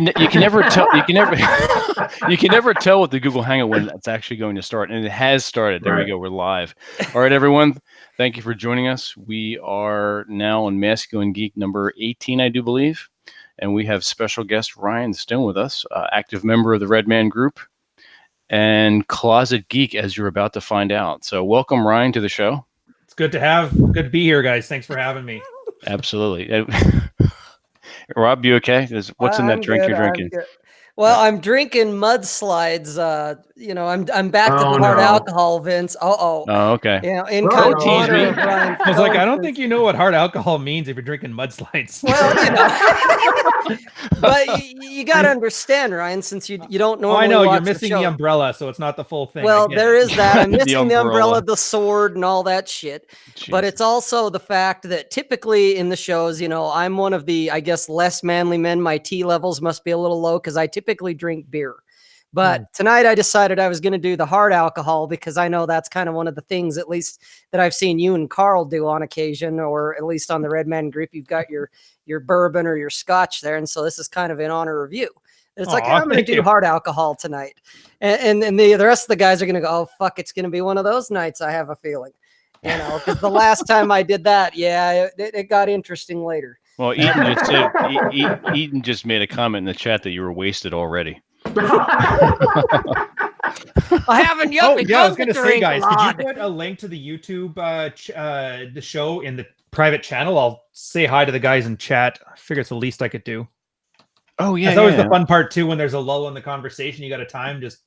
You can never tell. You can never. You can never tell with the Google Hangout when it's actually going to start, and it has started. There we go. We're live. All right, everyone. Thank you for joining us. We are now on Masculine Geek number 18, I do believe, and we have special guest Rian Stone with us, active member of the Red Man Group, and closet geek, as you're about to find out. So, welcome, Rian, to the show. It's good to be here, guys. Thanks for having me. Absolutely. Rob, you okay? What's in that drink you're drinking? Well, I'm drinking mudslides. I'm back to the hard alcohol, Vince. Oh, okay. Yeah, in honor of Brian. I was like, I don't think you know what hard alcohol means if you're drinking mudslides. Well, but you got to understand, Ryan, since you don't normally. I know watch you're missing the umbrella, so it's not the full thing. Well, there is that. I'm missing the umbrella, the sword, and all that shit. Jeez. But it's also the fact that typically in the shows, I'm one of the, I guess, less manly men. My T levels must be a little low because I typically drink beer. But tonight I decided I was going to do the hard alcohol because I know that's kind of one of the things, at least that I've seen you and Carl do on occasion, or at least on the Red Man Group, you've got your bourbon or your scotch there. And so this is kind of in honor of you. It's like, I'm going to do hard alcohol tonight. And the rest of the guys are going to go, oh, fuck, it's going to be one of those nights, I have a feeling. Because the last time I did that, it got interesting later. Well, Eaton just made a comment in the chat that you were wasted already. I haven't yet. I was going to say, guys, could you put a link to the YouTube the show in the private channel? I'll say hi to the guys in chat. I figure it's the least I could do. Oh yeah, it's always the fun part too when there's a lull in the conversation. You got a time just.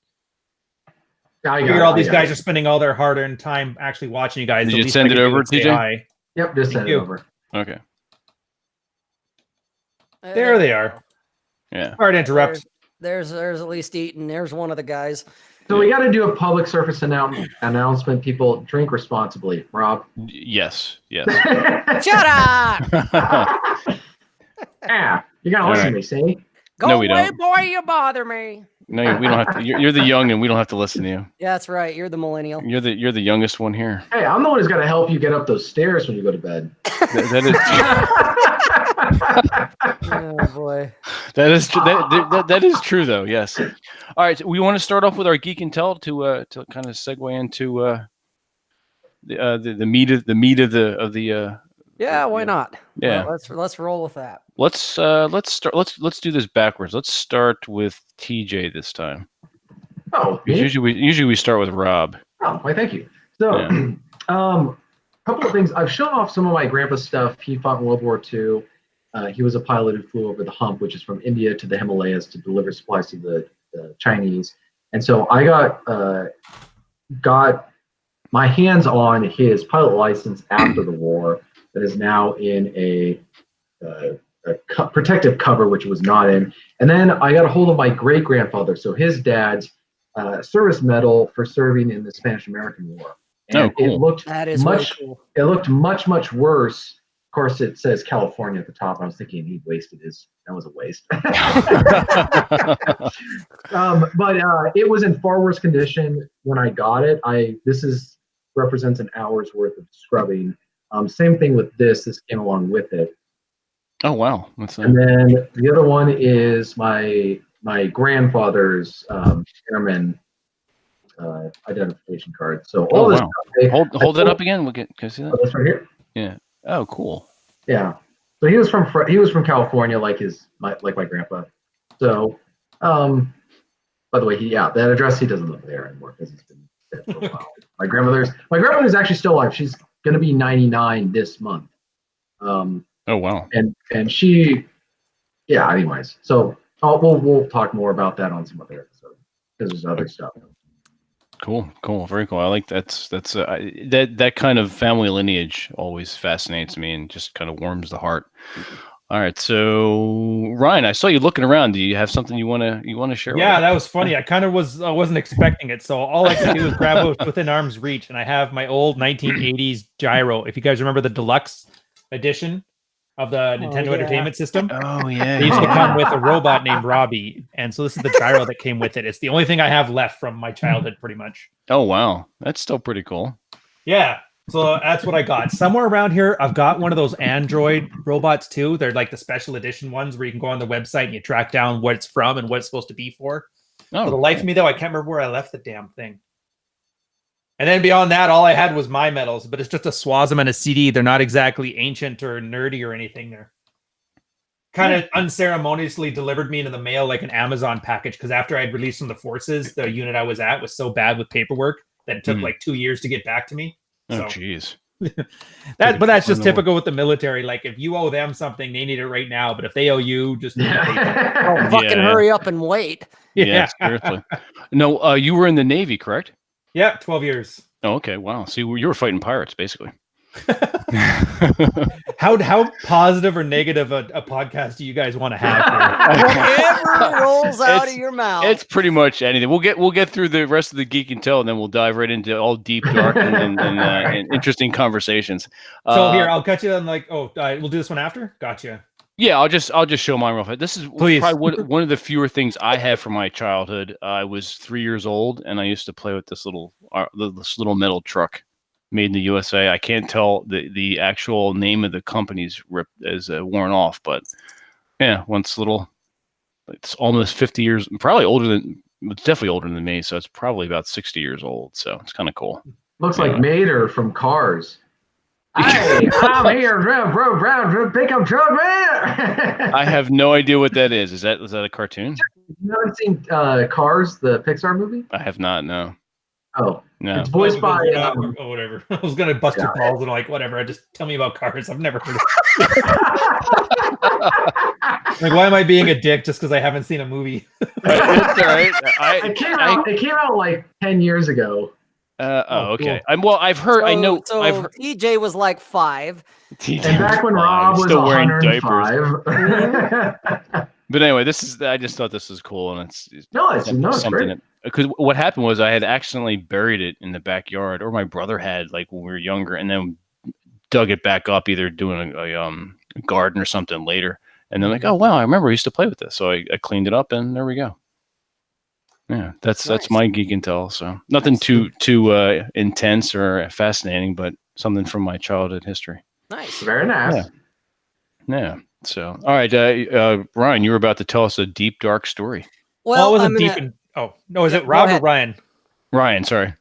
All these guys are spending all their hard-earned time actually watching you guys. Did you send it over, TJ? Yep, just send it over. Okay. There they are. Yeah. Hard to interrupt. There's at least Eaton. There's one of the guys. So we got to do a public service announcement. People, drink responsibly. Rob? Yes. Shut up! You got to listen to me, see? Go away, boy, you bother me. No, we don't have to. You're the young, and we don't have to listen to you. Yeah, that's right. You're the millennial. You're the youngest one here. Hey, I'm the one who's got to help you get up those stairs when you go to bed. That is. Oh boy. That is true. That is true, though. Yes. All right. So we want to start off with our Geek and Tell to kind of segue into the meat of the. Yeah, why not? Yeah, well, let's roll with that. Let's start. Let's do this backwards. Let's start with TJ this time. Oh, usually we start with Rob. Oh, why? Thank you. So, couple of things. I've shown off some of my grandpa's stuff. He fought in World War II. He was a pilot who flew over the hump, which is from India to the Himalayas to deliver supplies to the Chinese. And so I got my hands on his pilot license after the war. That is now in a protective cover, which it was not in. And then I got a hold of my great-grandfather, so his dad's service medal for serving in the Spanish-American War. And cool. It looked cool. It looked much worse. Of course, it says California at the top. I was thinking he wasted his. That was a waste. But it was in far worse condition when I got it. This represents an hour's worth of scrubbing. Same thing with this. This came along with it. Oh wow! And then the other one is my grandfather's airman identification card. So all this stuff, hold that up again. Can I see that? Oh, that's right here. Yeah. Oh, cool. Yeah. So he was from California, like my grandpa. So, by the way, that address, he doesn't live there anymore because he's been dead for a while. My grandmother's actually still alive. She's going to be 99 this month. Oh wow. And she, anyways. So we'll talk more about that on some other episode because there's other stuff. Cool, very cool. I like that kind of family lineage always fascinates me and just kind of warms the heart. All right, so Ryan, I saw you looking around. Do you have something you want to share? Yeah, that was funny. I wasn't expecting it, so all I could do was grab it within arm's reach, and I have my old 1980s gyro. If you guys remember the deluxe edition of the Nintendo Entertainment System. Oh yeah, they used to come with a robot named Robbie, and so this is the gyro that came with it. It's the only thing I have left from my childhood, pretty much. Oh wow, that's still pretty cool. Yeah, So that's what I got. Somewhere around here, I've got one of those Android robots too. They're like the special edition ones where you can go on the website and you track down what it's from and what it's supposed to be for. Oh, For the life of me, though, I can't remember where I left the damn thing. And then beyond that, all I had was my medals, but it's just a Swazam and a CD. They're not exactly ancient or nerdy or anything. They're kind of unceremoniously delivered me into the mail like an Amazon package, because after I'd released from the forces, the unit I was at was so bad with paperwork that it took like 2 years to get back to me. Oh, So jeez. that's just typical with the military. Like if you owe them something, they need it right now. But if they owe you, just fucking hurry up and wait. Yeah, seriously. No, you were in the Navy, correct? Yeah, 12 years. Oh, okay. Wow. See, you were fighting pirates, basically. How positive or negative a podcast do you guys want to have? Whatever rolls out of your mouth. It's pretty much anything. We'll get through the rest of the Geek and Tell, and then we'll dive right into all deep, dark, and interesting conversations. So here, I'll cut you on we'll do this one after. Gotcha. Yeah, I'll just show mine real fast. This is Please. probably one of the fewer things I have from my childhood. I was 3 years old, and I used to play with this little metal truck made in the USA. I can't tell the actual name of the company's worn off, but yeah, it's almost 50 years, probably it's definitely older than me, so it's probably about 60 years old. So it's kind of cool. Looks like Mater from Cars. Hey, I'm here, pickup truck man. I have no idea what that is. Is that a cartoon? You haven't seen Cars, the Pixar movie? I have not. No. Oh, No. it's voiced by whatever. I was gonna bust your balls and like whatever. Just tell me about Cars. I've never heard of like, why am I being a dick just because I haven't seen a movie? It's all right. It came out like 10 years ago. Okay. Cool. I've heard. So, I know. So I've heard, TJ was like 5. TJ And back when Rob was still wearing 105. But anyway, I just thought this was cool, and it's it's great. Because what happened was I had accidentally buried it in the backyard, or my brother had, like when we were younger, and then dug it back up, either doing a garden or something later. And then like, oh wow, I remember I used to play with this, so I cleaned it up, and there we go. Yeah, that's my Geek and Tell. So nothing too intense or fascinating, but something from my childhood history. Nice, very nice. Yeah. So, all right, Ryan, you were about to tell us a deep, dark story. Well, it wasn't deep. Is it Rob or Ryan? Ryan, sorry.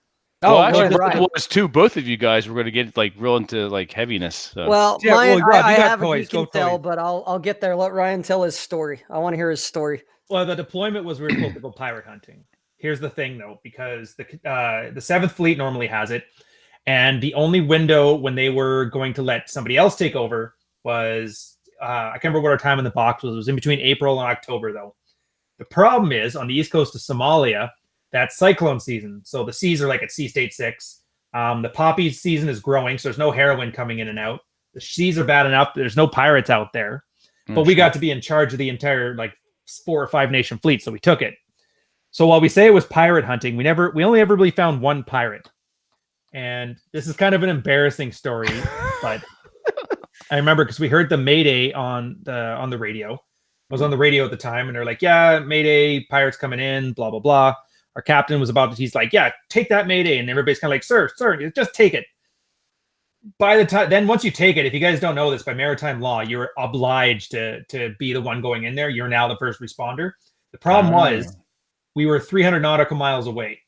Oh, well, actually, Ryan. it was two. Both of you guys were going to get like real into like heaviness. So. Well, Yeah, mine, Rob, I you got have a toys. Geek and Go Tell, toys. but I'll get there. Let Ryan tell his story. I want to hear his story. Well, the deployment was we were supposed to go pirate hunting. Here's the thing, though, because the 7th Fleet normally has it, and the only window when they were going to let somebody else take over was I can't remember what our time in the box was. It was in between April and October, though. The problem is on the east coast of Somalia, that's cyclone season, so the seas are like at sea state 6. The poppy season is growing, so there's no heroin coming in and out. The seas are bad enough. There's no pirates out there, but we got to be in charge of the entire like 4 or 5 nation fleet, so we took it. So while we say it was pirate hunting, we only ever really found one pirate, and this is kind of an embarrassing story, but I remember because we heard the Mayday on the radio. I was on the radio at the time, and they're like, "Yeah, Mayday, pirates coming in, blah blah blah." Our captain was he's like, "Yeah, take that Mayday," and everybody's kind of like, "Sir, just take it." By the time, then once you take it, if you guys don't know this, by maritime law, you're obliged to be the one going in there. You're now the first responder. The problem was we were 300 nautical miles away,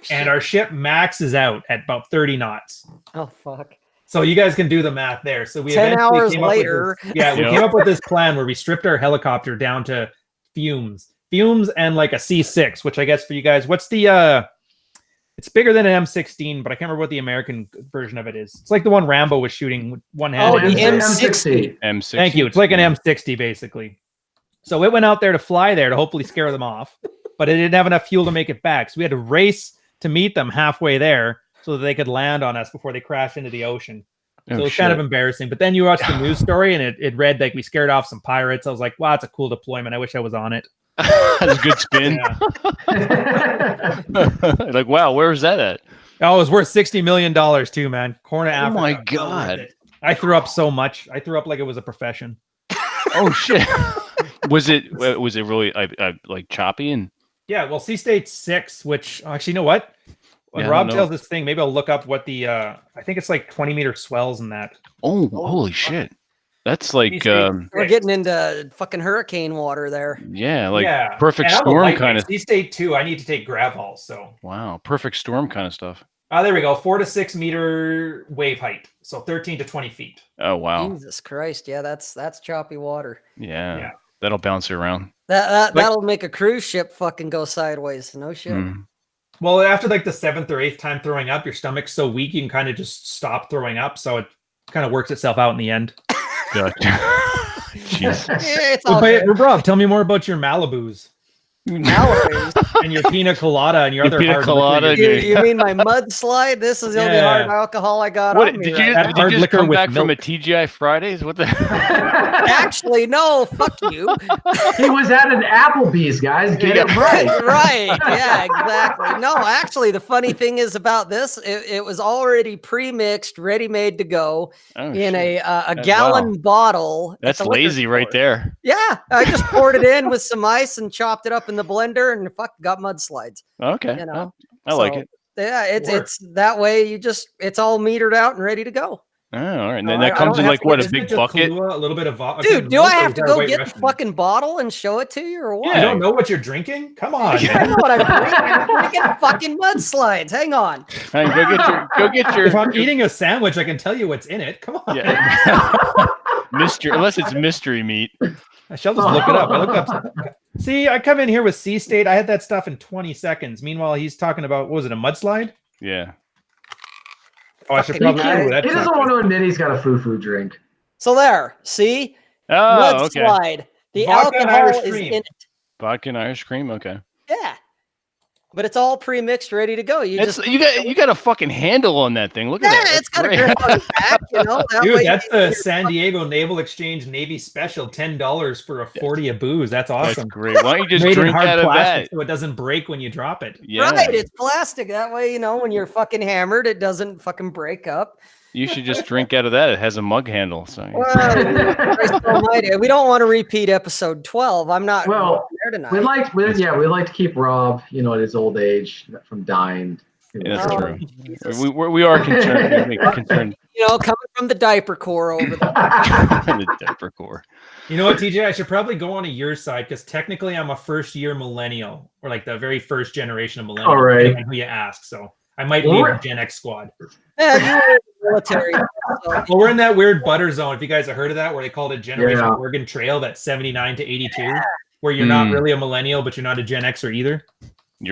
and our ship maxes out at about 30 knots. Oh fuck! So you guys can do the math there. So we 10 hours came later, we came up with this plan where we stripped our helicopter down to fumes, and like a C6, which I guess for you guys, what's the it's bigger than an M16, but I can't remember what the American version of it is. It's like the one Rambo was shooting with one hand. Oh, the M60. M60. Thank you. It's like an M60 basically. So it went out there to fly there to hopefully scare them off, but it didn't have enough fuel to make it back. So we had to race to meet them halfway there so that they could land on us before they crash into the ocean. So it was kind of embarrassing. But then you watch the news story and it read like we scared off some pirates. I was like, wow, it's a cool deployment. I wish I was on it. That's a good spin. Like, wow, where was that at? Oh, it was worth $60 million too, man. Corn of Africa. Oh my God. I threw up so much. I threw up like it was a profession. Oh shit. Was it really like choppy and? Yeah, well, Sea State 6, which actually, you know what? When Rob tells this thing, maybe I'll look up what the I think it's like 20-meter swells in that. Oh, holy shit. That's like we're getting into fucking hurricane water there. Yeah, like perfect storm kind of. C-State 2, I need to take grav hauls, so. Wow, perfect storm kind of stuff. There we go. 4 to 6 meter wave height, so 13 to 20 feet. Oh wow. Jesus Christ, yeah, that's choppy water. Yeah. That'll bounce you around. That'll make a cruise ship fucking go sideways. No shit. Well, after like the 7th or 8th time throwing up, your stomach's so weak you can kind of just stop throwing up, so it kind of works itself out in the end. Jesus. It's all good. Rob, tell me more about your Malibus. Malibus and your pina colada and your other pina hard colada. You mean my mudslide? This is the only hard alcohol I got on me. Did you just come back from a TGI Fridays? What the? Actually, no. Fuck you. He was at an Applebee's, guys. Get it right. Right. Yeah, exactly. No, actually, the funny thing is about this, it was already pre-mixed, ready-made to go in a gallon bottle. That's lazy right there. Yeah, I just poured it in with some ice and chopped it up in the blender and got mudslides. Okay. You know, I like it. Yeah, it's that way. It's all metered out and ready to go. Oh, all right. And then that comes in like what, a big bucket? A little bit of vodka. Dude, do I have to go get the fucking bottle and show it to you or what? You don't know what you're drinking? Come on. I know what I'm drinking. I'm drinking fucking mudslides. Hang on. Hey, go get your. If I'm eating a sandwich, I can tell you what's in it. Come on. Yeah. Unless it's mystery meat. I shall just look it up. I looked up. See, I come in here with C-State. I had that stuff in 20 seconds. Meanwhile, he's talking about, what was it, a mudslide? Yeah. Oh, I should probably. He doesn't want to admit he's got a foo-foo drink. So there, see? Oh, mudslide. Okay. The Vodka alcohol is in it. Vodka and Irish cream. Okay. Yeah. But it's all pre-mixed, ready to go. You got a fucking handle on that thing. Look at that. It's got a grip on the back, you know. Dude, that's the San Diego Naval Exchange Navy Special, $10 for a 40 of booze. That's awesome. That's great. Why don't you just Made drink in hard out of plastic that? so it doesn't break when you drop it. Yeah. Right, it's plastic. That way, you know, when you're fucking hammered, it doesn't fucking break up. You should just drink out of that. It has a mug handle. So. Well, we don't want to repeat episode 12. I'm not there tonight. We like to keep Rob, you know, at his old age from dying. Yeah, that's true. We are concerned. You know, coming from the diaper core over there. The diaper core. You know what, TJ? I should probably go on your side because technically I'm a first-year millennial, or like the very first generation of millennial. All right. Depending on who you ask, so I might leave the Gen X squad. Yeah, you were in the military. Well, we're in that weird butter zone. If you guys have heard of that, where they called it Generation Oregon Trail, that's 79 to 82, where you're not really a millennial, but you're not a Gen Xer either.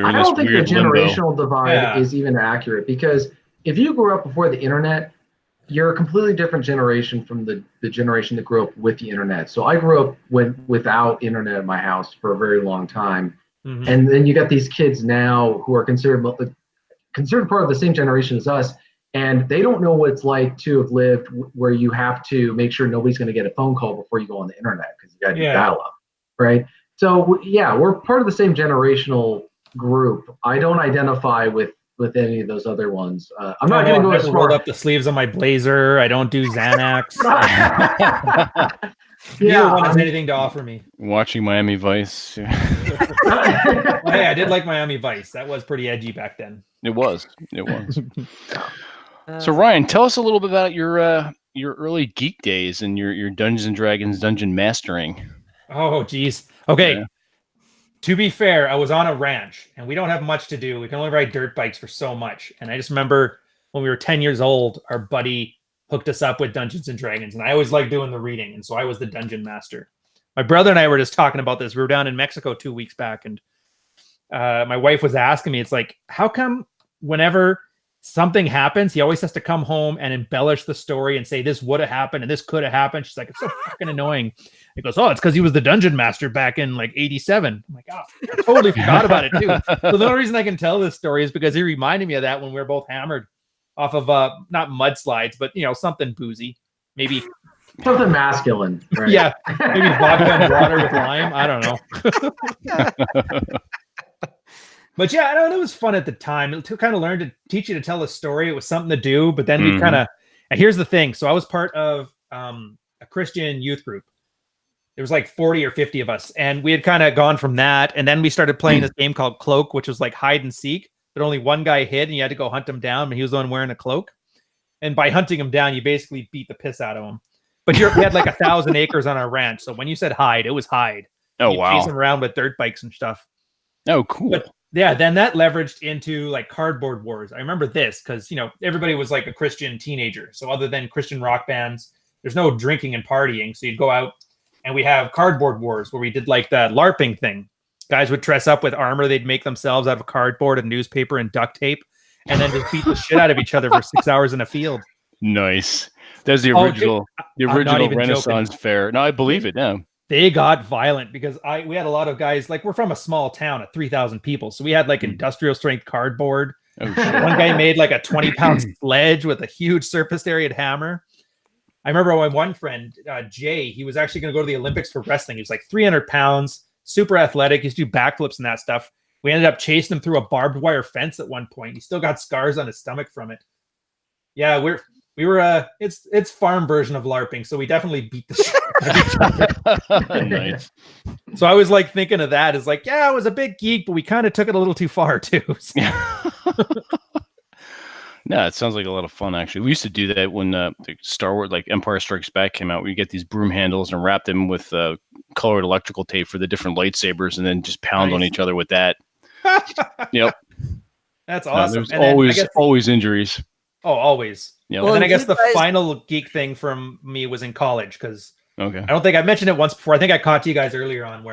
I don't think the generational divide is even accurate, because if you grew up before the internet, you're a completely different generation from the generation that grew up with the internet. So I grew up without internet in my house for a very long time. Mm-hmm. And then you got these kids now who are considered part of the same generation as us, and they don't know what it's like to have lived where you have to make sure nobody's going to get a phone call before you go on the internet because you got to do dial-up, right? So yeah, we're part of the same generational group. I don't identify with any of those other ones. I'm not going to go as far. Roll up the sleeves on my blazer. I don't do Xanax. Neither one has anything to offer me. Watching Miami Vice. Hey, I did like Miami Vice. That was pretty edgy back then. It was. So Ryan, tell us a little bit about your early Geek days and your Dungeons and Dragons dungeon mastering. Oh, geez. Okay. Yeah. To be fair, I was on a ranch, and we don't have much to do. We can only ride dirt bikes for so much. And I just remember when we were 10 years old, our buddy hooked us up with Dungeons and Dragons, and I always liked doing the reading, and so I was the dungeon master. My brother and I were just talking about this. We were down in Mexico 2 weeks back, and my wife was asking me, it's like, how come whenever something happens, he always has to come home and embellish the story and say this would have happened and this could have happened? She's like, it's so fucking annoying. He goes, oh, it's because he was the dungeon master back in like 87. I'm like, oh, I totally forgot about it too. So the only reason I can tell this story is because he reminded me of that when we were both hammered off of not mudslides, but you know, something boozy, maybe something masculine, right? Yeah, maybe vodka and water with lime. I don't know. But yeah, I know it was fun at the time. It kind of learned to teach you to tell a story. It was something to do, but then we kind of, and here's the thing. So I was part of a Christian youth group. There was like 40 or 50 of us, and we had kind of gone from that. And then we started playing this game called Cloak, which was like hide and seek, but only one guy hid, and you had to go hunt him down, and he was the one wearing a cloak. And by hunting him down, you basically beat the piss out of him. But we had like 1,000 acres on our ranch, so when you said hide, it was hide. Oh, You'd wow. chase him around with dirt bikes and stuff. Oh, cool. But yeah, then that leveraged into like cardboard wars. I remember this because, you know, everybody was like a Christian teenager. So other than Christian rock bands, there's no drinking and partying. So you'd go out and we have cardboard wars where we did like the LARPing thing. Guys would dress up with armor. They'd make themselves out of cardboard and newspaper and duct tape and then just beat the shit out of each other for 6 hours in a field. Nice. That's the original, Renaissance fair. No, I believe it now. They got violent because we had a lot of guys, like we're from a small town of 3,000 people. So we had like industrial strength cardboard. Oh, shit. One guy made like a 20-pound sledge with a huge surface area hammer. I remember my one friend, Jay, he was actually going to go to the Olympics for wrestling. He was like 300 pounds, super athletic. He used to do backflips and that stuff. We ended up chasing him through a barbed wire fence at one point. He still got scars on his stomach from it. Yeah, we were it's farm version of LARPing, so we definitely beat the shit out of each other. Nice. So I was like thinking of that as like, yeah, it was a big geek, but we kind of took it a little too far too. So. No, it sounds like a lot of fun actually. We used to do that when the Star Wars, like Empire Strikes Back, came out. We get these broom handles and wrap them with colored electrical tape for the different lightsabers, and then just pound on each other with that. Yep, that's awesome. There's always injuries. Oh, always. Yeah. Well, and then I guess the final geek thing from me was in college because I don't think I mentioned it once before. I think I caught you guys earlier on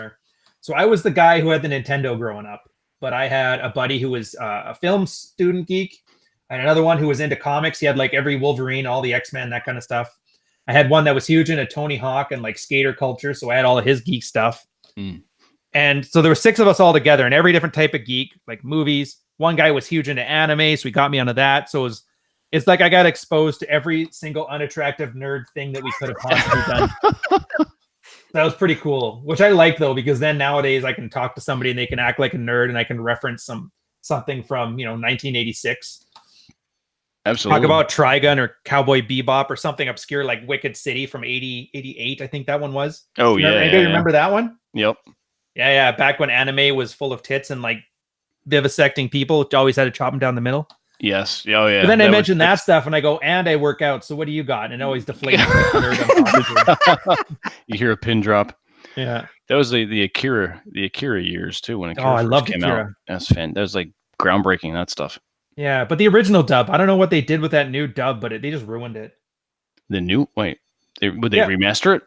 so I was the guy who had the Nintendo growing up, but I had a buddy who was a film student geek and another one who was into comics. He had like every Wolverine, all the X-Men, that kind of stuff. I had one that was huge into Tony Hawk and like skater culture. So I had all of his geek stuff. And so there were 6 of us all together and every different type of geek, like movies. One guy was huge into anime. So he got me onto that. So it's like I got exposed to every single unattractive nerd thing that we could have possibly done. That was pretty cool, which I like though, because then nowadays I can talk to somebody and they can act like a nerd and I can reference something from, 1986. Absolutely. Talk about Trigun or Cowboy Bebop or something obscure like Wicked City from 88. I think that one was. Oh, yeah. Anybody remember that one? Yep. Yeah. Back when anime was full of tits and like vivisecting people, always had to chop them down the middle. Yes. Oh, yeah. But then I mentioned that stuff, and I go, and I work out. So what do you got? And it always deflates. You hear a pin drop. Yeah. That was the Akira years too when Akira I loved came Akira. out. That's fan. That was like groundbreaking. That stuff. Yeah, but the original dub, I don't know what they did with that new dub, but they just ruined it. The new would they remaster it?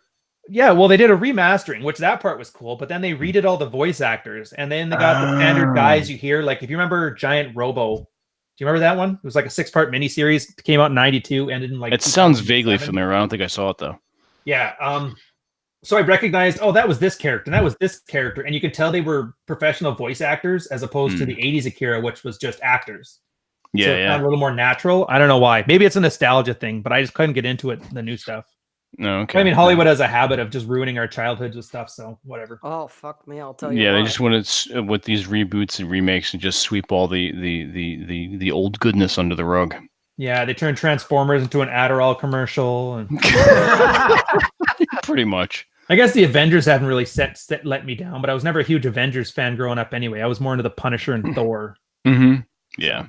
Yeah, well, they did a remastering, which that part was cool, but then they redid all the voice actors, and then they got the standard guys you hear. Like if you remember Giant Robo. Do you remember that one? It was like a 6-part miniseries. It came out in 92, ended in like. It sounds vaguely familiar. I don't think I saw it though. Yeah. So I recognized, that was this character, and that was this character, and you could tell they were professional voice actors as opposed to the 80s Akira, which was just actors. Yeah, so it sounded a little more natural. I don't know why. Maybe it's a nostalgia thing, but I just couldn't get into it. The new stuff. No, okay. I mean, Hollywood has a habit of just ruining our childhoods with stuff, so whatever. Oh, fuck me, I'll tell you. Yeah, they just wanted with these reboots and remakes and just sweep all the old goodness under the rug. Yeah, they turned Transformers into an Adderall commercial. And... Pretty much. I guess the Avengers haven't really let me down, but I was never a huge Avengers fan growing up anyway. I was more into the Punisher and Thor. Mm-hmm. Yeah.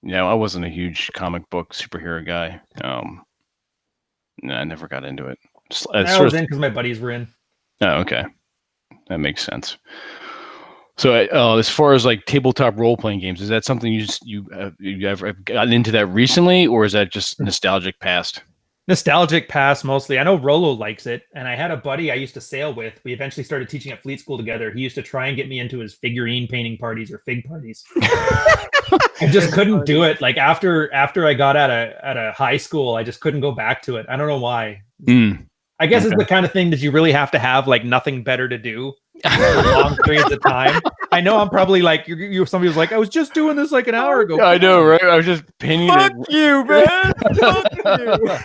Yeah, I wasn't a huge comic book superhero guy. No, I never got into it. I was in because my buddies were in. Oh, okay. That makes sense. So, as far as like tabletop role-playing games, is that something you ever gotten into that recently, or is that just nostalgic past? Nostalgic past mostly. I know Rolo likes it, and I had a buddy I used to sail with. We eventually started teaching at Fleet School together. He used to try and get me into his figurine painting parties or fig parties. I just couldn't do it. Like after I got out of high school, I just couldn't go back to it. I don't know why. I guess it's the kind of thing that you really have to have like nothing better to do for long periods of time. I know I'm probably like you. Somebody was like, I was just doing this like an hour ago. I know, right? I was just painting. Fuck you, man. Fuck you.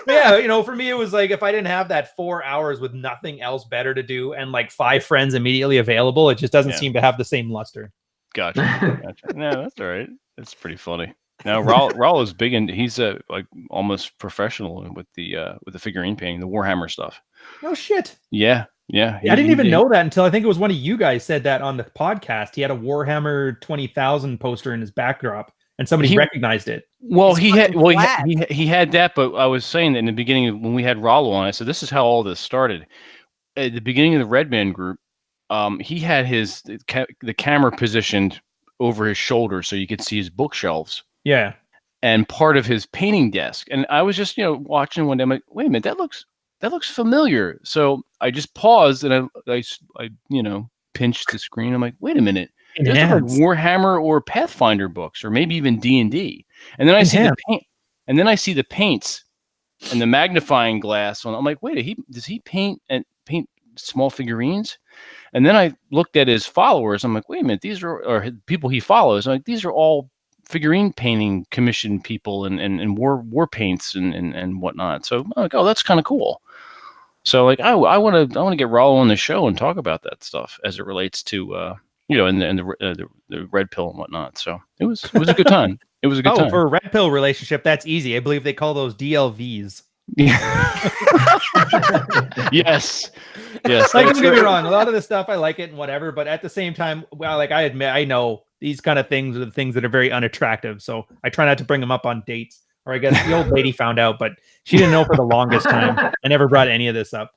Yeah, for me, it was like if I didn't have that 4 hours with nothing else better to do and like 5 friends immediately available, it just doesn't seem to have the same luster. Gotcha. No, that's all right. That's pretty funny. Now, Raul is big, and he's like almost professional with the figurine painting, the Warhammer stuff. Oh shit! Yeah, Yeah, I didn't even know that until I think it was one of you guys said that on the podcast. He had a Warhammer 20,000 poster in his backdrop, and somebody recognized it. Well, he had that, but I was saying that in the beginning when we had Rollo on, I said this is how all this started. At the beginning of the Red Man group, he had the camera positioned over his shoulder so you could see his bookshelves. Yeah. And part of his painting desk. And I was just, watching one day. I'm like, wait a minute, that looks familiar. So I just paused and I pinched the screen. I'm like, wait a minute, there's like Warhammer or Pathfinder books, or maybe even D&D. And then I see the paint, and then I see the paints and the magnifying glass on. I'm like, wait, does he paint small figurines? And then I looked at his followers. I'm like, wait a minute, these are people he follows. I'm like, these are all figurine painting commissioned people and war paints and whatnot. So I'm like, oh, that's kind of cool. So like, I want to get Rollo on the show and talk about that stuff as it relates to in the red pill and whatnot. So it was a good time. It was a good time. For a red pill relationship, that's easy. I believe they call those DLVs. Yeah. Yes. Like, don't get me wrong. A lot of this stuff, I like it and whatever, but at the same time, well, like I admit, I know these kind of things are the things that are very unattractive. So I try not to bring them up on dates. Or I guess the old lady found out, but she didn't know for the longest time. I never brought any of this up.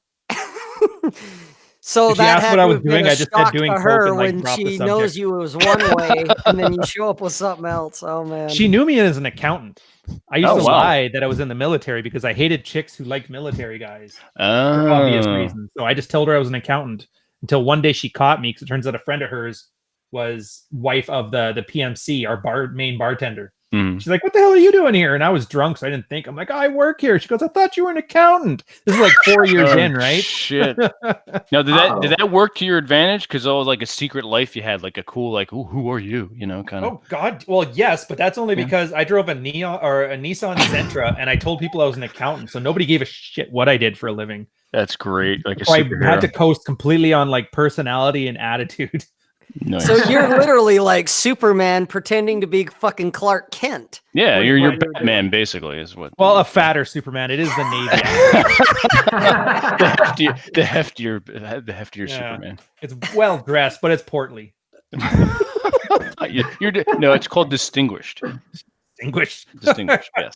So if that asked had what I was to doing, I just said doing to her coke and when she knows you was one way, and then you show up with something else. Oh man, she knew me as an accountant. I used to lie that I was in the military because I hated chicks who liked military guys for obvious reasons. So I just told her I was an accountant until one day she caught me, because it turns out a friend of hers was wife of the PMC, our main bartender. She's like, what the hell are you doing here? And I was drunk, so I didn't think. I'm like, I work here. She goes, I thought you were an accountant. This is like 4 years in, right? Shit. Now, did that work to your advantage? Because it was like a secret life you had, like a cool, like, who are you? Kind of. Oh God. Well, yes, but that's only because I drove a Nissan Sentra, and I told people I was an accountant, so nobody gave a shit what I did for a living. That's great. Like I had to coast completely on like personality and attitude. Nice. So you're literally like Superman pretending to be fucking Clark Kent. Yeah, you're Batman, basically, is what. Well, a fatter Superman. It is the Navy. the heftier Superman. It's well dressed, but it's portly. No, it's called distinguished. Distinguished. Yes.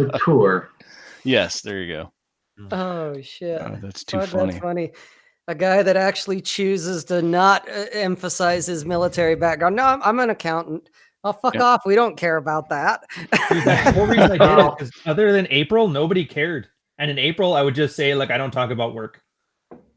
Mature. Yes, there you go. Oh shit! Oh, that's too funny. That's funny. A guy that actually chooses to not emphasize his military background. No, I'm an accountant. Oh, fuck off. We don't care about that. Dude, that's the whole reason I did it, because other than April, nobody cared. And in April, I would just say, like, I don't talk about work.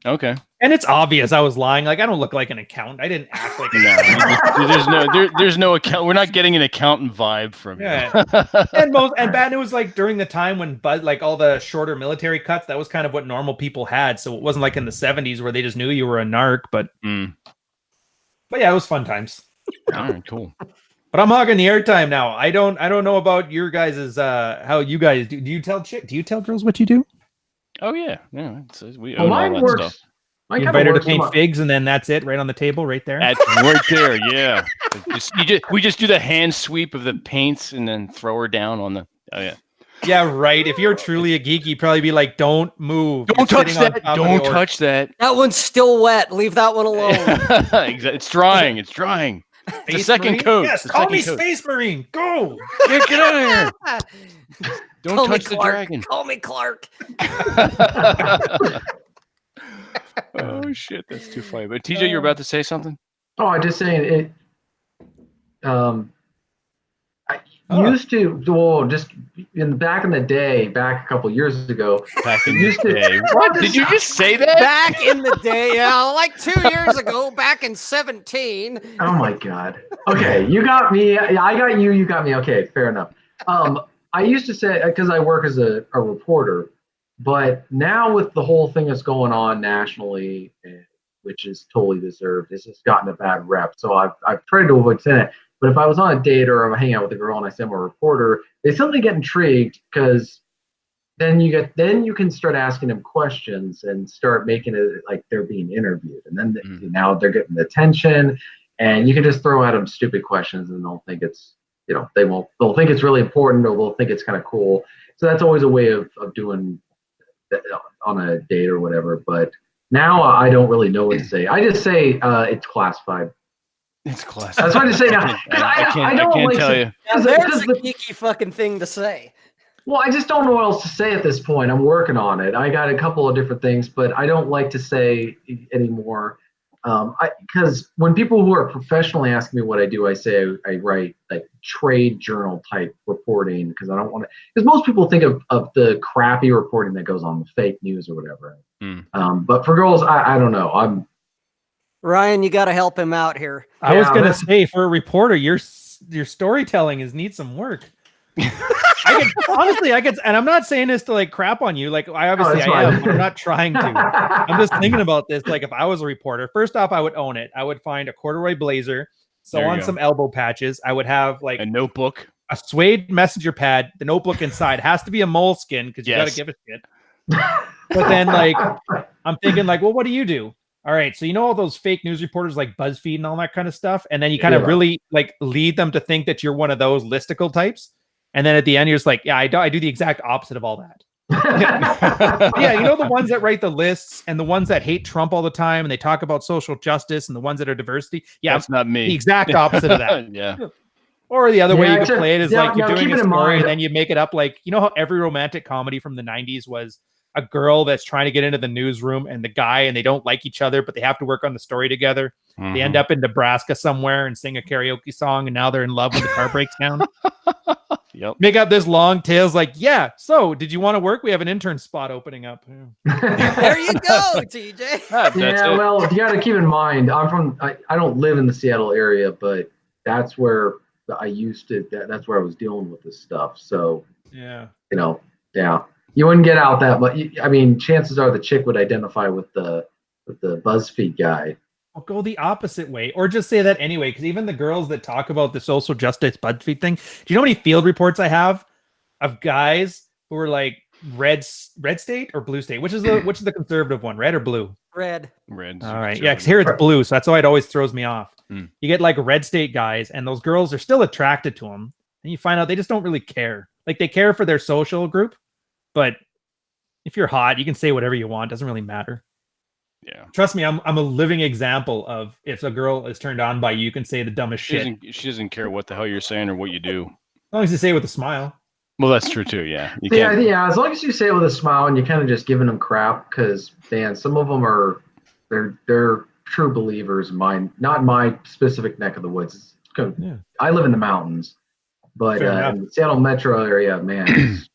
Okay. And it's obvious I was lying. Like, I don't look like an accountant. I didn't act like an accountant. There's no account. We're not getting an accountant vibe from you. And it was like during the time when like all the shorter military cuts, that was kind of what normal people had. So it wasn't like in the 70s where they just knew you were a narc. But yeah, it was fun times. All right, cool. But I'm hogging the airtime now. I don't know about your guys' how you guys do. Do you tell girls what you do? Oh yeah. We own all that stuff. You invite her to paint figs, and then that's it, right on the table, right there. That's right there, yeah. We just do the hand sweep of the paints, and then throw her down on the. Oh yeah. Yeah, right. If you're truly a geek, you'd probably be like, "Don't move. Don't touch that. Don't touch that. That one's still wet. Leave that one alone." Exactly. It's drying. It's drying. It's the second coat. Yes, call me Space Marine. Go. Get out of here. Don't touch the dragon. Call me Clark. Oh shit, that's too funny. But TJ, you're about to say something? Oh, I'm just saying it. Used to, well, just back in the day, back a couple years ago. Back in the day. What? Did you just say that? Back in the day, yeah, like 2 years ago, back in 17. Oh my God. Okay, you got me. I got you. You got me. Okay, fair enough. I used to say, because I work as a reporter, but now with the whole thing that's going on nationally, which is totally deserved, it's just gotten a bad rep. So I've tried to avoid saying it. But if I was on a date or I'm hanging out with a girl and I say I'm a reporter, they suddenly get intrigued, because then you can start asking them questions and start making it like they're being interviewed, and then now they're getting the attention, and you can just throw at them stupid questions and they'll think it's they'll think it's really important, or they'll think it's kind of cool. So that's always a way of doing that on a date or whatever. But Now I don't really know what to say. I just say it's classified. It's classic. That's what I say now. I can't tell you. There's a geeky fucking thing to say. Well, I just don't know what else to say at this point. I'm working on it. I got a couple of different things, but I don't like to say anymore. Because when people who are professionally asking me what I do, I say I write like trade journal type reporting because I don't want to. Because most people think of the crappy reporting that goes on the fake news or whatever. But for girls, I don't know. Ryan, you got to help him out here. I was gonna say, for a reporter, your storytelling needs some work. I could, and I'm not saying this to like crap on you. Like I am. I'm not trying to. I'm just thinking about this. Like if I was a reporter, first off, I would own it. I would find a corduroy blazer, sew on some elbow patches. I would have like a notebook, a suede messenger pad. The notebook inside has to be a moleskin because you got to give a shit. But then like I'm thinking like, well, what do you do? All right, so you know all those fake news reporters like BuzzFeed and all that kind of stuff, and then you kind of really like lead them to think that you're one of those listicle types. And then at the end, you're just like, yeah, I do the exact opposite of all that. Yeah, you know the ones that write the lists and the ones that hate Trump all the time and they talk about social justice and the ones that are diversity. Yeah, that's not me. The exact opposite of that. Yeah. Or the other way you could play it is like you're doing a story mind. and then you make it up like, you know how every romantic comedy from the 90s was a girl that's trying to get into the newsroom and the guy and they don't like each other, but they have to work on the story together. Mm-hmm. They end up in Nebraska somewhere and sing a karaoke song and now they're in love when the car breaks down. Yep. Make up this long tales like, yeah, so did you want to work? We have an intern spot opening up. There you go, TJ. Yeah, well, you got to keep in mind, I don't live in the Seattle area, but that's where that's where I was dealing with this stuff. So, yeah, you wouldn't get out that much. I mean, chances are the chick would identify with the BuzzFeed guy. I'll go the opposite way, or just say that anyway, because even the girls that talk about the social justice BuzzFeed thing, do you know how many field reports I have of guys who are like red state or blue state? Which is the conservative one, red or blue? Red. All right, yeah, because here it's blue, so that's why it always throws me off. You get like red state guys, and those girls are still attracted to them, and you find out they just don't really care. Like they care for their social group, but if you're hot, you can say whatever you want. Doesn't really matter. Yeah. Trust me, I'm a living example of if a girl is turned on by you, you can say the dumbest shit. She doesn't care what the hell you're saying or what you do. As long as you say it with a smile. Well, that's true too. Yeah. Yeah. As long as you say it with a smile and you're kind of just giving them crap, because man, some of them they're true believers. Not my specific neck of the woods. I live in the mountains, but in the Seattle metro area, man,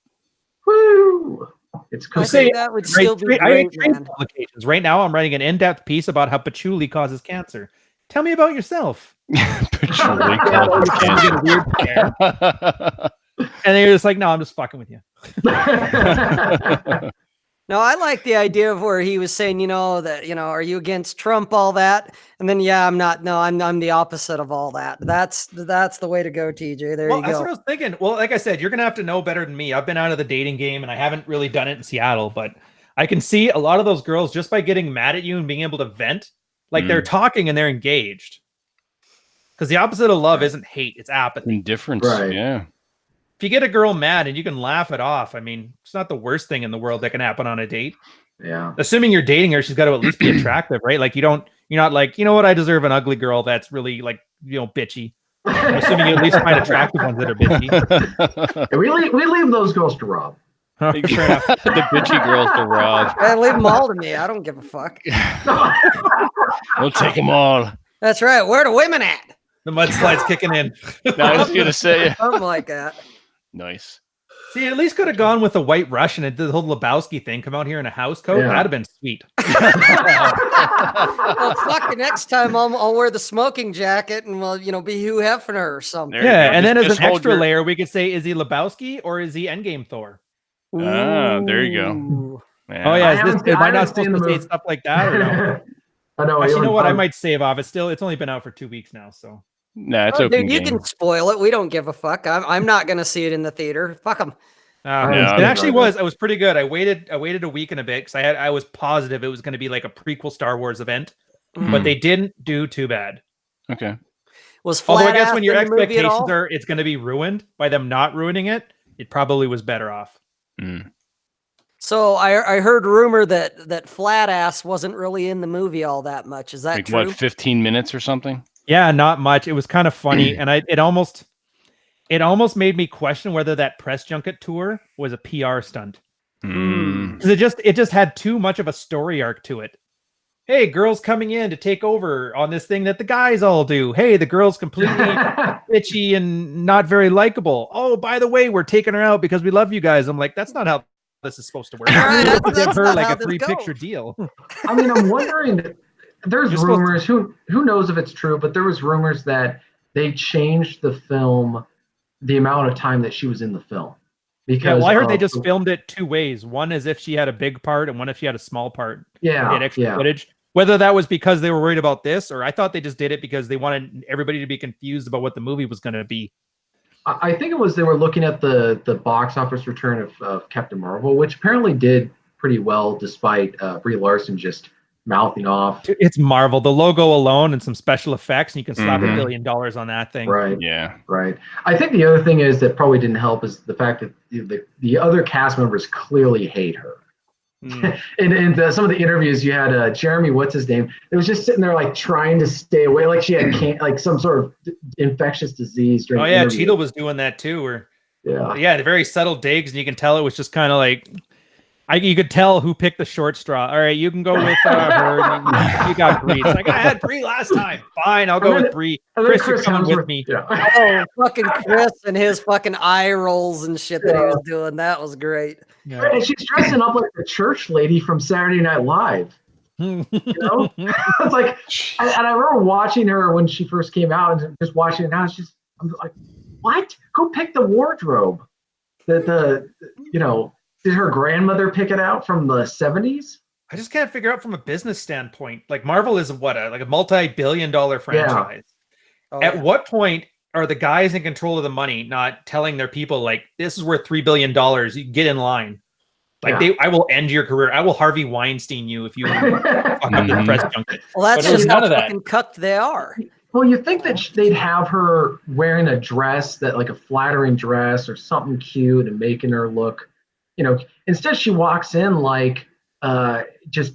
woo. It's I think that would still be great, man. Publications. Right now, I'm writing an in-depth piece about how patchouli causes cancer. Tell me about yourself. Patchouli causes cancer. And they're just like, no, I'm just fucking with you. No, I like the idea of where he was saying, are you against Trump, all that? And then, yeah, I'm not. No, I'm the opposite of all that. That's the way to go, TJ. There you go. That's what I was thinking. Well, like I said, you're going to have to know better than me. I've been out of the dating game and I haven't really done it in Seattle, but I can see a lot of those girls just by getting mad at you and being able to vent, like they're talking and they're engaged. Because the opposite of love isn't hate, it's apathy. Indifference, right. Yeah. If you get a girl mad and you can laugh it off, I mean, it's not the worst thing in the world that can happen on a date. Yeah. Assuming you're dating her, she's got to at least be attractive, right? Like you're not like, you know what, I deserve an ugly girl that's really like, bitchy. I'm assuming you at least find attractive ones that are bitchy. We leave those girls to Rob. Fair enough. The bitchy girls to Rob. Leave them all to me. I don't give a fuck. We'll take them all. That's right. Where the women at? The mudslide's kicking in. I was gonna say something like that. Nice. See, at least could have gone with the White Russian and did the whole Lebowski thing. Come out here in a house coat. Yeah. That'd have been sweet. Well, fuck. The next time I'll wear the smoking jacket and be Hugh Hefner or something. Yeah, and then as an extra layer, we could say, is he Lebowski or is he Endgame Thor? Ah, there you go. Yeah. Oh yeah, am I not supposed to say stuff like that or no? I know. Actually, you know what? I might save off. It's only been out for 2 weeks now, so. Nah, it's open dude, you can spoil it. We don't give a fuck. I'm not gonna see it in the theater. Fuck them. It actually was. It was pretty good. I waited a week and a bit because I was positive it was going to be like a prequel Star Wars event, but they didn't do too bad. Okay. Although I guess when your expectations are it's going to be ruined by them not ruining it, it probably was better off. So I heard rumor that Flat Ass wasn't really in the movie all that much. Is that Like true? what, 15 minutes or something? Yeah, not much. It was kind of funny, and it almost made me question whether that press junket tour was a PR stunt. Because it just had too much of a story arc to it. Hey, girls coming in to take over on this thing that the guys all do. Hey, the girl's completely bitchy and not very likable. Oh, by the way, we're taking her out because we love you guys. I'm like, that's not how this is supposed to work. Give her like a 3-picture deal. I mean, I'm wondering. There's rumors. Who knows if it's true? But there was rumors that they changed the film, the amount of time that she was in the film. Because I heard they just filmed it 2 ways. One is if she had a big part, and one if she had a small part. Yeah, they had extra footage. Whether that was because they were worried about this, or I thought they just did it because they wanted everybody to be confused about what the movie was going to be. I think it was they were looking at the box office return of Captain Marvel, which apparently did pretty well despite Brie Larson just mouthing off. It's Marvel. The logo alone and some special effects, and you can slap $1 billion on that thing. Right. Yeah. Right. I think the other thing is that probably didn't help is the fact that the other cast members clearly hate her. In some of the interviews you had Jeremy, what's his name? It was just sitting there like trying to stay away, like she had like some sort of infectious disease. Oh yeah, Cheadle was doing that too. Or the very subtle digs, and you can tell it was just kind of like you could tell who picked the short straw. All right, you can go with her. You got Brie. It's like I had Brie last time. Fine, I'll go with Brie. Chris, you're coming with me. Yeah. Oh, fucking Chris and his fucking eye rolls and shit that he was doing. That was great. Yeah. And she's dressing up like the church lady from Saturday Night Live. You know, it's like, and I remember watching her when she first came out, and just watching it now. I'm like, what? Who picked the wardrobe? Did her grandmother pick it out from the 70s? I just can't figure out from a business standpoint. Like Marvel is like a multi-billion-dollar franchise. Yeah. At what point are the guys in control of the money not telling their people like, this is worth $3 billion? You get in line. Like I will end your career. I will Harvey Weinstein you if you fuck up the press junket. Well, that's just how fucking cucked they are. Well, you think that they'd have her wearing a dress that like a flattering dress or something cute and making her look, instead she walks in like just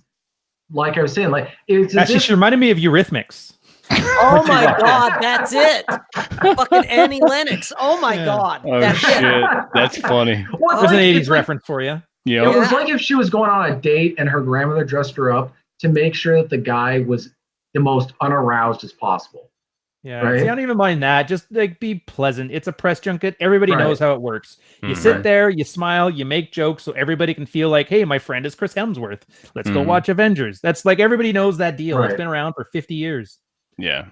like I was saying, like she reminded me of Eurythmics. Oh my God, that's it. Fucking Annie Lennox. Oh my God. Oh shit. That's funny. There's an 80s reference for you. Yeah. It was like if she was going on a date and her grandmother dressed her up to make sure that the guy was the most unaroused as possible. Yeah. Right? See, I don't even mind that. Just like be pleasant. It's a press junket. Everybody knows how it works. You sit there, you smile, you make jokes so everybody can feel like, hey, my friend is Chris Hemsworth. Let's go watch Avengers. That's like everybody knows that deal. Right. It's been around for 50 years. Yeah.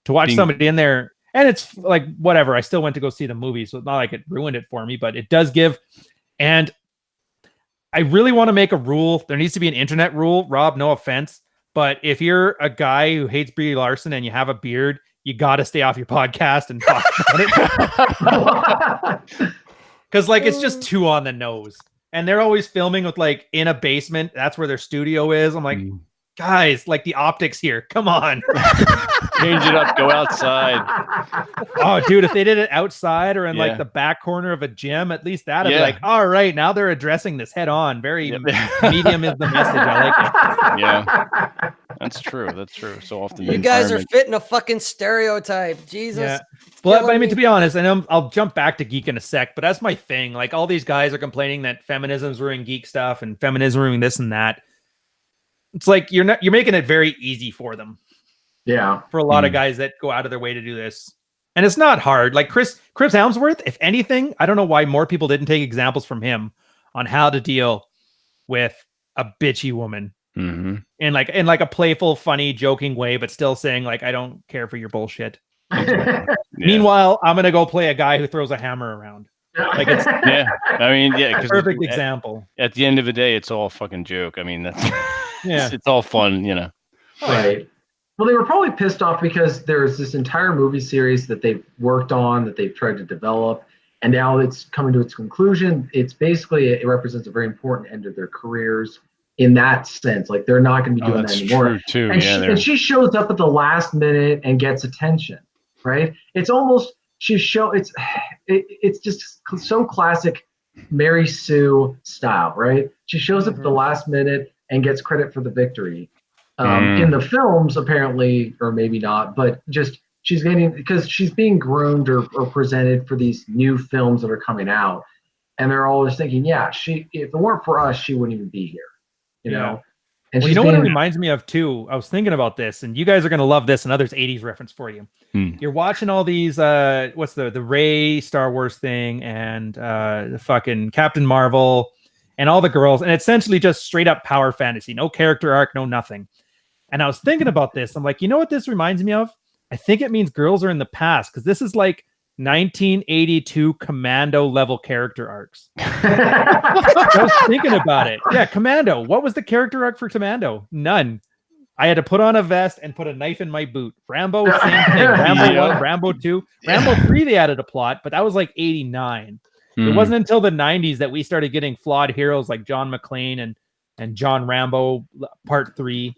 To watch somebody in there, and it's like whatever. I still went to go see the movie, so it's not like it ruined it for me, but it does give. And I really want to make a rule. There needs to be an internet rule. Rob, no offense, but if you're a guy who hates Brie Larson and you have a beard, you got to stay off your podcast and talk about it. Because like it's just too on the nose. And they're always filming with like in a basement. That's where their studio is. I'm like, guys, like the optics here. Come on. Change it up. Go outside. Oh, dude, if they did it outside or in like the back corner of a gym, at least that'd be like, all right, now they're addressing this head on. Very medium is the message. I like it. Yeah. That's true. That's true. So often you guys are fitting a fucking stereotype. Jesus. Yeah. Well, I mean, to be honest, I know I'll jump back to Geek in a sec, but that's my thing. Like all these guys are complaining that feminism's ruining geek stuff and feminism ruining this and that. It's like you're making it very easy for them. Yeah. For a lot of guys that go out of their way to do this. And it's not hard. Like Chris Hemsworth, if anything, I don't know why more people didn't take examples from him on how to deal with a bitchy woman. Mm-hmm. In like a playful, funny, joking way, but still saying like, I don't care for your bullshit. Meanwhile, I'm going to go play a guy who throws a hammer around. Like it's I mean, perfect example. At the end of the day, it's all a fucking joke. I mean, that's it's all fun, Right. Well, they were probably pissed off because there's this entire movie series that they've worked on, that they've tried to develop, and now it's coming to its conclusion. It's basically, it represents a very important end of their careers in that sense. Like they're not going to be doing that anymore. True too. And she shows up at the last minute and gets attention, right? It's almost, it's just so classic Mary Sue style, right? She shows up at the last minute and gets credit for the victory. In the films, apparently, or maybe not, but just she's getting, because she's being groomed or presented for these new films that are coming out, and they're always thinking, yeah, if it weren't for us, she wouldn't even be here, you know. And well, you know what it reminds me of too? I was thinking about this, and you guys are gonna love this. Another 80s reference for you. You're watching all these what's the Rey Star Wars thing, and the fucking Captain Marvel, and all the girls, and essentially just straight up power fantasy, no character arc, no nothing. And I was thinking about this. I'm like, you know what this reminds me of? I think it means girls are in the past, because this is like 1982 Commando level character arcs. I was thinking about it. Yeah, Commando. What was the character arc for Commando? None. I had to put on a vest and put a knife in my boot. Rambo, same thing. Rambo 1, Rambo 2. Rambo 3, they added a plot, but that was like 89. It wasn't until the 90s that we started getting flawed heroes like John McClane and John Rambo Part 3.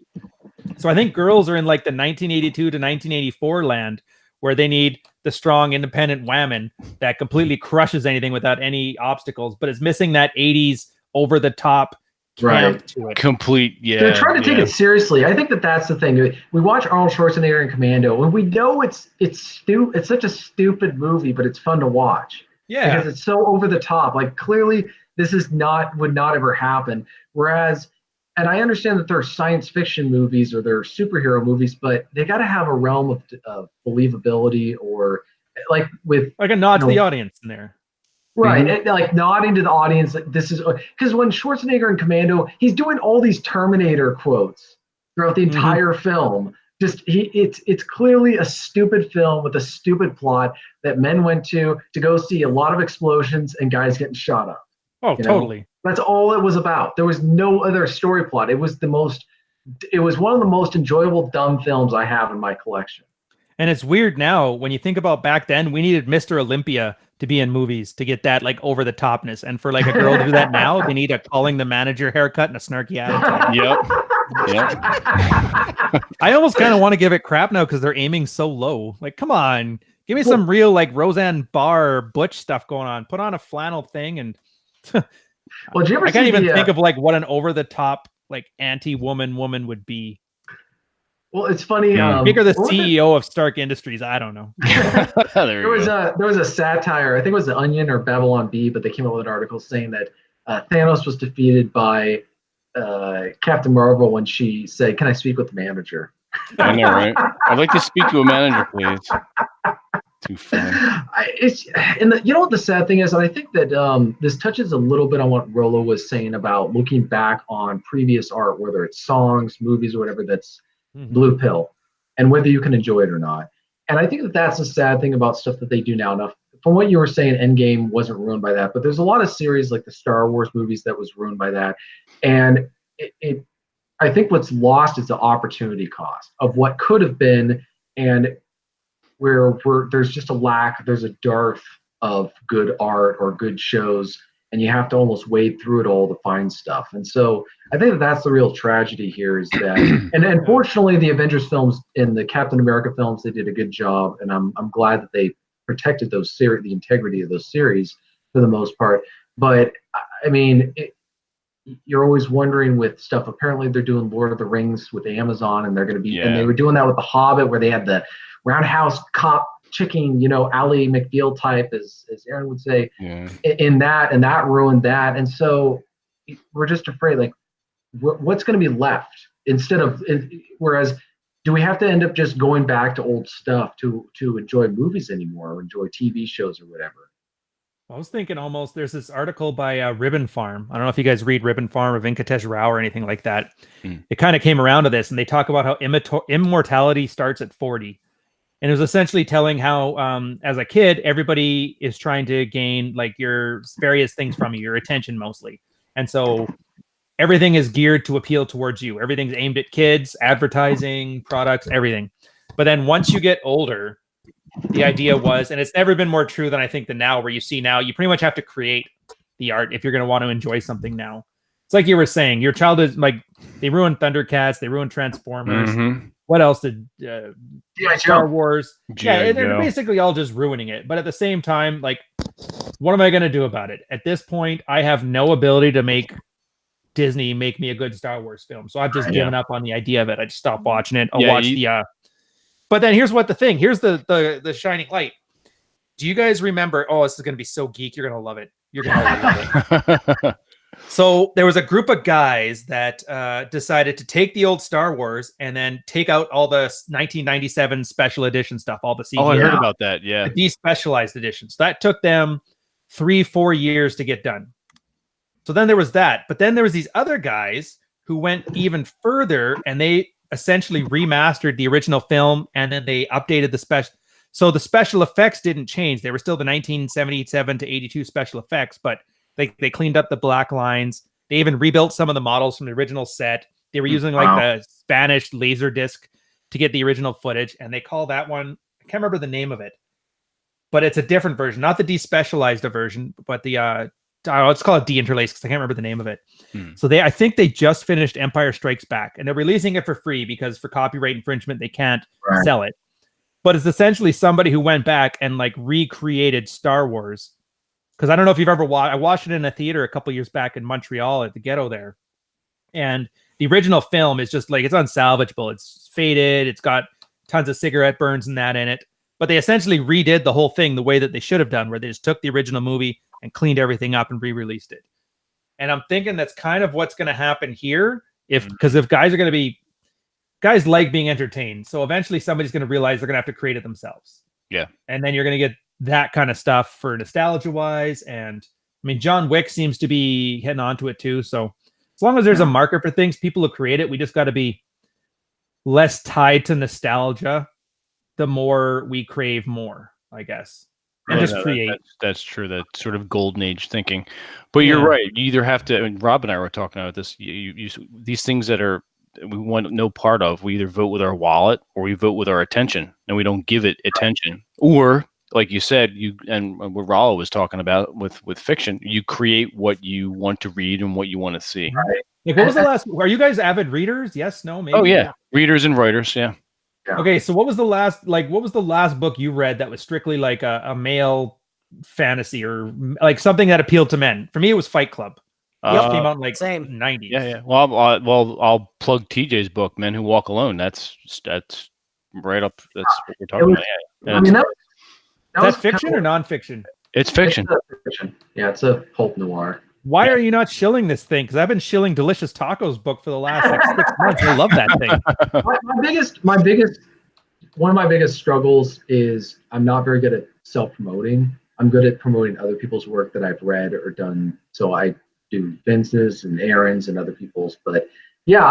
So I think girls are in like the 1982 to 1984 land, where they need the strong, independent woman that completely crushes anything without any obstacles, but it's missing that 80s over the top camp to it. Complete, yeah. They're trying to take it seriously. I think that's the thing. We watch Arnold Schwarzenegger in Commando, and we know it's such a stupid movie, but it's fun to watch. Yeah, because it's so over the top. Like, clearly, this would not ever happen. Whereas, and I understand that there are science fiction movies or there are superhero movies, but they got to have a realm of believability, or like a nod to the audience in there. Right, and like nodding to the audience. Like, this is because when Schwarzenegger in Commando, he's doing all these Terminator quotes throughout the entire film. Just it's clearly a stupid film with a stupid plot that men went to go see a lot of explosions and guys getting shot up. Oh, totally. That's all it was about. There was no other story plot. It was one of the most enjoyable dumb films I have in my collection. And it's weird now when you think about back then, we needed Mr. Olympia to be in movies to get that like over the topness. And for like a girl to do that now, they need a calling the manager haircut and a snarky attitude. Yep. I almost kind of want to give it crap now because they're aiming so low. Like, come on, give me some real like Roseanne Barr Butch stuff going on. Put on a flannel thing and well, did you ever I can't even think of like what an over the top like anti-woman would be. Well, it's funny. Make her the CEO of Stark Industries. I don't know. there was a satire. I think it was The Onion or Babylon Bee, but they came up with an article saying that Thanos was defeated by Captain Marvel when she said, "Can I speak with the manager?" I know, right? I'd like to speak to a manager, please. Too funny. You know what the sad thing is? I think that this touches a little bit on what Rollo was saying about looking back on previous art, whether it's songs, movies, or whatever. That's blue pill, and whether you can enjoy it or not. And I think that that's the sad thing about stuff that they do now. Now, from what you were saying, Endgame wasn't ruined by that, but there's a lot of series like the Star Wars movies that was ruined by that. And I think what's lost is the opportunity cost of what could have been, and where there's just there's a dearth of good art or good shows, and you have to almost wade through it all to find stuff. And so I think that that's the real tragedy here is that, and unfortunately the Avengers films and the Captain America films, they did a good job. And I'm glad that they protected the integrity of those series for the most part. But I mean, you're always wondering with stuff. Apparently they're doing Lord of the Rings with Amazon, and they're going to be, and they were doing that with The Hobbit, where they had the roundhouse cop chicken, Ally McBeal type, as Aaron would say, in that, and that ruined that. And so we're just afraid, like, what's going to be left whereas do we have to end up just going back to old stuff to enjoy movies anymore, or enjoy TV shows or whatever? I was thinking almost there's this article by Ribbon Farm. I don't know if you guys read Ribbon Farm or Venkatesh Rao or anything like that. It kind of came around to this, and they talk about how immortality starts at 40. And it was essentially telling how, as a kid, everybody is trying to gain like your various things from you, your attention mostly. And so everything is geared to appeal towards you. Everything's aimed at kids, advertising, products, everything. But then once you get older, the idea was, and it's never been more true than I think than now, where you see now, you pretty much have to create the art if you're going to want to enjoy something now. It's like you were saying, your childhood, like they ruined Thundercats, they ruined Transformers. What else did Star Wars? They're basically all just ruining it. But at the same time, like What am I going to do about it? At this point, I have no ability to make Disney make me a good Star Wars film. So I've just given up on the idea of it. I just stopped watching it. I'll watch but then here's here's the shining light. Do you guys remember? Oh, this is going to be so geek. You're going to love it. You're going to love it. So there was a group of guys that decided to take the old Star Wars and then take out all the 1997 special edition stuff, all the CGI. Oh, I heard about that. Yeah. The despecialized editions. That took them 3-4 years to get done. So then there was that. But then there was these other guys who went even further, and they essentially remastered the original film, and then they updated the special. So the special effects didn't change. They were still the 1977 to 82 special effects, but they cleaned up the black lines. They even rebuilt some of the models from the original set. They were using like the Spanish laser disc to get the original footage, and they call that one, I can't remember the name of it, but it's a different version, not the despecialized version, but the let's call it de-interlaced because I can't remember the name of it. So I think they just finished Empire Strikes Back, and they're releasing it for free because for copyright infringement they can't sell it. But it's essentially somebody who went back and like recreated Star Wars. Because I don't know if you've ever watched. I watched it in a theater a couple years back in Montreal at the Ghetto there, and the original film is just like it's unsalvageable. It's faded. It's got tons of cigarette burns and that in it. But they essentially redid the whole thing the way that they should have done, where they just took the original movie and cleaned everything up and re-released it. And I'm thinking that's kind of what's going to happen here. Because if guys are going to be, guys like being entertained. So eventually somebody's going to realize they're going to have to create it themselves. Yeah. And then you're going to get that kind of stuff for nostalgia wise. And I mean, John Wick seems to be heading onto it too. So as long as there's a market for things, people will create it. We just got to be less tied to nostalgia. The more we crave more, I guess. And just create. That's true. That sort of golden age thinking. But you're right. You either have to. I mean, Rob and I were talking about this. You these things that we want no part of. We either vote with our wallet or we vote with our attention, and we don't give it attention. Or, like you said, and what Rollo was talking about with fiction, you create what you want to read and what you want to see. Right. Like, what was the last? Are you guys avid readers? Yes, no, maybe. Oh yeah, readers and writers. Yeah. Okay, so what was the last book you read that was strictly like a male fantasy or like something that appealed to men? For me, it was Fight Club. It came out in like same 90s. Yeah. Well, I'll plug TJ's book, Men Who Walk Alone. That's right up. That's what we're talking about. Yeah. I mean, That's fiction or nonfiction? It's fiction. It's fiction. Yeah, it's a pulp noir. Why are you not shilling this thing? Because I've been shilling Delicious Tacos book for the last like 6 months. I love that thing. One of my biggest struggles is I'm not very good at self-promoting. I'm good at promoting other people's work that I've read or done. So I do Vince's and Aaron's and other people's. But yeah,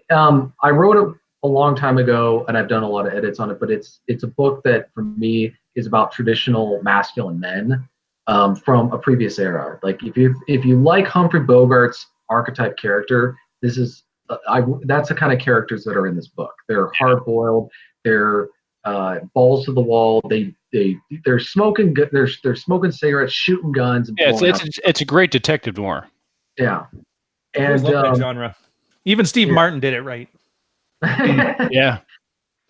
I wrote it a long time ago, and I've done a lot of edits on it. But it's a book that for me is about traditional masculine men. From a previous era. Like if you like Humphrey Bogart's archetype character, this is that's the kind of characters that are in this book. They're hard-boiled. They're balls to the wall. They're smoking. They're smoking cigarettes, shooting guns. And it's a great detective noir. Yeah, and I love that genre. Even Steve Martin did it right. Yeah,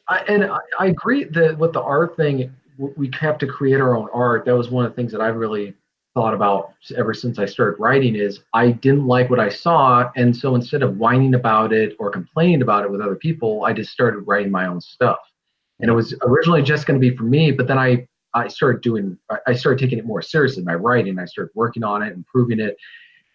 I agree that with the art thing. We have to create our own art. That was one of the things that I've really thought about ever since I started writing is I didn't like what I saw. And so instead of whining about it or complaining about it with other people, I just started writing my own stuff. And it was originally just going to be for me, but then I started taking it more seriously, my writing. I started working on it, improving it.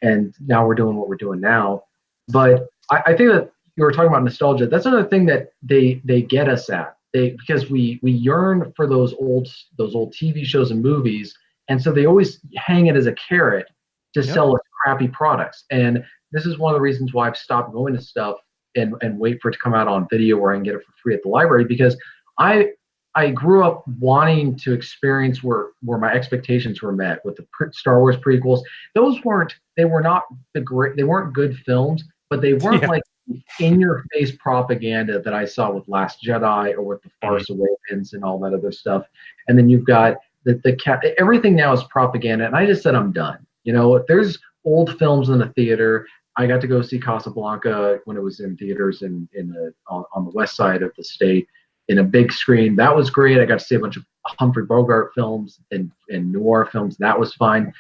And now we're doing what we're doing now. But I think that you were talking about nostalgia. That's another thing that they get us at. Because we yearn for those old TV shows and movies, and so they always hang it as a carrot to sell us crappy products. And this is one of the reasons why I've stopped going to stuff and wait for it to come out on video where I can get it for free at the library, because I grew up wanting to experience where my expectations were met with the Star Wars prequels. They weren't good films, but they weren't like in-your-face propaganda that I saw with Last Jedi or with The Force Awakens and all that other stuff. And then you've got everything now is propaganda. And I just said, I'm done. You know, there's old films in the theater. I got to go see Casablanca when it was in theaters on the west side of the state in a big screen. That was great. I got to see a bunch of Humphrey Bogart films and noir films. That was fine.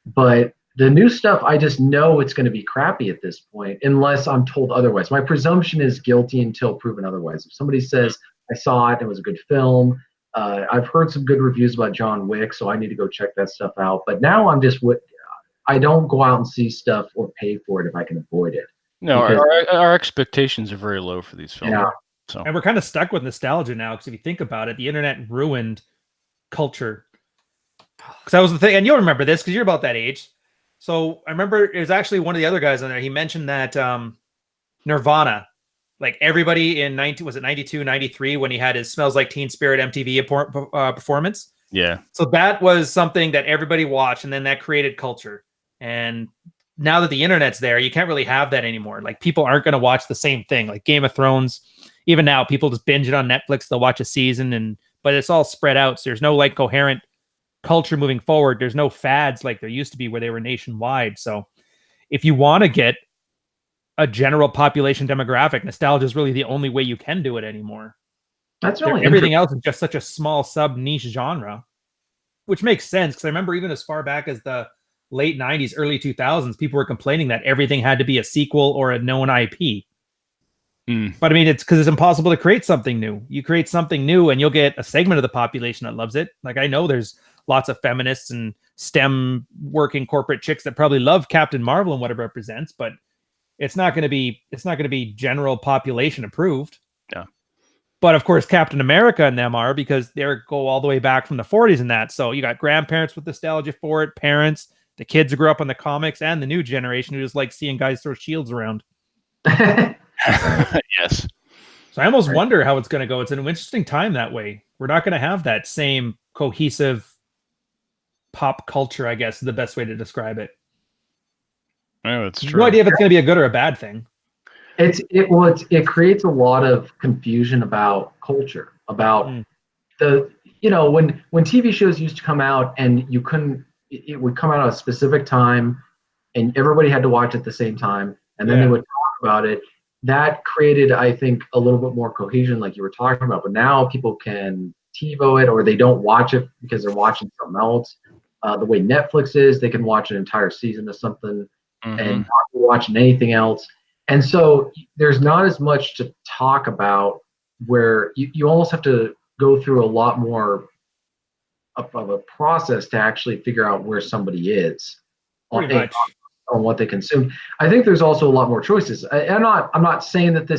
But the new stuff, I just know it's going to be crappy at this point, unless I'm told otherwise. My presumption is guilty until proven otherwise. If somebody says, I saw it, it was a good film. I've heard some good reviews about John Wick, so I need to go check that stuff out. But now I don't go out and see stuff or pay for it if I can avoid it. No, our expectations are very low for these films. Yeah. So. And we're kind of stuck with nostalgia now, because if you think about it, the internet ruined culture. Because that was the thing, and you'll remember this because you're about that age. So I remember it was actually one of the other guys on there. He mentioned that Nirvana, like everybody in 92, 93, when he had his Smells Like Teen Spirit MTV performance. Yeah. So that was something that everybody watched, and then that created culture. And now that the internet's there, you can't really have that anymore. Like, people aren't going to watch the same thing. Like Game of Thrones, even now, people just binge it on Netflix. They'll watch a season, but it's all spread out. So there's no like coherent culture moving forward. There's no fads like there used to be where they were nationwide. So if you want to get a general population demographic, nostalgia is really the only way you can do it anymore. That's really everything else is just such a small sub niche genre, which makes sense. Because I remember even as far back as the late 90s, early 2000s, people were complaining that everything had to be a sequel or a known IP. But I mean, it's because it's impossible to create something new. You create something new and you'll get a segment of the population that loves it. Like, I know there's lots of feminists and STEM working corporate chicks that probably love Captain Marvel and what it represents, but it's not going to be general population approved. Yeah. But of course, Captain America and them are, because they go all the way back from the 40s and that. So you got grandparents with nostalgia for it, parents, the kids who grew up on the comics, and the new generation who just like seeing guys throw shields around. Yes. So I almost wonder how it's going to go. It's an interesting time that way. We're not going to have that same cohesive pop culture, I guess is the best way to describe it. Oh, it's true. No idea if it's going to be a good or a bad thing. It creates a lot of confusion about culture, about when TV shows used to come out and it would come out at a specific time and everybody had to watch it at the same time, and then they would talk about it. That created, I think, a little bit more cohesion, like you were talking about. But now people can TiVo it, or they don't watch it because they're watching something else. The way Netflix is, they can watch an entire season of something and not be watching anything else. And so there's not as much to talk about, where you almost have to go through a lot more of a process to actually figure out where somebody is on what they consume. I think there's also a lot more choices. I'm not saying that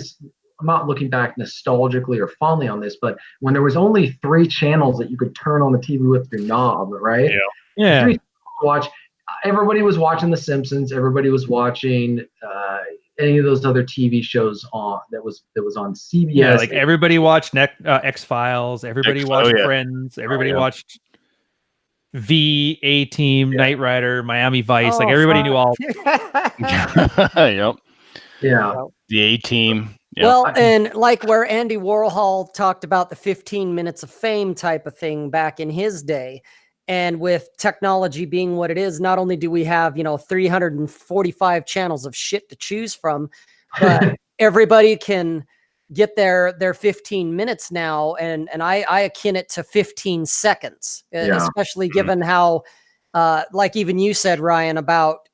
I'm not looking back nostalgically or fondly on this, but when there was only 3 channels that you could turn on the TV with your knob, right? Yeah. 3 watch. Everybody was watching The Simpsons. Everybody was watching any of those other TV shows that was on CBS. Yeah, like everybody watched X-Files. Everybody watched Friends. Everybody watched A-Team, Knight Rider, Miami Vice. Like everybody knew all. Yep. Yeah. The A-Team. Yep. Well, and like where Andy Warhol talked about the 15 minutes of fame type of thing back in his day. And with technology being what it is, not only do we have, 345 channels of shit to choose from, but everybody can get their 15 minutes now. And I akin it to 15 seconds, especially given how, like even you said, Ryan, about,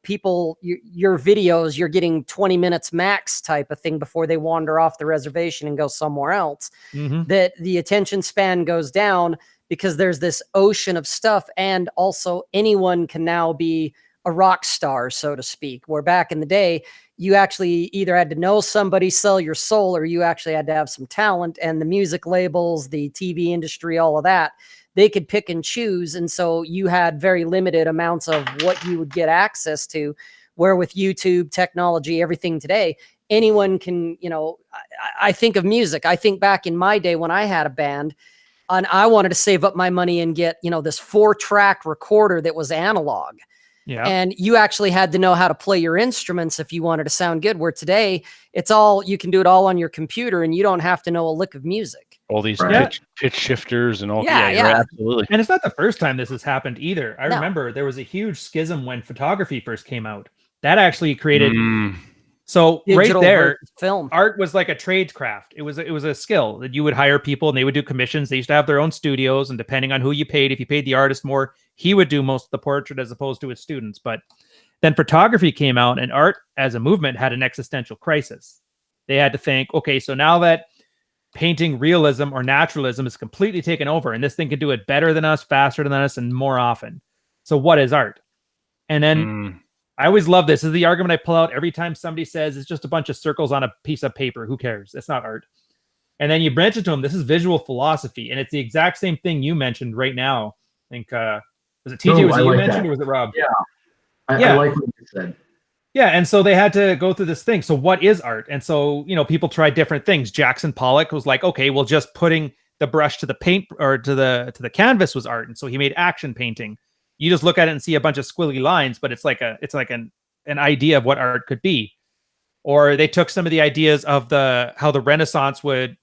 people, your videos, you're getting 20 minutes max type of thing before they wander off the reservation and go somewhere else, that the attention span goes down, because there's this ocean of stuff. And also anyone can now be a rock star, so to speak, where back in the day, you actually either had to know somebody, sell your soul, or you actually had to have some talent. And the music labels, the TV industry, all of that, they could pick and choose. And so you had very limited amounts of what you would get access to, where with YouTube, technology, everything today, anyone can, I think of music. I think back in my day when I had a band, and I wanted to save up my money and get, this 4-track recorder that was analog. Yeah. And you actually had to know how to play your instruments if you wanted to sound good. Where today, you can do it all on your computer and you don't have to know a lick of music. All these pitch shifters and all. Yeah, absolutely. And it's not the first time this has happened either. I remember there was a huge schism when photography first came out. That actually created So Digital right there, versus film. art was like a tradecraft. It was a skill that you would hire people and they would do commissions. They used to have their own studios, and depending on who you paid, if you paid the artist more, he would do most of the portrait as opposed to his students. But then photography came out, and art as a movement had an existential crisis. They had to think, okay, so now that painting realism or naturalism is completely taken over, and this thing can do it better than us, faster than us, and more often. So what is art? And then I always love this. This is the argument I pull out every time somebody says it's just a bunch of circles on a piece of paper. Who cares? It's not art. And then you branch it to them. This is visual philosophy. And it's the exact same thing you mentioned right now. I think, was it TJ? Was it you mentioned, or was it Rob? Yeah. I like what you said. Yeah. And so they had to go through this thing. So what is art? And so, people tried different things. Jackson Pollock was like, okay, well, just putting the brush to the paint or to the canvas was art. And so he made action painting. You just look at it and see a bunch of squiggly lines, but it's like an idea of what art could be. Or they took some of the ideas of how the Renaissance would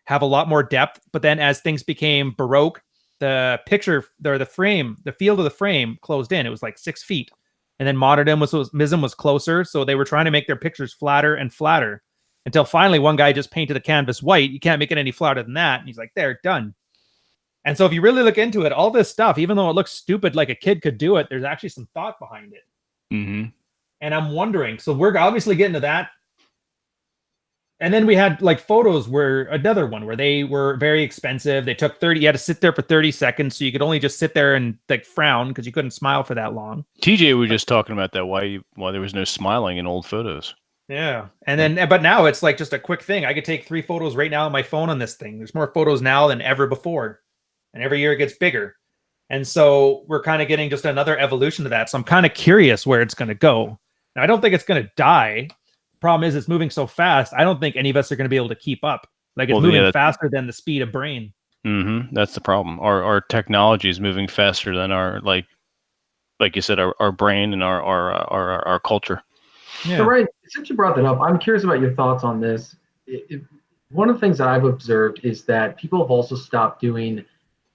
have a lot more depth, but then as things became Baroque, the picture or the frame, the field of the frame closed in. It was like 6 feet. And then modernism was closer, so they were trying to make their pictures flatter and flatter until finally one guy just painted the canvas white. You can't make it any flatter than that. And he's like, there, done. And so if you really look into it, all this stuff, even though it looks stupid, like a kid could do it, there's actually some thought behind it. Mm-hmm. And I'm wondering, so we're obviously getting to that. And then we had like photos where another one where they were very expensive. They took 30, you had to sit there for 30 seconds. So you could only just sit there and like frown because you couldn't smile for that long. TJ, we were just talking about that. Why there was no smiling in old photos. Yeah. And then, but now it's like just a quick thing. I could take 3 photos right now on my phone on this thing. There's more photos now than ever before. And every year it gets bigger. And so we're kind of getting just another evolution to that. So I'm kind of curious where it's going to go. Now, I don't think it's going to die. The problem is it's moving so fast. I don't think any of us are going to be able to keep up. Like it's moving faster than the speed of brain. Mm-hmm. That's the problem. Our technology is moving faster than our, like you said, our brain and our culture. Yeah. So, right, since you brought that up, I'm curious about your thoughts on this. One of the things that I've observed is that people have also stopped doing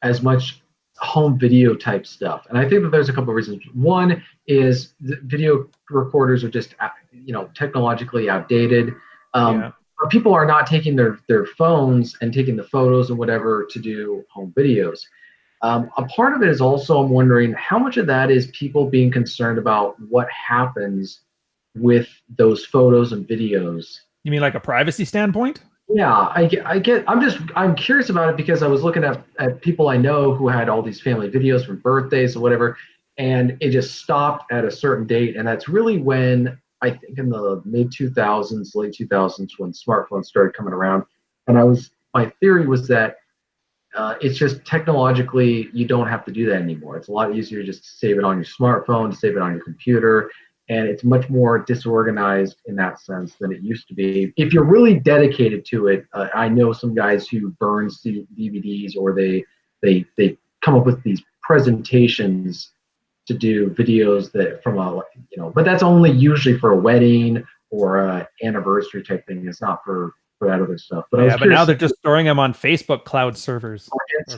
as much home video type stuff. And I think that there's a couple of reasons. One is the video recorders are just, technologically outdated. People are not taking their phones and taking the photos and whatever to do home videos. A part of it is also, I'm wondering how much of that is people being concerned about what happens with those photos and videos. You mean like a privacy standpoint? Yeah, I'm curious about it because I was looking at people I know who had all these family videos from birthdays or whatever, and it just stopped at a certain date. And that's really when, I think in the mid 2000s, late 2000s, when smartphones started coming around. And my theory was that it's just technologically, you don't have to do that anymore. It's a lot easier just to save it on your smartphone, to save it on your computer. And it's much more disorganized in that sense than it used to be. If you're really dedicated to it, I know some guys who burn DVDs, or they come up with these presentations to do videos that but that's only usually for a wedding or a anniversary type thing. It's not for that other stuff. But but now they're just storing them on Facebook cloud servers,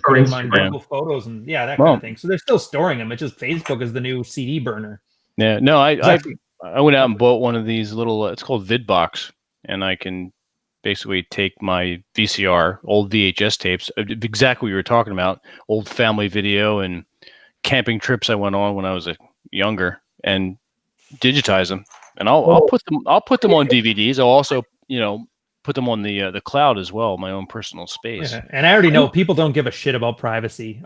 or them on Google Photos and that kind of thing. So they're still storing them. It's just Facebook is the new CD burner. Yeah, no, I went out and bought one of these little, it's called VidBox, and I can basically take my VCR, old VHS tapes, exactly what you were talking about, old family video and camping trips I went on when I was younger, and digitize them. And I'll put them on DVDs. I'll also, put them on the cloud as well, my own personal space. Yeah. And I already know people don't give a shit about privacy.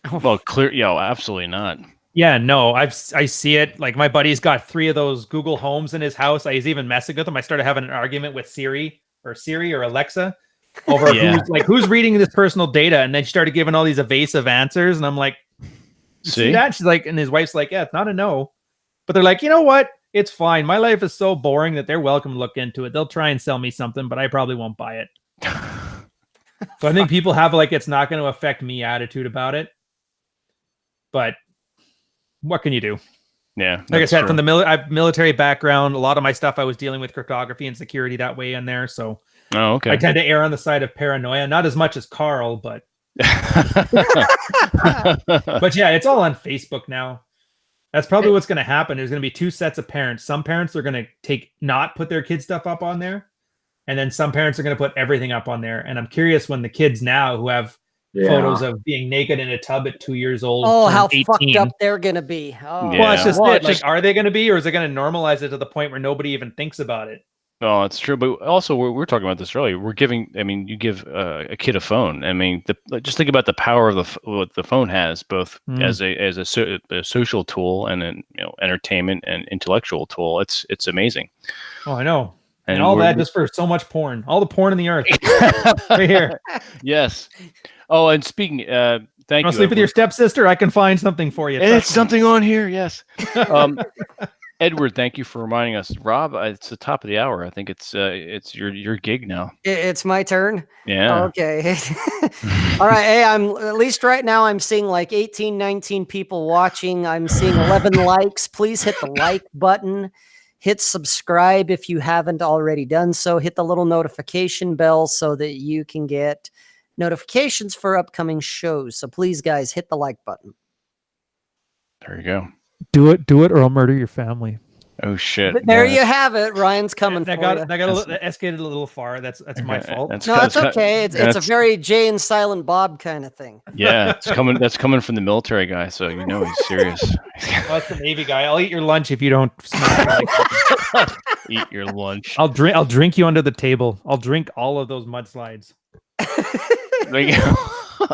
Absolutely not. Yeah, no, I see it. Like my buddy's got 3 of those Google Homes in his house. I was even messing with him. I started having an argument with Siri or Alexa over who's reading this personal data. And then she started giving all these evasive answers. And I'm like, see that? She's like, and his wife's like, yeah, it's not a no. But they're like, you know what? It's fine. My life is so boring that they're welcome to look into it. They'll try and sell me something, but I probably won't buy it. So I think people have it's not going to affect me attitude about it. But what can you do? Yeah. Like I said, from the military background, a lot of my stuff I was dealing with cryptography and security that way in there. So I tend to err on the side of paranoia, not as much as Carl, but but yeah, it's all on Facebook now. That's probably what's going to happen. There's going to be two sets of parents. Some parents are going to not put their kids' stuff up on there. And then some parents are going to put everything up on there. And I'm curious when the kids now who have photos of being naked in a tub at 2 years old. Oh, how 18, fucked up they're going to be. Oh. Well, it's just it. Like, are they going to be, or is it going to normalize it to the point where nobody even thinks about it? Oh, it's true. But also, we were talking about this earlier. We're giving, you give a kid a phone. Just think about the power of what the phone has, both as a social tool and an entertainment and intellectual tool. It's amazing. Oh, I know. And all that just for so much porn. All the porn in the earth. Right here. Yes. Oh, and speaking, thank you. Sleep with your stepsister? I can find something for you. It's something on here. Yes. Edward, thank you for reminding us. Rob, it's the top of the hour. I think it's your gig now. It's my turn. Yeah. Okay. All right. Hey, at least right now I'm seeing like 18, 19 people watching. I'm seeing 11 likes. Please hit the like button. Hit subscribe if you haven't already done so. Hit the little notification bell so that you can get notifications for upcoming shows. So please, guys, hit the like button. There you go. Do it, or I'll murder your family. Oh shit! But there you have it. Ryan's coming. That escalated a little far. That's my fault. It's okay. It's a very Jay and Silent Bob kind of thing. Yeah, it's coming. That's coming from the military guy, so he's serious. That's the Navy guy. I'll eat your lunch if you don't smack Eat your lunch. I'll drink you under the table. I'll drink all of those mudslides. I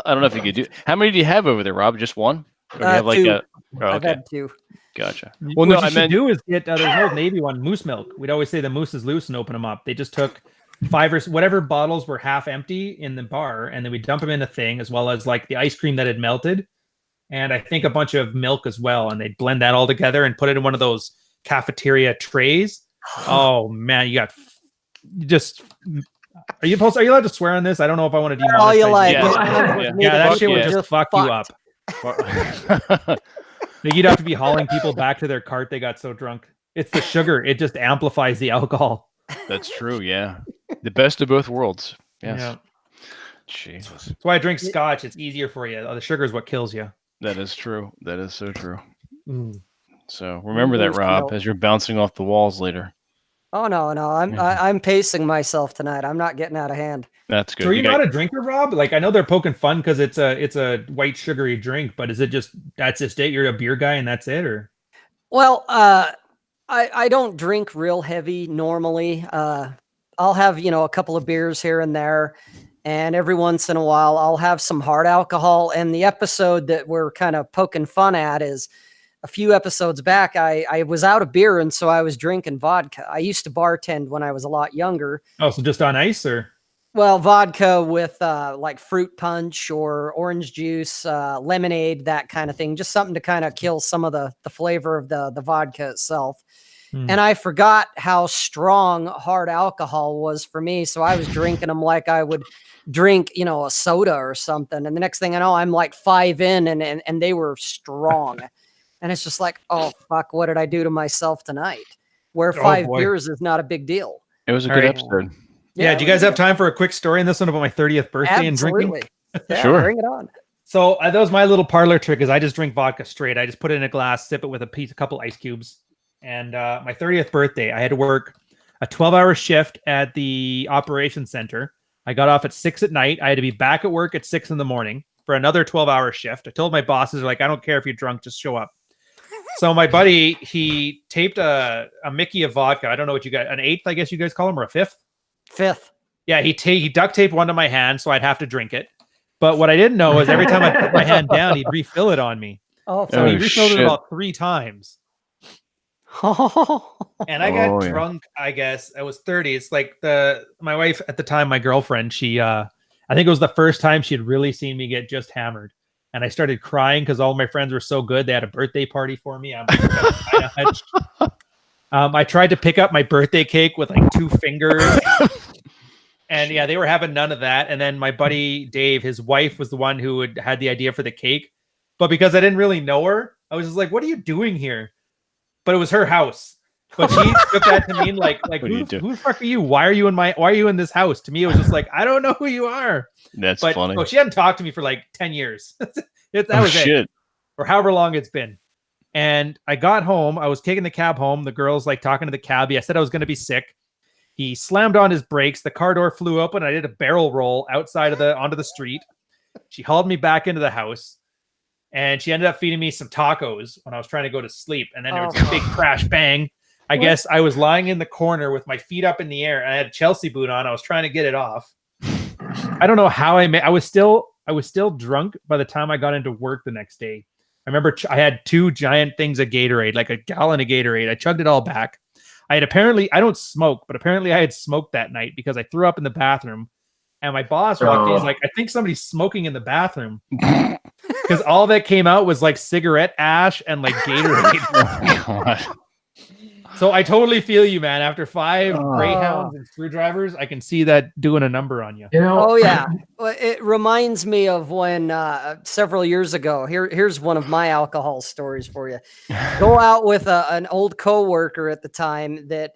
don't know if you could do. How many do you have over there, Rob? Just one? Or do you have like two. Okay. I've had two. Gotcha. Well, no, I meant do is get there's an old Navy one, moose milk. We'd always say the moose is loose and open them up. They just took 5 or whatever bottles were half empty in the bar, and then we dump them in a thing, as well as like the ice cream that had melted, and I think a bunch of milk as well, and they'd blend that all together and put it in one of those cafeteria trays. Oh man, Are you allowed to swear on this? I don't know if I want to demonetize. Oh, you like yeah, that shit would just fuck you up. You'd have to be hauling people back to their cart. They got so drunk. It's the sugar. It just amplifies the alcohol. That's true. Yeah. The best of both worlds. Yes. Yeah. Jesus. That's why I drink scotch. It's easier for you. The sugar is what kills you. That is true. That is so true. So remember that, Rob, as you're bouncing off the walls later. Oh no! I'm pacing myself tonight. I'm not getting out of hand. That's good. So are you not a drinker, Rob? Like, I know they're poking fun because it's a white sugary drink, but is it that's just it? You're a beer guy and that's it, or? Well, I don't drink real heavy normally. I'll have a couple of beers here and there, and every once in a while I'll have some hard alcohol. And the episode that we're kind of poking fun at is a few episodes back, I was out of beer, and so I was drinking vodka. I used to bartend when I was a lot younger. Oh, so just on ice, or? Well, vodka with like fruit punch or orange juice, lemonade, that kind of thing. Just something to kind of kill some of the flavor of the vodka itself. And I forgot how strong hard alcohol was for me. So I was drinking them like I would drink, a soda or something. And the next thing I know, I'm like 5 in and they were strong. And it's just like, oh, fuck, what did I do to myself tonight? Where 5 beers is not a big deal. It was a good episode. Yeah, do you guys have time for a quick story in this one about my 30th birthday and drinking? Yeah, sure. Bring it on. So that was my little parlor trick, is I just drink vodka straight. I just put it in a glass, sip it with a couple ice cubes. And my 30th birthday, I had to work a 12-hour shift at the operations center. I got off at 6 at night. I had to be back at work at 6 in the morning for another 12-hour shift. I told my bosses, like, I don't care if you're drunk, just show up. So my buddy, he taped a Mickey of vodka. I don't know what you got, an 8th, I guess you guys call them, or a 5th? 5th. Yeah, he duct taped one to my hand, so I'd have to drink it. But what I didn't know is every time I put my hand down, he'd refill it on me. So he refilled it about 3 times. And I got drunk, I guess. I was 30. It's like my wife at the time, my girlfriend, she I think it was the first time she had really seen me get just hammered. And I started crying because all my friends were so good. They had a birthday party for me. I tried to pick up my birthday cake with like 2 fingers. And yeah, they were having none of that. And then my buddy Dave, his wife, was the one who had the idea for the cake. But because I didn't really know her, I was just like, what are you doing here? But it was her house. But she took that to mean like who the fuck are you? Why are you in this house? To me, it was just like, I don't know who you are. That's funny. She hadn't talked to me for like 10 years. That was it. Or however long it's been. And I got home. I was taking the cab home. The girl's like talking to the cabbie. I said I was going to be sick. He slammed on his brakes. The car door flew open. I did a barrel roll outside of onto the street. She hauled me back into the house, and she ended up feeding me some tacos when I was trying to go to sleep. And then there was a big crash bang. I guess I was lying in the corner with my feet up in the air, and I had a Chelsea boot on. I was trying to get it off. I don't know how I was still drunk by the time I got into work the next day. I remember I had 2 giant things of Gatorade, like a gallon of Gatorade. I chugged it all back. I don't smoke, but apparently I had smoked that night because I threw up in the bathroom, and my boss walked in. He's like, I think somebody's smoking in the bathroom, because all that came out was like cigarette ash and like Gatorade. Oh, God. So I totally feel you, man. After 5 Greyhounds and screwdrivers, I can see that doing a number on you. Oh yeah, well, it reminds me of when several years ago. Here's one of my alcohol stories for you. Go out with an old coworker at the time that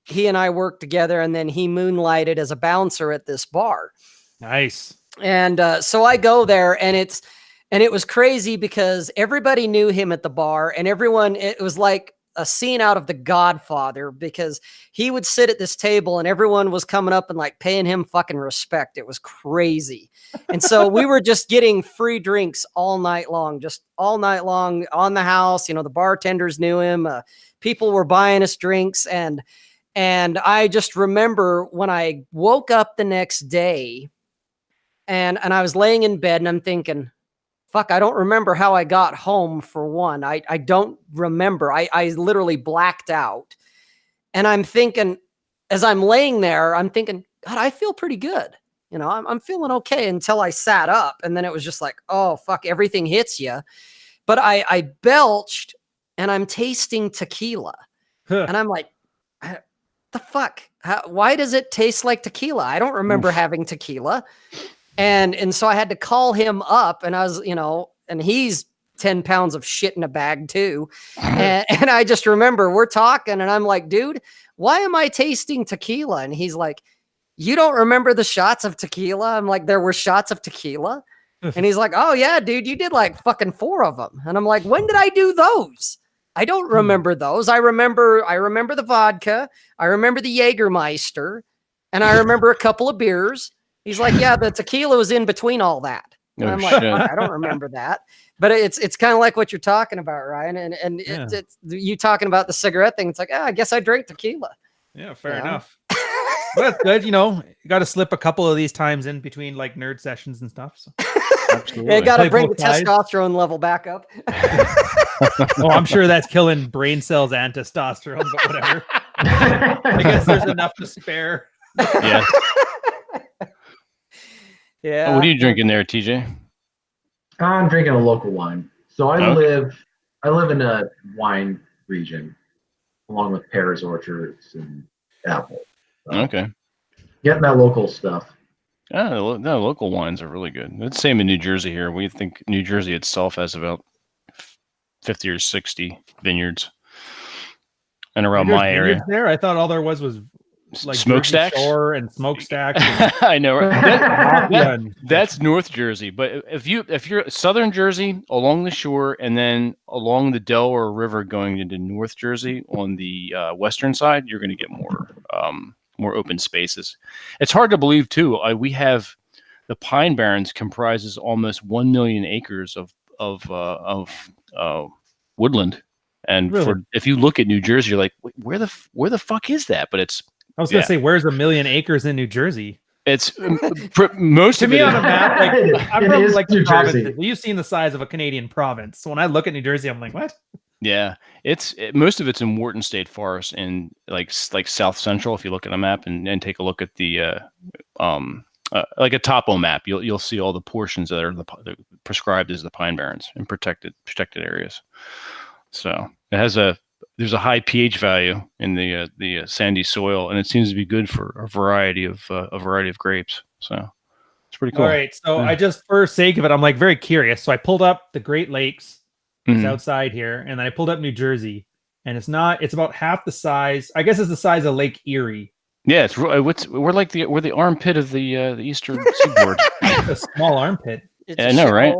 he and I worked together, and then he moonlighted as a bouncer at this bar. Nice. And so I go there, and it was crazy because everybody knew him at the bar, and it was like a scene out of The Godfather, because he would sit at this table and everyone was coming up and like paying him fucking respect. It was crazy. And so we were just getting free drinks all night long on the house. You know, the bartenders knew him. People were buying us drinks. And I just remember when I woke up the next day and I was laying in bed and I'm thinking, fuck, I don't remember how I got home, for one. I don't remember. I literally blacked out. And I'm thinking, as I'm laying there, I'm thinking, God, I feel pretty good. You know, I'm feeling okay, until I sat up. And then it was just like, oh, fuck, everything hits you. But I belched, and I'm tasting tequila. And I'm like, the fuck? Why does it taste like tequila? I don't remember having tequila. And so I had to call him up, and I was, and he's 10 pounds of shit in a bag too. And I just remember we're talking, and I'm like, dude, why am I tasting tequila? And he's like, you don't remember the shots of tequila? I'm like, there were shots of tequila. And he's like, oh yeah, dude, you did like fucking 4 of them. And I'm like, when did I do those? I don't remember those. I remember the vodka. I remember the Jägermeister, and I remember a couple of beers. He's like, yeah, the tequila was in between all that. And I'm like, I don't remember that. But it's kind of like what you're talking about, Ryan. And it's you talking about the cigarette thing. It's like, I guess I drank tequila. Yeah, fair enough. Well, that's good. You got to slip a couple of these times in between like nerd sessions and stuff. So. Absolutely. You got to bring the testosterone level back up. Oh, I'm sure that's killing brain cells and testosterone, but whatever. I guess there's enough to spare. Yeah. Yeah. What are you drinking there, TJ? I'm drinking a local wine. So I live in a wine region, along with pears, orchards, and apple. So Okay. Getting that local stuff. No, local wines are really good. It's the same in New Jersey here. We think New Jersey itself has about 50 or 60 vineyards. And around my area. There, I thought all there was like smokestacks and smokestacks. I know, right? That's North Jersey, but if you're Southern Jersey along the shore, and then along the Delaware River going into North Jersey on the western side, you're going to get more open spaces. It's hard to believe too. We have the Pine Barrens comprises almost 1 million acres of woodland, and really? If you look at New Jersey, you're like, where the fuck is that? But it's I was going to say, where's 1 million acres in New Jersey? It's most to of me it on a map. Like, I'm from like the provinces. Jersey. You've seen the size of a Canadian province. So when I look at New Jersey, I'm like, what? Yeah, most of it's in Wharton State Forest and like South Central. If you look at a map and take a look at the like a topo map, you'll see all the portions that are prescribed as the Pine Barrens in protected areas. So there's a high pH value in the sandy soil, and it seems to be good for a variety of grapes. So it's pretty cool. All right, so I just, for sake of it, I'm like very curious. So I pulled up the Great Lakes. It's outside here, and then I pulled up New Jersey, and it's about half the size. I guess it's the size of Lake Erie. Yeah, we're the armpit of the eastern seaboard. A small armpit. I know, right?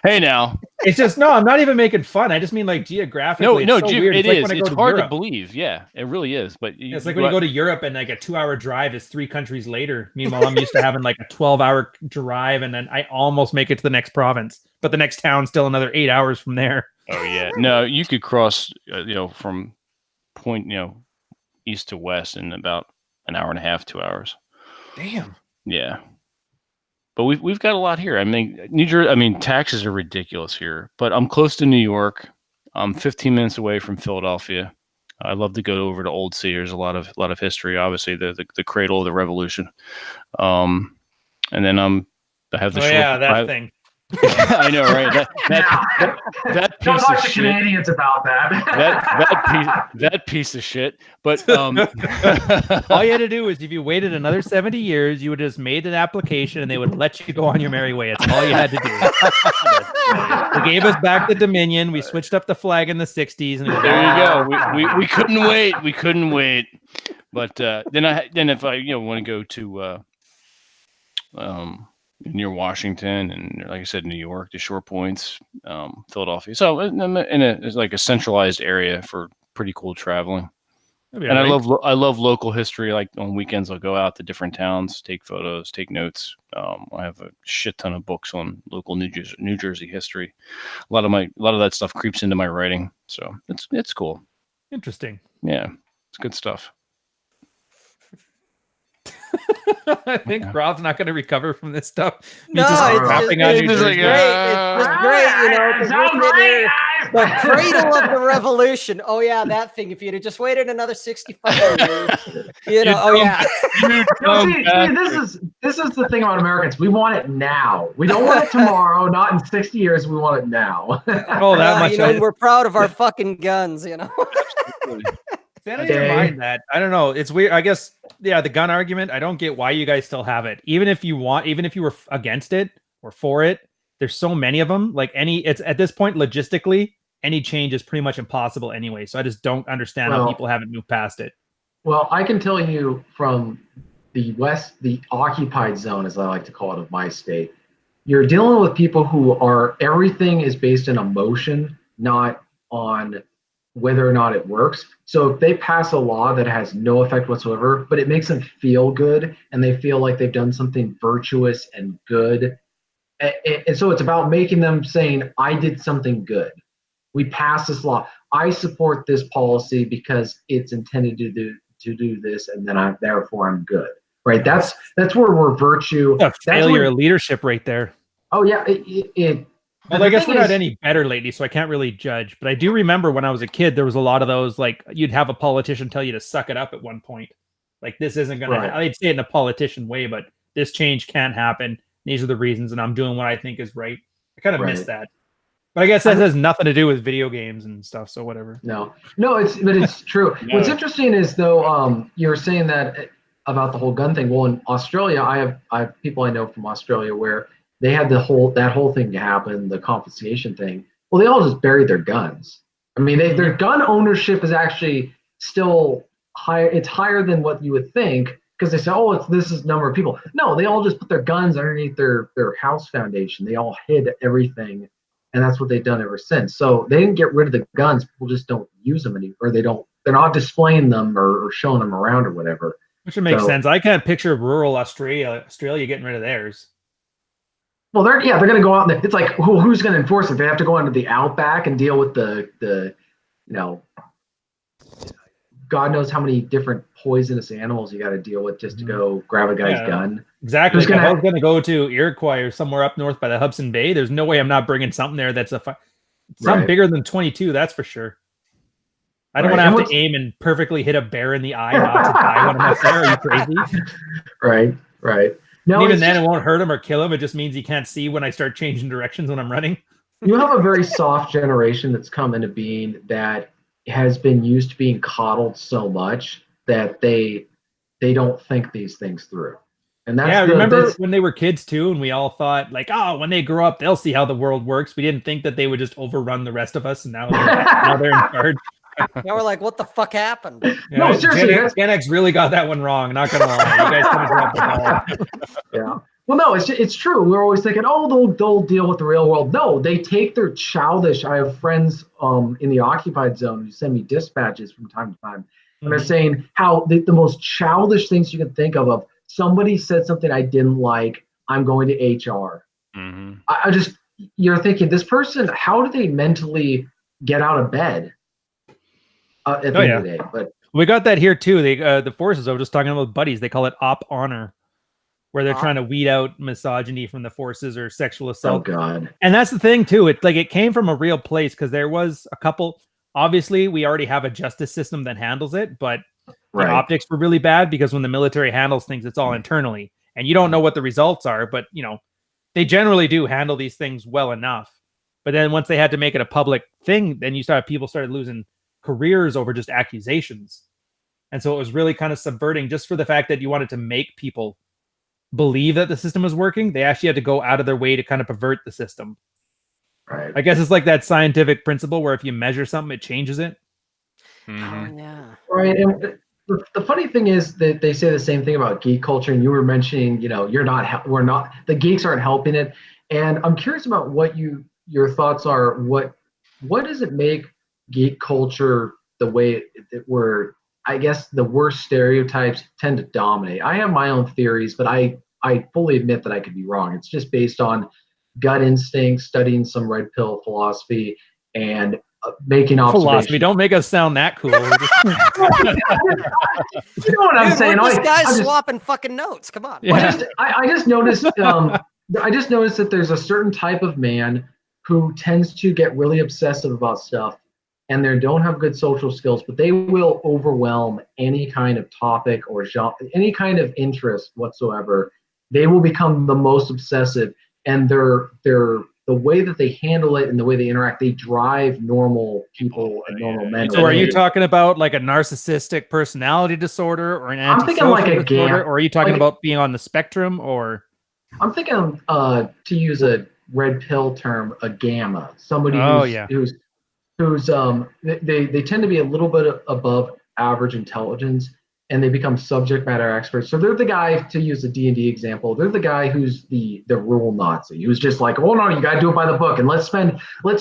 Hey now. It's just no. I'm not even making fun. I just mean like geographically. No, it's so weird. it like is. when I go It's to hard Europe. to believe. Yeah, it really is. But It's like when you go to Europe and like a 2-hour drive is 3 countries later. Meanwhile, I'm used to having like a 12-hour drive, and then I almost make it to the next province, but the next town's still another 8 hours from there. Oh yeah, no, you could cross, from point, east to west in about an hour and a half, 2 hours. Damn. Yeah. But we've got a lot here. I mean, New Jersey. I mean, taxes are ridiculous here. But I'm close to New York. I'm 15 minutes away from Philadelphia. I love to go over to Old Sea. There's a lot of history. Obviously, the cradle of the Revolution. And then I have the that thing. I know, right? That piece Don't talk of to shit. Canadians about that. that piece of shit. But all you had to do is if you waited another 70 years, you would have just made an application and they would let you go on your merry way. It's all you had to do. They gave us back the Dominion. We switched up the flag in the 60s. And there you go. We couldn't wait. We couldn't wait. But then if I want to go to near Washington and, like I said, New York, the Shore Points, Philadelphia. So it's like a centralized area for pretty cool traveling. And right. I love local history. Like on weekends, I'll go out to different towns, take photos, take notes. I have a shit ton of books on local New Jersey history. A lot of that stuff creeps into my writing, so it's cool. Interesting. Yeah, it's good stuff. I think Rob's not going to recover from this stuff. No, it's great. It's just great, the cradle of the revolution. Oh yeah, that thing. If you'd have just waited another 65 years, this is the thing about Americans. We want it now. We don't want it tomorrow. Not in 60 years. We want it now. Oh, that much. And we're proud of our fucking guns. I didn't mind that. I don't know. It's weird. I guess, the gun argument, I don't get why you guys still have it. Even if you were against it or for it, there's so many of them. Like it's at this point, logistically, any change is pretty much impossible anyway. So I just don't understand how people haven't moved past it. Well, I can tell you from the West, the occupied zone, as I like to call it, of my state, you're dealing with people who everything is based in emotion, not on whether or not it works. So if they pass a law that has no effect whatsoever, but it makes them feel good and they feel like they've done something virtuous and good. And so it's about making them saying, I did something good. We passed this law. I support this policy because it's intended to do this, and then therefore I'm good. Right? That's where we're virtue. A failure of leadership right there. Oh yeah. Well, I guess we're not any better lately, so I can't really judge. But I do remember when I was a kid, there was a lot of those, like you'd have a politician tell you to suck it up at one point. Like, this isn't going to, I'd say it in a politician way, but this change can't happen. These are the reasons, and I'm doing what I think is right. I kind of miss that. But I guess that has nothing to do with video games and stuff, so whatever. No, it's true. No. What's interesting is, though, you're saying that about the whole gun thing. Well, in Australia, I have people I know from Australia where they had that whole thing to happen, the confiscation thing. Well, they all just buried their guns. I mean, their gun ownership is actually still higher. It's higher than what you would think, because they say, this is number of people. No, they all just put their guns underneath their house foundation. They all hid everything, and that's what they've done ever since. So they didn't get rid of the guns. People just don't use them anymore. They're not displaying them or showing them around or whatever. Which would make sense. I can't picture rural Australia getting rid of theirs. Well, they're going to go out and it's like, who's going to enforce it? They have to go into the outback and deal with the God knows how many different poisonous animals you got to deal with just to go grab a guy's gun. Exactly. If I was going to go to Iroquois or somewhere up north by the Hudson Bay, there's no way I'm not bringing something there that's something bigger than 22. That's for sure. I don't want to have to aim and perfectly hit a bear in the eye not to die when I'm up there. Are you crazy? Right. No, and even then, it won't hurt him or kill him. It just means he can't see when I start changing directions when I'm running. You have a very soft generation that's come into being that has been used to being coddled so much that they don't think these things through. And that's remember when they were kids too, and we all thought like, when they grow up, they'll see how the world works. We didn't think that they would just overrun the rest of us, and now they're in charge. Now we're like, what the fuck happened? Yeah, no, seriously, Gen X really got that one wrong. Not gonna lie, you guys kind of dropped the ball. Yeah, Well, no, it's true. We're always thinking, oh, they'll deal with the real world. No, they take their childish. I have friends in the occupied zone who send me dispatches from time to time, and they're saying how the most childish things you can think of somebody said something I didn't like. I'm going to HR. I just, you're thinking, this person, how do they mentally get out of bed at the end of the day? But we got that here too. They the forces. I was just talking about buddies. They call it op honor, where they're trying to weed out misogyny from the forces or sexual assault. Oh God! And that's the thing too. It's like it came from a real place because there was a couple. Obviously, we already have a justice system that handles it, but the optics were really bad because when the military handles things, it's all internally, and you don't know what the results are. But you know, they generally do handle these things well enough. But then once they had to make it a public thing, then people started losing careers over just accusations, and so it was really kind of subverting just for the fact that you wanted to make people believe that the system was working. They actually had to go out of their way to kind of pervert the system. Right. I guess it's like that scientific principle where if you measure something, it changes it. Oh, yeah. Right. And the funny thing is that they say the same thing about geek culture, and you were mentioning, the geeks aren't helping it. And I'm curious about what your thoughts are. What does it make geek culture the way where I guess the worst stereotypes tend to dominate? I have my own theories, but I fully admit that I could be wrong. It's just based on gut instinct, studying some red pill philosophy, and making observations. Philosophy. Don't make us sound that cool. You know what I'm saying? This guy's swapping fucking notes. Come on. Yeah. I just noticed. I just noticed that there's a certain type of man who tends to get really obsessive about stuff, and they don't have good social skills, but they will overwhelm any kind of topic or genre, any kind of interest whatsoever. They will become the most obsessive, and they're the way that they handle it and the way they interact, they drive normal people and normal men. So are you talking about like a narcissistic personality disorder or an antisocial disorder, or are you talking about being on the spectrum? Or I'm thinking to use a red pill term, a gamma, somebody who's they tend to be a little bit above average intelligence, and they become subject matter experts. So they're the guy, to use a D&D example, they're the guy who's the rule Nazi, who's just like, oh no, you gotta do it by the book, and let's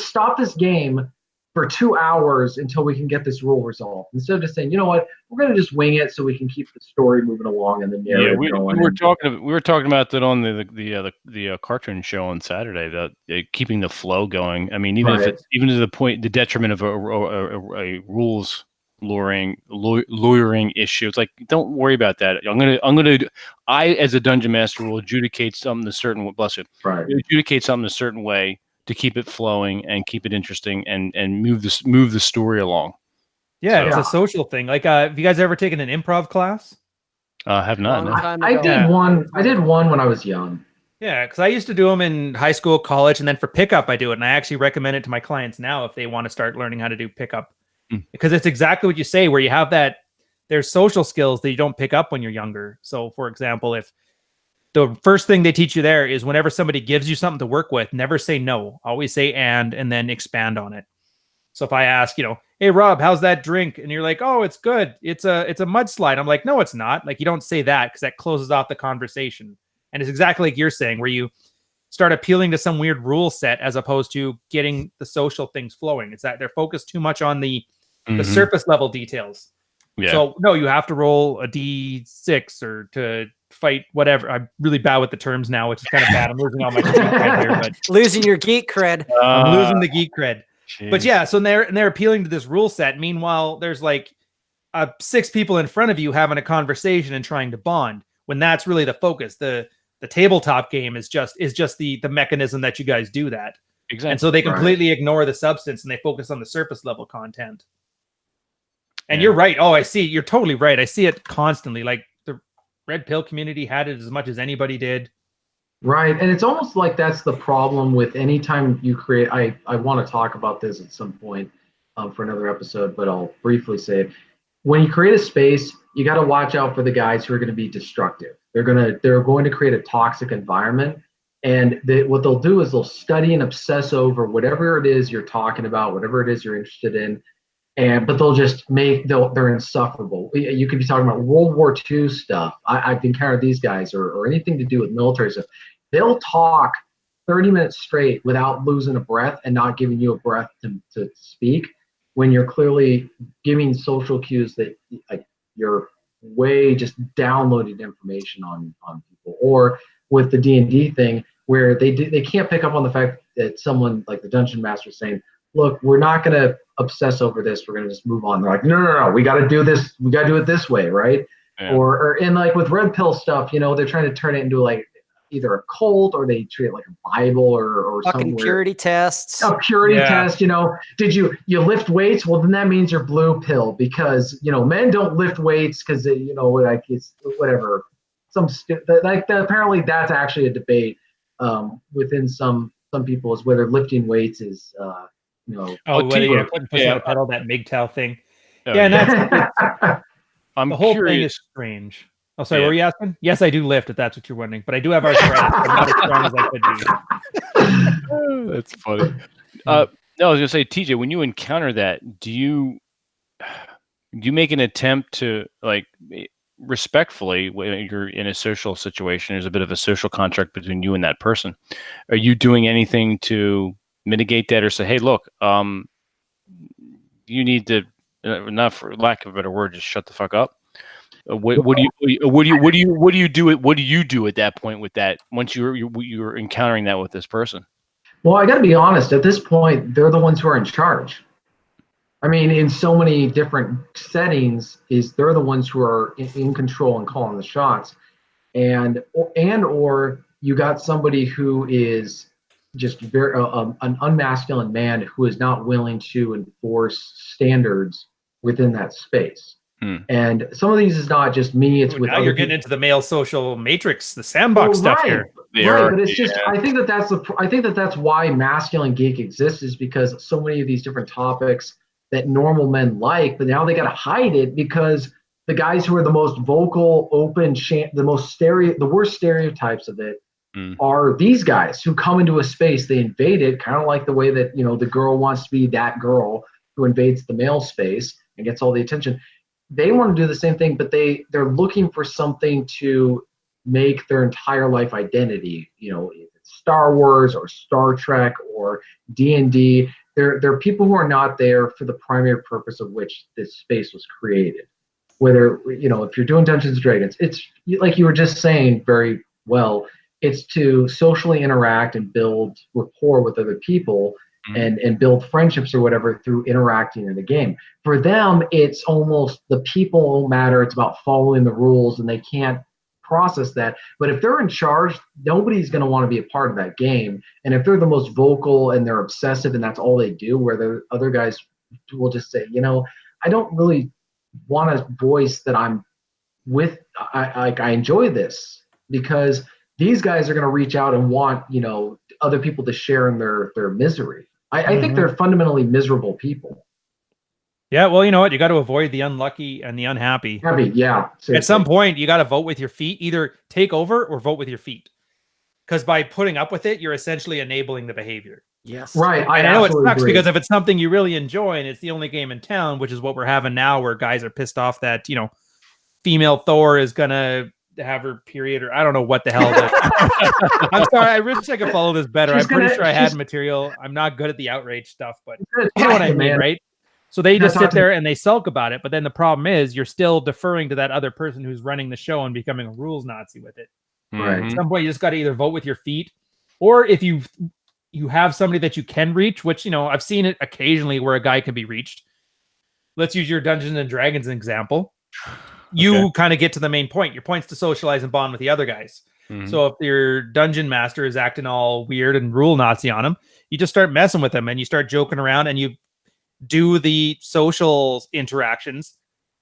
stop this game for 2 hours until we can get this rule resolved. Instead of just saying, you know what, we're gonna just wing it so we can keep the story moving along and the narrative going. We were talking about that on the cartoon show on Saturday, keeping the flow going. I mean, even if it's even to the detriment of a rules lawyering issue. It's like, don't worry about that. I as a dungeon master will adjudicate something a certain way. Bless you. Right. Adjudicate something a certain way to keep it flowing and keep it interesting and move the story along. Yeah, it's a social thing. Like, have you guys ever taken an improv class? Have not. No. I did one. I did one when I was young. Yeah, because I used to do them in high school, college, and then for pickup, I do it. And I actually recommend it to my clients now if they want to start learning how to do pickup. Because it's exactly what you say, where you have there's social skills that you don't pick up when you're younger. So, for example, if the first thing they teach you there is whenever somebody gives you something to work with, never say no. Always say and then expand on it. So if I ask, hey, Rob, how's that drink? And you're like, oh, it's good. It's a mudslide. I'm like, no, it's not. Like, you don't say that because that closes off the conversation. And it's exactly like you're saying, where you start appealing to some weird rule set as opposed to getting the social things flowing. It's that they're focused too much on the surface level details. Yeah. So no, you have to roll a D6 or to fight whatever. I'm really bad with the terms now, which is kind of bad. I'm losing all my geek cred here, but losing your geek cred. I'm losing the geek cred. Geez. But yeah, so they're appealing to this rule set. Meanwhile, there's like 6 people in front of you having a conversation and trying to bond. When that's really the focus. The tabletop game is just the mechanism that you guys do that. Exactly. And so they completely ignore the substance and they focus on the surface level content. And you're right. Oh, I see. You're totally right. I see it constantly. Like the red pill community had it as much as anybody did. Right. And it's almost like that's the problem with any time you create. I want to talk about this at some point for another episode, but I'll briefly say it. When you create a space, you got to watch out for the guys who are going to be destructive. They're going to create a toxic environment. And what they'll do is they'll study and obsess over whatever it is you're talking about, whatever it is you're interested in. but they're insufferable. You could be talking about World War II stuff. I've encountered these guys, or anything to do with military stuff. They'll talk 30 minutes straight without losing a breath and not giving you a breath to speak, when you're clearly giving social cues that you're way just downloading information on people. Or with the D&D thing, where they can't pick up on the fact that someone like the dungeon master is saying, look, we're not going to obsess over this, we're going to just move on. They're like, no, we got to do this, we got to do it this way, right? Yeah. Or and like with red pill stuff, they're trying to turn it into like either a cult, or they treat it like a Bible, or fucking purity tests. A purity test. Did you lift weights? Well, then that means you're blue pill, because men don't lift weights because like it's whatever. Apparently that's actually a debate within some people, is whether lifting weights is whether you're putting push on a pedal, that MGTOW thing. Oh, and that's the whole curious. thing is strange. Oh, sorry, what were you asking? Yes, I do lift, if that's what you're wondering, but I do have arthritis. I'm not as strong as I could be. That's funny. No, I was gonna say, TJ, when you encounter that, do you make an attempt to, like, respectfully, when you're in a social situation, there's a bit of a social contract between you and that person, are you doing anything to mitigate that, or say, hey, look, you need to, not for lack of a better word, just shut the fuck up? What do you do at that point with that, once you're encountering that with this person? Well, I got to be honest. At this point, they're the ones who are in charge. I mean, in so many different settings, they're the ones who are in control and calling the shots, or you got somebody who is just very an unmasculine man who is not willing to enforce standards within that space. And some of these is not just me; it's with now you're getting into the male social matrix, the sandbox stuff here. Right, but it's just I think that's why Masculine Geek exists, is because so many of these different topics that normal men like, but now they got to hide it, because the guys who are the most vocal, open, the worst stereotypes of it are these guys who come into a space, they invade it, kind of like the way that the girl wants to be that girl who invades the male space and gets all the attention. They want to do the same thing, but they're looking for something to make their entire life identity. If it's Star Wars or Star Trek or D&D, they're people who are not there for the primary purpose of which this space was created. Whether if you're doing Dungeons and Dragons, it's like you were just saying very well. It's to socially interact and build rapport with other people. And build friendships or whatever through interacting in the game. For them, it's almost the people matter. It's about following the rules, and they can't process that. But if they're in charge, nobody's going to want to be a part of that game. And if they're the most vocal and they're obsessive and that's all they do, where the other guys will just say, I don't really want to voice that I'm with. I enjoy this, because these guys are going to reach out and want other people to share in their misery. I think they're fundamentally miserable people. Yeah, well, you know what? You got to avoid the unlucky and the unhappy. Yeah. Seriously. At some point, you got to vote with your feet. Either take over or vote with your feet. Because by putting up with it, you're essentially enabling the behavior. Yes. Right. I know it sucks, because if it's something you really enjoy and it's the only game in town, which is what we're having now, where guys are pissed off that, female Thor is going to have her period, or I don't know what the hell. I'm sorry. I wish I could follow this better. I'm pretty sure I had material. I'm not good at the outrage stuff, but you know what I mean, right? So they just sit there and they sulk about it. But then the problem is you're still deferring to that other person who's running the show and becoming a rules Nazi with it. Right. At some point, you just got to either vote with your feet, or if you have somebody that you can reach, which, I've seen it occasionally where a guy can be reached. Let's use your Dungeons and Dragons example. You kind of get to the main point. Your point's to socialize and bond with the other guys. So if your dungeon master is acting all weird and rule Nazi on him, you just start messing with him and you start joking around and you do the social interactions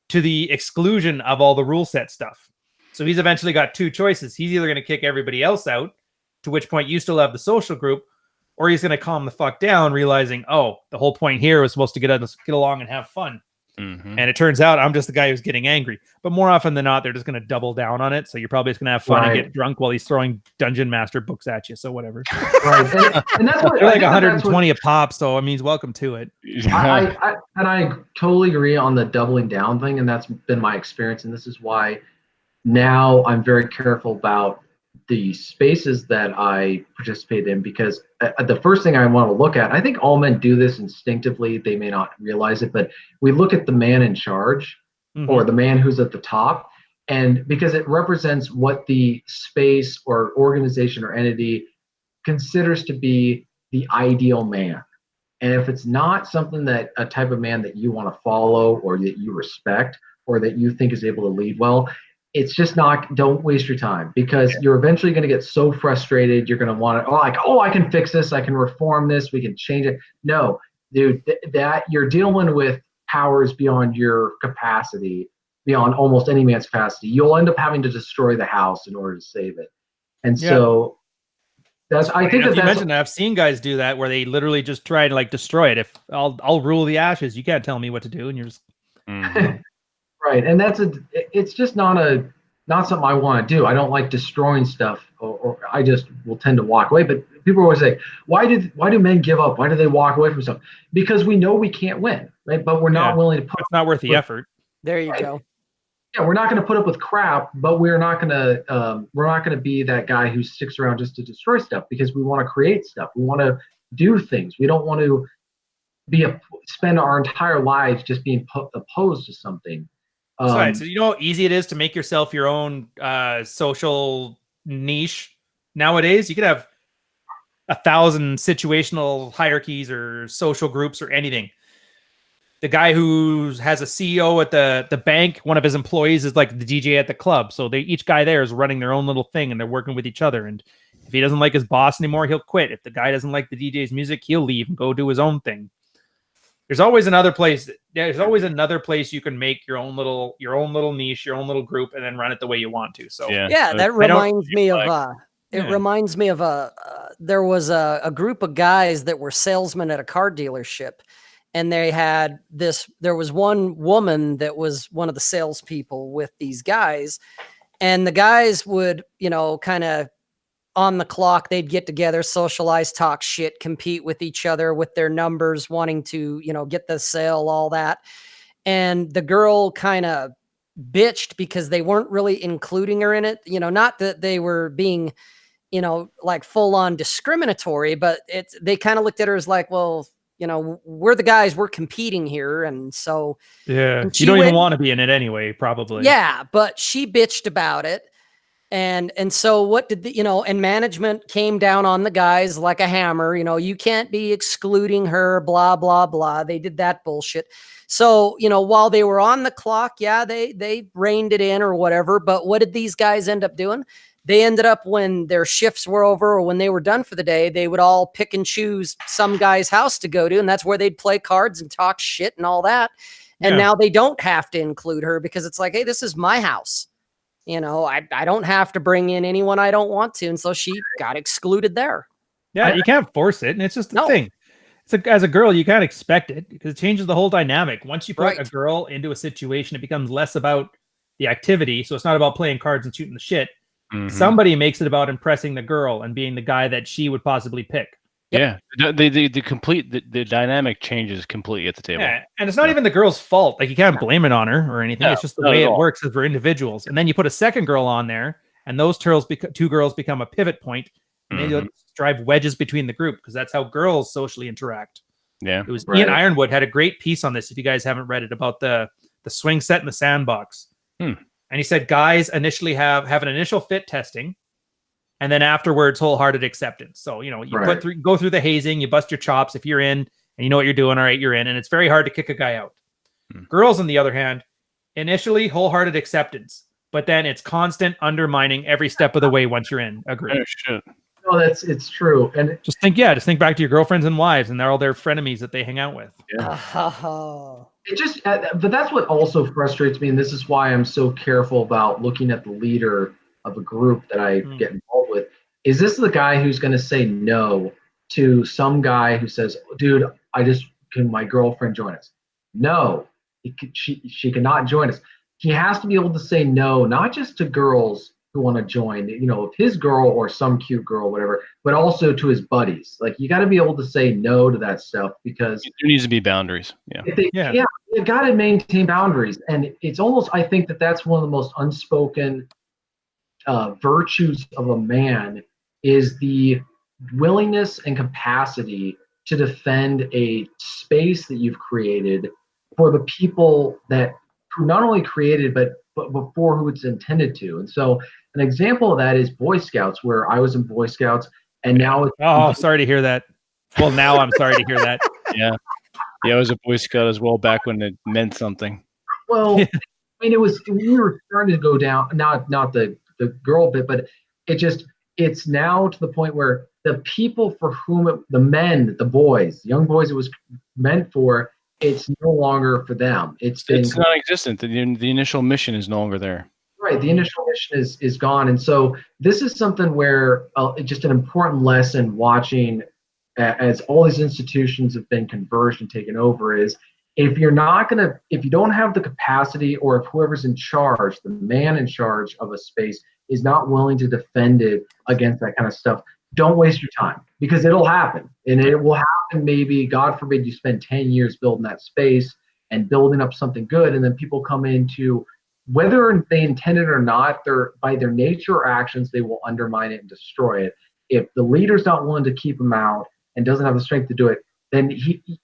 to the exclusion of all the rule set stuff. So he's eventually got two choices. He's either going to kick everybody else out, to which point you still have the social group, or he's going to calm the fuck down, realizing, oh, the whole point here was supposed to get along and have fun. Mm-hmm. And it turns out I'm just the guy who's getting angry. But more often than not, they're just going to double down on it. So you're probably just going to have fun and get drunk while he's throwing Dungeon Master books at you. So whatever. Right. And that's what they're like 120 a pop. So I mean, welcome to it. I totally agree on the doubling down thing. And that's been my experience. And this is why now I'm very careful about the spaces that I participate in, because the first thing I want to look at, I think all men do this instinctively, they may not realize it, but we look at the man in charge or the man who's at the top, and because it represents what the space or organization or entity considers to be the ideal man. And if it's not something that a type of man that you want to follow or that you respect or that you think is able to lead well, it's just not, don't waste your time, because you're eventually going to get so frustrated. You're going to want to, I can fix this. I can reform this. We can change it. No, dude, that you're dealing with powers beyond your capacity, beyond almost any man's capacity. You'll end up having to destroy the house in order to save it. And so that's, I think that you mentioned that I've seen guys do that where they literally just try to like destroy it. If I'll rule the ashes, you can't tell me what to do. And you're just, right, and it's just not something I want to do. I don't like destroying stuff, or I just will tend to walk away. But people always say, why do men give up? Why do they walk away from stuff? Because we know we can't win, right? But we're not willing to it's not worth the effort. There you go. Yeah, we're not going to put up with crap, but we're not going to be that guy who sticks around just to destroy stuff, because we want to create stuff. We want to do things. We don't want to spend our entire lives just being opposed to something. So you know how easy it is to make yourself your own social niche nowadays? You could have 1,000 situational hierarchies or social groups or anything. The guy who has a CEO at the bank, one of his employees is like the DJ at the club. So each guy there is running their own little thing and they're working with each other. And if he doesn't like his boss anymore, he'll quit. If the guy doesn't like the DJ's music, he'll leave and go do his own thing. There's always another place. There's always another place you can make your own little niche, your own little group, and then run it the way you want to. So that reminds me of reminds me of there was a group of guys that were salesmen at a car dealership, and they had there was one woman that was one of the salespeople with these guys, and the guys would, kind of on the clock, they'd get together, socialize, talk shit, compete with each other with their numbers, wanting to, get the sale, all that. And the girl kind of bitched because they weren't really including her in it. Not that they were being, like full on discriminatory, but they kind of looked at her as like, well, we're the guys, we're competing here. And so, you don't even want to be in it anyway, probably. Yeah. But she bitched about it. And so what did and management came down on the guys like a hammer, you can't be excluding her, blah, blah, blah. They did that bullshit. So, while they were on the clock, they reined it in or whatever. But what did these guys end up doing? They ended up, when their shifts were over or when they were done for the day, they would all pick and choose some guy's house to go to. And that's where they'd play cards and talk shit and all that. And now they don't have to include her because it's like, hey, this is my house. I don't have to bring in anyone I don't want to. And so she got excluded there. Yeah, you can't force it. And it's just the thing. As a girl, you can't expect it because it changes the whole dynamic. Once you put a girl into a situation, it becomes less about the activity. So it's not about playing cards and shooting the shit. Somebody makes it about impressing the girl and being the guy that she would possibly pick. Yeah, the dynamic changes completely at the table. Yeah, and it's not even the girl's fault. Like, you can't blame it on her or anything. It's just the way it works as we're individuals. And then you put a second girl on there, and those two girls become a pivot point, and they drive wedges between the group because that's how girls socially interact. Yeah, it was Ian Ironwood had a great piece on this. If you guys haven't read it, about the swing set in the sandbox, and he said guys initially have an initial fit testing. And then afterwards, wholehearted acceptance. So, you go through the hazing, you bust your chops. If you're in and you know what you're doing, all right, you're in. And it's very hard to kick a guy out. Girls, on the other hand, initially wholehearted acceptance, but then it's constant undermining every step of the way once you're in a group. Oh, shit. No, it's true. And just think back to your girlfriends and wives, and they're all their frenemies that they hang out with. Yeah. But that's what also frustrates me, and this is why I'm so careful about looking at the leader of a group that I get involved with. Is this the guy who's going to say no to some guy who says, dude, can my girlfriend join us? No, she cannot join us. He has to be able to say no, not just to girls who want to join, if his girl or some cute girl, whatever, but also to his buddies. Like, you got to be able to say no to that stuff, because there needs to be boundaries. Yeah. You got to maintain boundaries. And it's almost, I think that's one of the most unspoken virtues of a man, is the willingness and capacity to defend a space that you've created for the people who not only created, but before who it's intended to. And so an example of that is Boy Scouts, where I was in Boy Scouts, and now sorry to hear that. Well, now I'm sorry to hear that. Yeah, I was a Boy Scout as well, back when it meant something. Well, I mean, we were starting to go down, not the girl bit, but it's now to the point where the people for whom the boys, young boys, it was meant for, it's no longer for them. It's non-existent. The initial mission is no longer there. Right. The initial mission is gone. And so this is something where just an important lesson watching as all these institutions have been converged and taken over is, if you don't have the capacity, or if whoever's in charge, the man in charge of a space, is not willing to defend it against that kind of stuff, don't waste your time, because it'll happen. And it will happen, maybe, God forbid, you spend 10 years building that space and building up something good, and then people come into, whether they intend it or not, by their nature or actions, they will undermine it and destroy it. If the leader's not willing to keep them out and doesn't have the strength to do it, then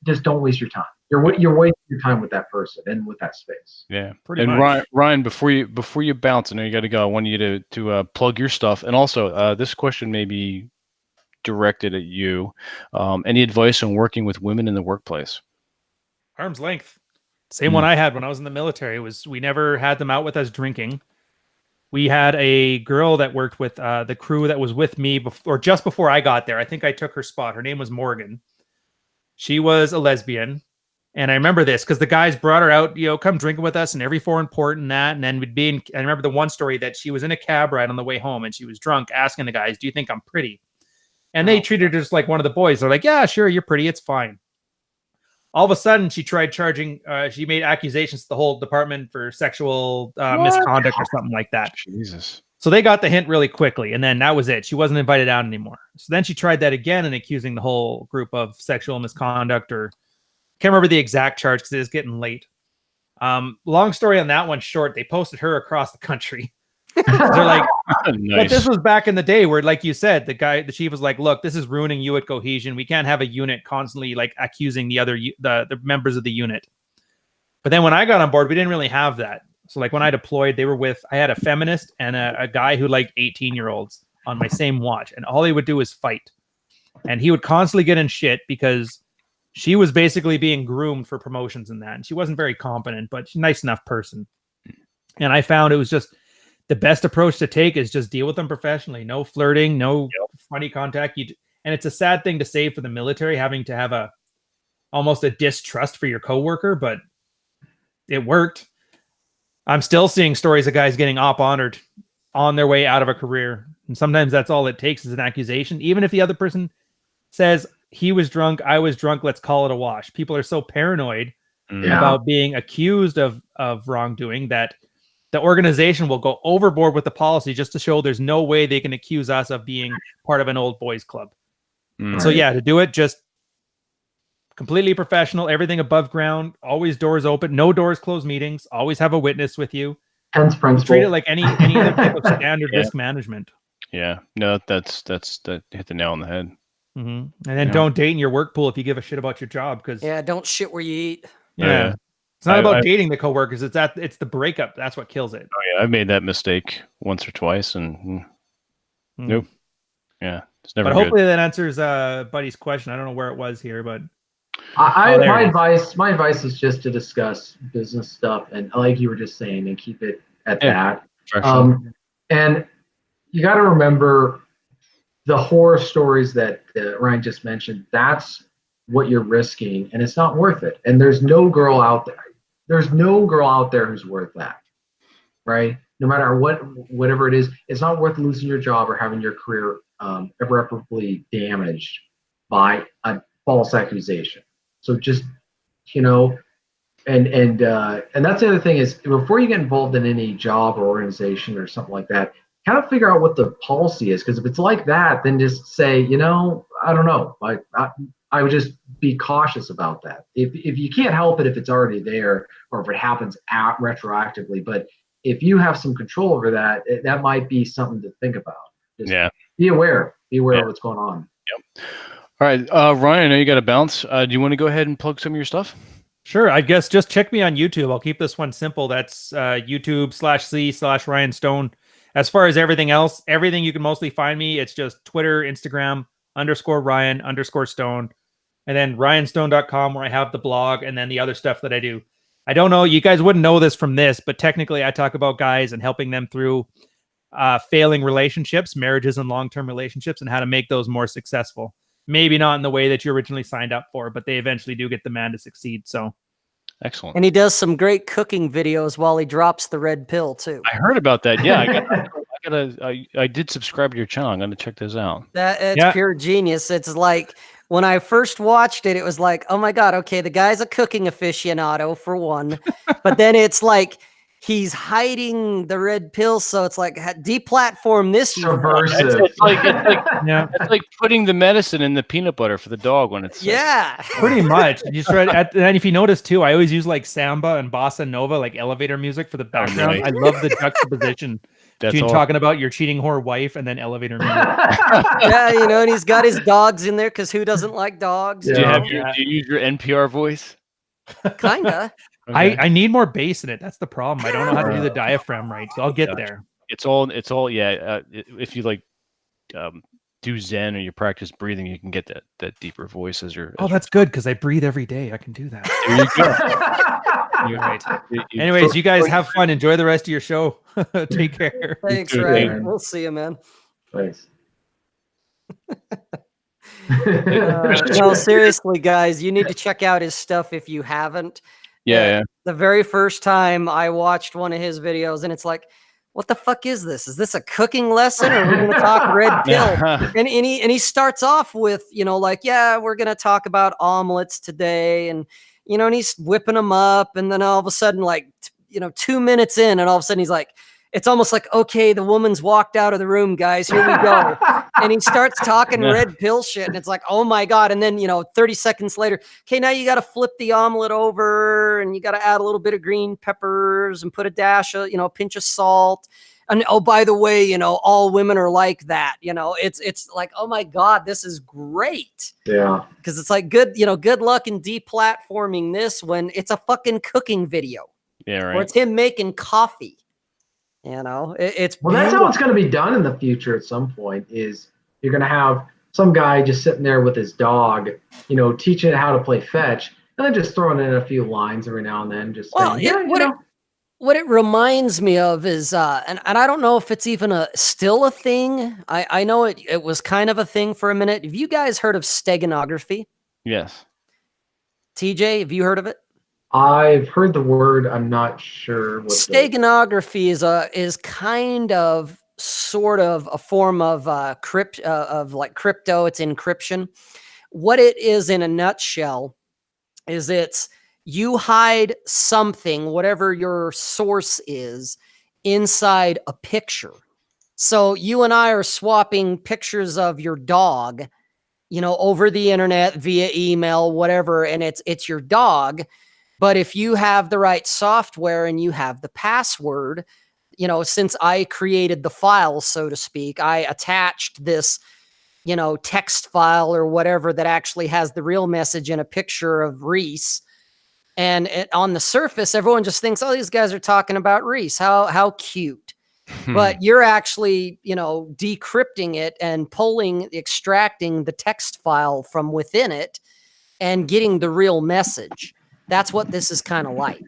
just don't waste your time. You're wasting your time with that person and with that space. Yeah, pretty much. Ryan, before you bounce, I know you got to go. I want you to plug your stuff, and also this question may be directed at you. Any advice on working with women in the workplace? Arm's length. Same one I had when I was in the military. We never had them out with us drinking. We had a girl that worked with the crew that was with me just before I got there. I think I took her spot. Her name was Morgan. She was a lesbian. And I remember this because the guys brought her out, come drinking with us, and every foreign port and that. And then I remember the one story that she was in a cab ride on the way home, and she was drunk, asking the guys, "Do you think I'm pretty?" And they treated her just like one of the boys. They're like, "Yeah, sure, you're pretty. It's fine." All of a sudden, she tried charging. She made accusations to the whole department for sexual misconduct or something like that. Jesus. So they got the hint really quickly, and then that was it. She wasn't invited out anymore. So then she tried that again and accusing the whole group of sexual misconduct, or can't remember the exact charge because it was getting late. Long story on that one short, they posted her across the country. They're like, nice. But this was back in the day where, like you said, the chief was like, "Look, this is ruining unit cohesion. We can't have a unit constantly like accusing the members of the unit." But then when I got on board, we didn't really have that. So like when I deployed, I had a feminist and a guy who liked 18-year-olds on my same watch, and all he would do is fight. And he would constantly get in shit because she was basically being groomed for promotions and that. And she wasn't very competent, but she's a nice enough person. And I found it was just the best approach to take is just deal with them professionally. No flirting, no funny contact. And it's a sad thing to say for the military, having to have almost a distrust for your coworker, but it worked. I'm still seeing stories of guys getting honored on their way out of a career. And sometimes that's all it takes is an accusation. Even if the other person says, "He was drunk, I was drunk, let's call it a wash." People are so paranoid about being accused of wrongdoing that the organization will go overboard with the policy just to show there's no way they can accuse us of being part of an old boys club. So to do it, just completely professional, everything above ground, always doors open, no doors closed meetings, always have a witness with you. Hence principle. Treat it like any other type of standard risk management. Yeah, no, that hit the nail on the head. And then don't date in your work pool if you give a shit about your job, because don't shit where you eat. Yeah. It's not about dating the coworkers. It's the breakup. That's what kills it. Oh yeah, I've made that mistake once or twice, and nope. Yeah, it's never. But good. Hopefully that answers Buddy's question. I don't know where it was here, but my advice is just to discuss business stuff, and like you were just saying, and keep it at that. And you got to remember the horror stories that Ryan just mentioned. That's what you're risking, and it's not worth it. And there's no girl out there. There's no girl out there who's worth that, right? No matter whatever it is, it's not worth losing your job or having your career irreparably damaged by a false accusation. So just, and that's the other thing is before you get involved in any job or organization or something like that, kind of figure out what the policy is. Because if it's like that, then just say, I don't know. I would just be cautious about that. If you can't help it, if it's already there or if it happens retroactively, but if you have some control over that, that might be something to think about. Just be aware of what's going on. Yep. All right, Ryan, I know you got to bounce. Do you want to go ahead and plug some of your stuff? Sure. I guess just check me on YouTube. I'll keep this one simple. That's YouTube/C/Ryan Stone. As far as everything else, everything you can mostly find me, it's just Twitter, Instagram, _Ryan_Stone, and then ryanstone.com where I have the blog and then the other stuff that I do. I don't know, you guys wouldn't know this from this, but technically I talk about guys and helping them through failing relationships, marriages and long-term relationships, and how to make those more successful. Maybe not in the way that you originally signed up for, but they eventually do get the man to succeed. So excellent. And he does some great cooking videos while he drops the red pill too. I heard about that. Yeah, I did subscribe to your channel. I'm gonna check this out. It's pure genius. It's like when I first watched it, it was like, oh my God, okay, the guy's a cooking aficionado for one, but then it's like he's hiding the red pill, so it's like deplatform this. Subversive. It's like putting the medicine in the peanut butter for the dog when it's sick. Pretty much. You try and if you notice too, I always use like samba and bossa nova, like elevator music for the background. I love the juxtaposition between talking about your cheating whore wife and then elevator music. And he's got his dogs in there because who doesn't like dogs? Do you use your NPR voice? Kinda. Okay. I need more bass in it. That's the problem. I don't know how to do the diaphragm right, so I'll get there. It's all if you like do Zen or you practice breathing, you can get that deeper voice as your. That's good because I breathe every day. I can do that. There you go. You're right. Anyways, you guys have fun. Enjoy the rest of your show. Take care. Thanks, Ryan. We'll see you, man. Thanks. No, seriously, guys, you need to check out his stuff if you haven't. Yeah. The very first time I watched one of his videos, and it's like, what the fuck is this? Is this a cooking lesson, or we're going to talk red pill? And he starts off with, we're going to talk about omelets today, and and he's whipping them up, and then all of a sudden, 2 minutes in, and all of a sudden he's like, it's almost like, okay, the woman's walked out of the room, guys. Here we go. And he starts talking red pill shit. And it's like, oh my God. And then, 30 seconds later, okay, now you got to flip the omelet over and you got to add a little bit of green peppers and put a dash of, pinch of salt. And oh, by the way, all women are like that. It's like, oh my God, this is great. Yeah. Because it's like good luck in deplatforming this when it's a fucking cooking video. Yeah, right. Or it's him making coffee. It's that's how it's going to be done in the future. At some point, is you're going to have some guy just sitting there with his dog, teaching it how to play fetch, and then just throwing in a few lines every now and then. Just what it reminds me of is, and I don't know if it's even still a thing. I know it was kind of a thing for a minute. Have you guys heard of steganography? Yes. TJ, have you heard of it? I've heard the word. I'm not sure what steganography is kind of sort of a form of crypto. It's encryption. What it is in a nutshell is it's you hide something, whatever your source is, inside a picture. So you and I are swapping pictures of your dog, over the internet via email, whatever, and it's your dog. But if you have the right software and you have the password, since I created the file, so to speak, I attached this, text file or whatever that actually has the real message in a picture of Reese. And on the surface, everyone just thinks, oh, these guys are talking about Reese. How cute. But you're actually, decrypting it and extracting the text file from within it and getting the real message. That's what this is kind of like.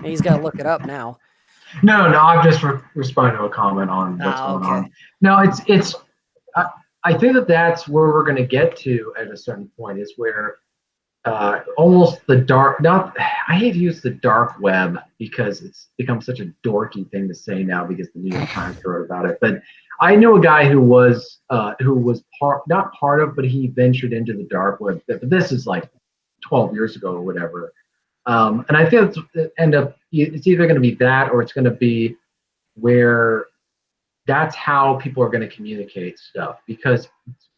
He's got to look it up now. No, I'm just responding to a comment on what's going on. No, it's. I think that's where we're going to get to at a certain point. Is where almost the dark. I hate to use the dark web because it's become such a dorky thing to say now because the New York Times wrote about it. But I knew a guy who was not part of, but he ventured into the dark web. But this is like 12 years ago or whatever. And I think it's either going to be that, or it's going to be where that's how people are going to communicate stuff, because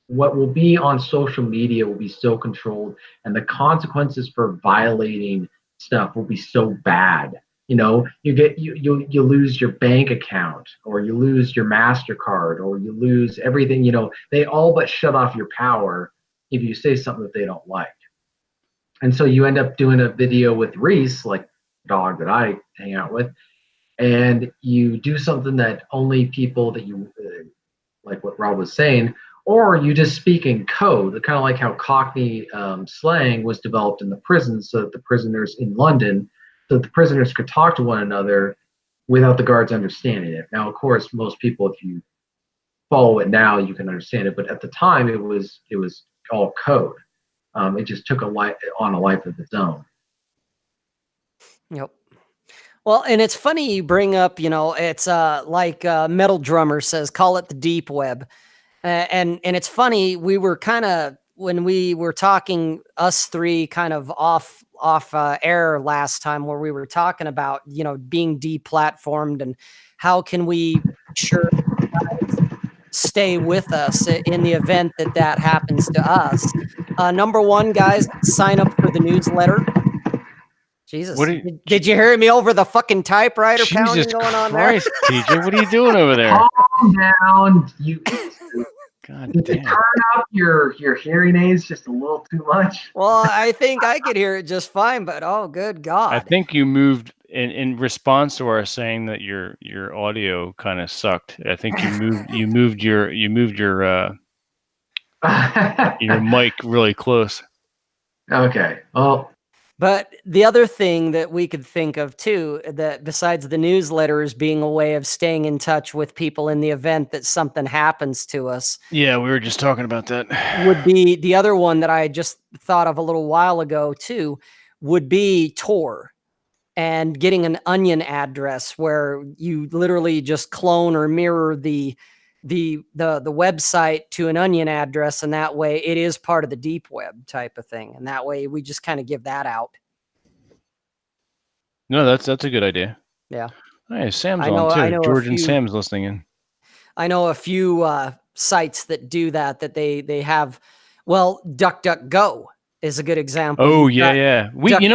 what will be on social media will be so controlled, and the consequences for violating stuff will be so bad. You lose your bank account, or you lose your MasterCard, or you lose everything. They all but shut off your power if you say something that they don't like. And so you end up doing a video with Reese, like the dog that I hang out with, and you do something that only people that you like, what Rob was saying, or you just speak in code, kind of like how Cockney slang was developed in the prisons, so that the prisoners in London, so that the prisoners could talk to one another without the guards understanding it. Now, of course, most people, if you follow it now, you can understand it, but at the time, it was all code. It just took a life of its own. Yep. Well, and it's funny you bring up, it's like Metal Drummer says, call it the deep web. And it's funny, we were kind of, when we were talking, us three kind of off air last time, where we were talking about, being deplatformed and how can we sure stay with us in the event that happens to us. Number one, guys, sign up for the newsletter. Jesus, did you hear me over the fucking typewriter pounding going on there? Jesus Christ, TJ, what are you doing over there? Calm down, you. God Did you damn. turn up your hearing aids just a little too much? Well, I think I could hear it just fine, but oh, good God! I think you moved in response to our saying that your audio kind of sucked. I think you moved your mic really close. Okay. Well. But the other thing that we could think of too, that besides the newsletters being a way of staying in touch with people in the event that something happens to us. Yeah, we were just talking about that. Would be the other one that I just thought of a little while ago too, would be Tor, and getting an Onion address where you literally just clone or mirror the website to an Onion address, and that way it is part of the deep web type of thing, and that way we just kind of give that out. No, that's a good idea. Yeah. Hey, Sam's on too. George and Sam's listening in. I know a few sites that do that they have. Well, DuckDuckGo is a good example. Oh yeah. We get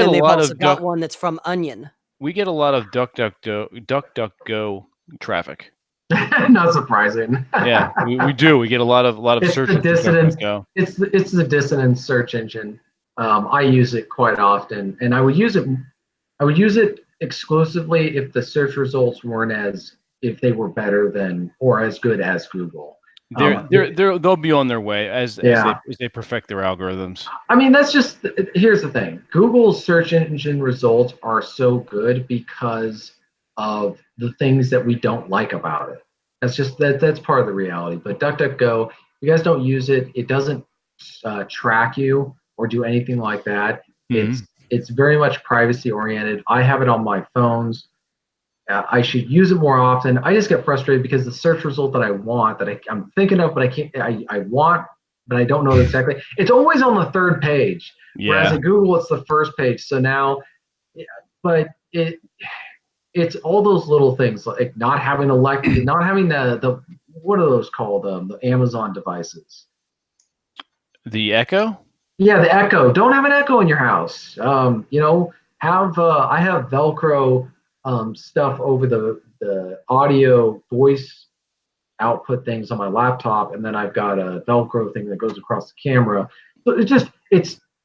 a lot of got one that's from Onion. We get a lot of DuckDuckGo traffic. Not surprising. Yeah, we do. We get a lot of search. It's the dissonance search engine. I use it quite often, and I would use it exclusively if the search results if they were better than or as good as Google. They'll be on their way as they perfect their algorithms. I mean, here's the thing. Google's search engine results are so good because of the things that we don't like about it. That's part of the reality. But DuckDuckGo, if you guys don't use it, it doesn't track you or do anything like that. Mm-hmm. It's very much privacy oriented. I have it on my phones. I should use it more often. I just get frustrated because the search result that I want, that I'm thinking of, but I can't. I want, but I don't know exactly. It's always on the third page. Yeah. Whereas at Google, it's the first page. So now, but it's all those little things like not having the what are those called? The Amazon devices. The Echo. Yeah, the Echo. Don't have an Echo in your house. I have Velcro stuff over the audio voice output things on my laptop, and then I've got a Velcro thing that goes across the camera. So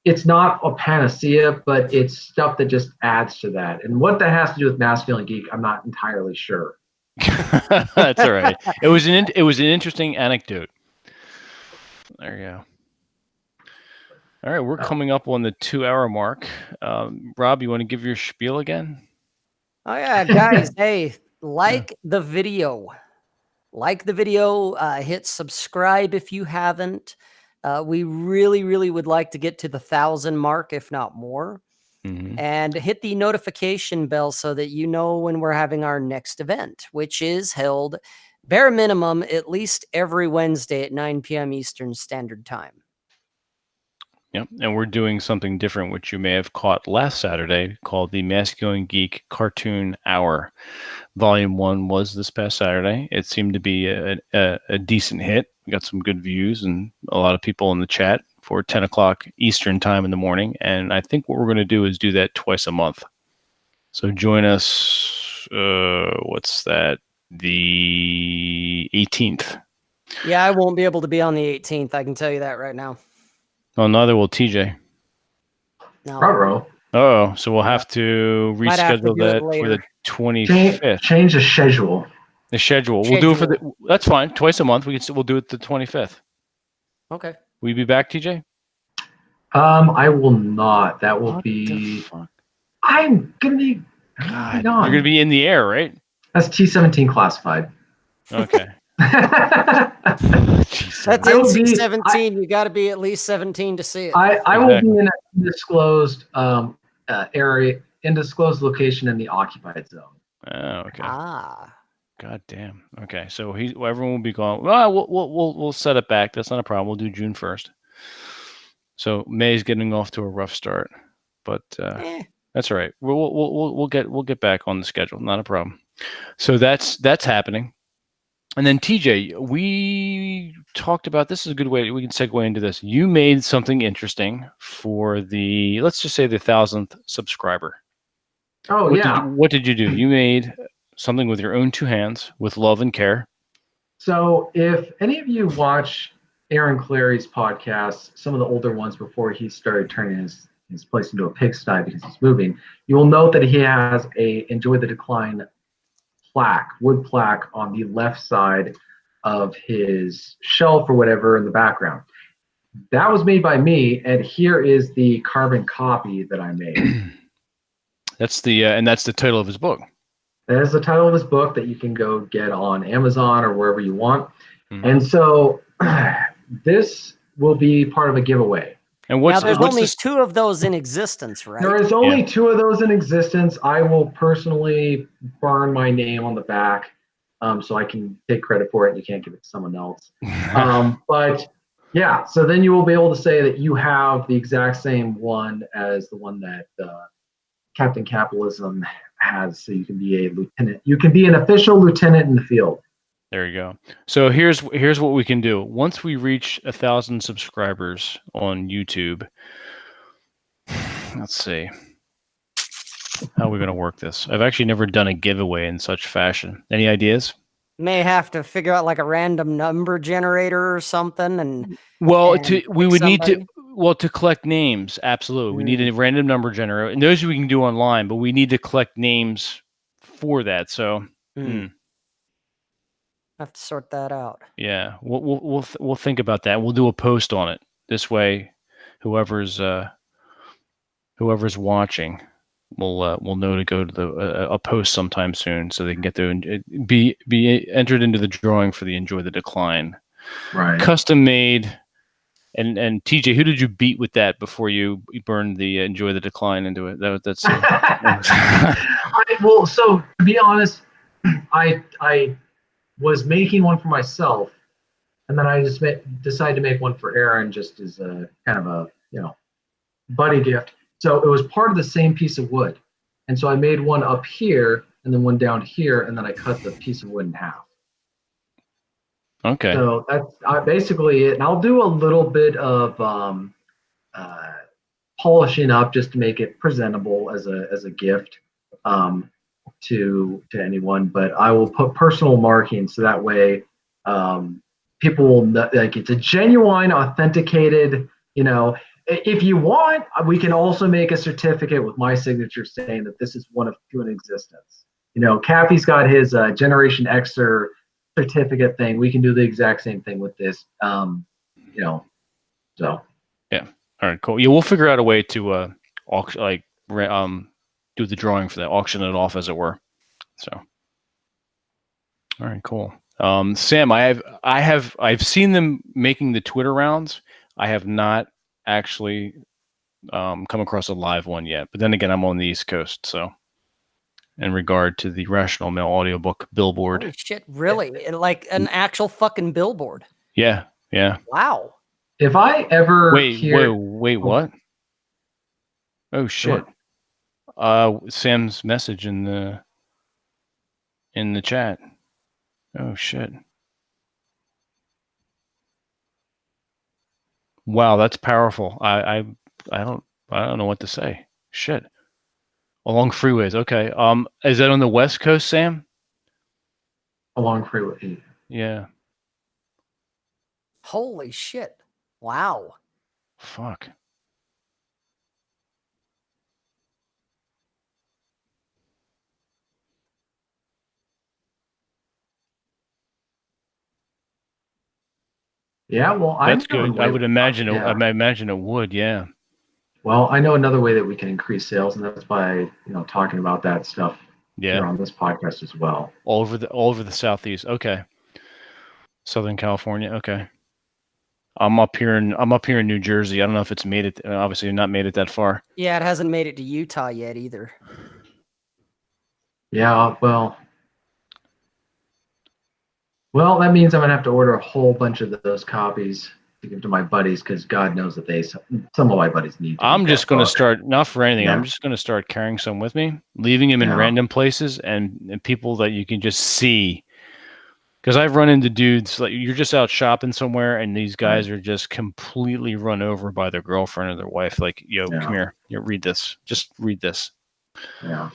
it's not a panacea, but it's stuff that just adds to that. And what that has to do with Masculine Geek, I'm not entirely sure. That's all right. It was an interesting anecdote. There you go. All right, we're coming up on the 2-hour mark. Rob, you want to give your spiel again? Oh yeah, guys. Hey, the video. Like the video, hit subscribe if you haven't. We really, really would like to get to the 1,000 mark, if not more. Mm-hmm. And hit the notification bell so that you know when we're having our next event, which is held bare minimum at least every Wednesday at 9 p.m. Eastern Standard Time. Yep. And we're doing something different, which you may have caught last Saturday, called the Masculine Geek Cartoon Hour. Volume 1 was this past Saturday. It seemed to be a decent hit. We got some good views and a lot of people in the chat for 10 o'clock Eastern time in the morning. And I think what we're going to do is do that twice a month. So join us, what's that? The 18th. Yeah, I won't be able to be on the 18th. I can tell you that right now. Oh, neither will TJ. No. Ruh-roh. Oh, so we'll have to Might have to reschedule do it that for the later. 25th. Change the schedule. The schedule. We'll do it for the. That's fine. Twice a month. We'll do it the 25th. Okay. Will you be back, TJ? I will not. That will What be. the fuck? I'm gonna be. God, you're gonna be in the air, right? That's T-17 classified. Okay. That's I will be- NC-17. You got to be at least 17 to see it. I will be in an undisclosed area, undisclosed location in the occupied zone. Oh, okay. Ah. God damn. Okay, so everyone will be gone. Well, we'll set it back. That's not a problem. We'll do June 1st. So May's getting off to a rough start, but that's all right. We'll get back on the schedule. Not a problem. So that's happening. And then TJ, we talked about, this is a good way we can segue into this. You made something interesting for the, let's just say the 1,000th subscriber. Oh, What did you do? You made something with your own two hands, with love and care. So if any of you watch Aaron Clarey's podcasts, some of the older ones before he started turning his place into a pigsty because he's moving, you will note that he has a Enjoy the Decline wood plaque on the left side of his shelf or whatever in the background. That was made by me, and here is the carbon copy that I made. That's the title of his book. That is the title of his book that you can go get on Amazon or wherever you want. Mm-hmm. And so this will be part of a giveaway. And there's only two of those in existence, right? There is only two of those in existence. I will personally burn my name on the back so I can take credit for it. You can't give it to someone else. But yeah, so then you will be able to say that you have the exact same one as the one that Captain Capitalism has. So you can be a lieutenant. You can be an official lieutenant in the field. There you go. So here's what we can do. Once we reach 1,000 subscribers on YouTube, let's see. How are we going to work this? I've actually never done a giveaway in such fashion. Any ideas? May have to figure out like a random number generator or something. And to collect names. Absolutely. We need a random number generator. And those we can do online, but we need to collect names for that. So, have to sort that out. Yeah, we'll think about that. We'll do a post on it. This way, whoever's watching will know to go to a post sometime soon, so they can get there and be entered into the drawing for the Enjoy the Decline. Right. Custom made. And TJ, who did you beat with that before you burned the Enjoy the Decline into it? That's. Well, so to be honest, I was making one for myself, and then I just decided to make one for Aaron, just as a kind of a buddy gift. So it was part of the same piece of wood, and so I made one up here and then one down here, and then I cut the piece of wood in half. Okay. So that's basically it, and I'll do a little bit of polishing up just to make it presentable as a gift. To anyone, but I will put personal markings so that way people will know, like, it's a genuine, authenticated. If you want, we can also make a certificate with my signature saying that this is one of two in existence. Cappy's got his Generation Xer certificate thing. We can do the exact same thing with this. So yeah. All right, cool. Yeah, we'll figure out a way to do the drawing for that, auction it off, as it were. So, all right, cool. Sam, I've seen them making the Twitter rounds. I have not actually come across a live one yet. But then again, I'm on the East Coast, so in regard to the Rational Mail audiobook billboard. Holy shit, really? Like an actual fucking billboard? Yeah. Wow. if I ever wait, what? Oh shit! Sam's message in the chat. Oh shit! Wow, that's powerful. I don't know what to say. Shit. Along freeways. Okay. Is that on the West Coast, Sam? Along freeway. Yeah. Holy shit! Wow. Fuck. Yeah, well, That's good. I would imagine. Yeah. I imagine it would. Yeah. Well, I know another way that we can increase sales, and that's by talking about that stuff here on this podcast as well. All over the Southeast. Okay. Southern California. Okay. I'm up here in New Jersey. I don't know if it's made it. Obviously, not made it that far. Yeah, it hasn't made it to Utah yet either. Yeah, well, that means I'm gonna have to order a whole bunch of those copies to give to my buddies, because God knows that some of my buddies need. I'm just going to start, not for anything. Yeah. I'm just going to start carrying some with me, leaving them in random places and people that you can just see. Because I've run into dudes like you're just out shopping somewhere, and these guys are just completely run over by their girlfriend or their wife. Like, come here, read this. Just read this. Yeah.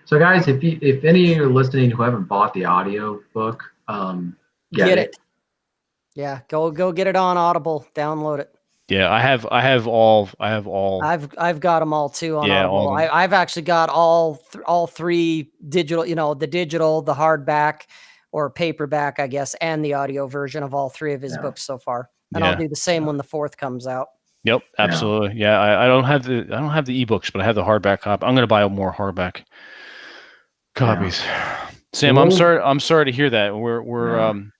So, guys, if any of you are listening who haven't bought the audio book, get it. Yeah, go get it on Audible. Download it. Yeah, I have all. I've got them all too on Audible. I've actually got all three digital. The digital, the hardback, or paperback, I guess, and the audio version of all three of his books so far. And I'll do the same when the fourth comes out. Yep, absolutely. Yeah, I don't have the ebooks, but I have the hardback copy. I'm going to buy more hardback copies. Yeah. Sam, I'm sorry to hear that. We're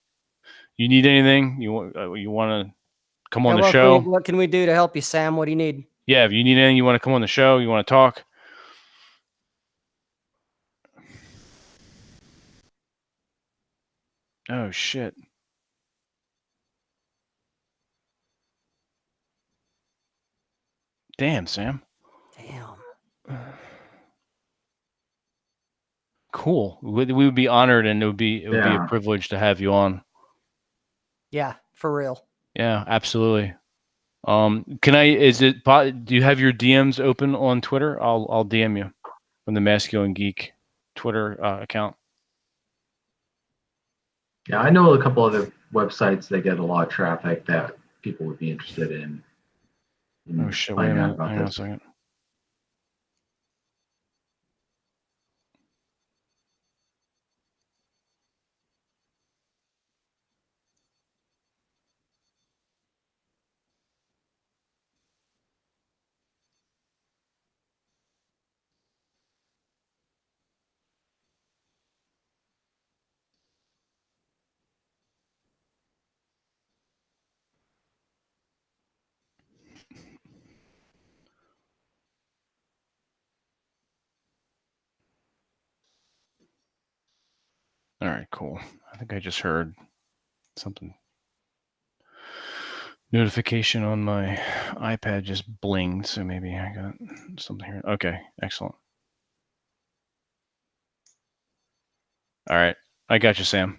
you need anything? You want to come on the show? What can we do to help you, Sam? What do you need? Yeah, if you need anything, you want to come on the show, you want to talk. Oh shit. Damn, Sam. Damn. Cool. We would be honored, and it would be a privilege to have you on. Yeah, for real. Yeah, absolutely. Do you have your DMs open on Twitter? I'll DM you from the Masculine Geek Twitter account. Yeah, I know a couple other websites that get a lot of traffic that people would be interested in. Oh shit! Wait a minute. Hang on a second. All right, cool. I think I just heard something. Notification on my iPad just blinged, so maybe I got something here. Okay, excellent. All right, I got you, Sam.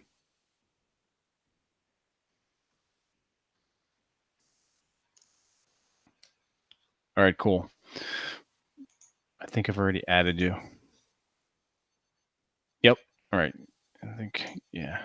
All right, cool. I think I've already added you. Yep. All right. I think, yeah.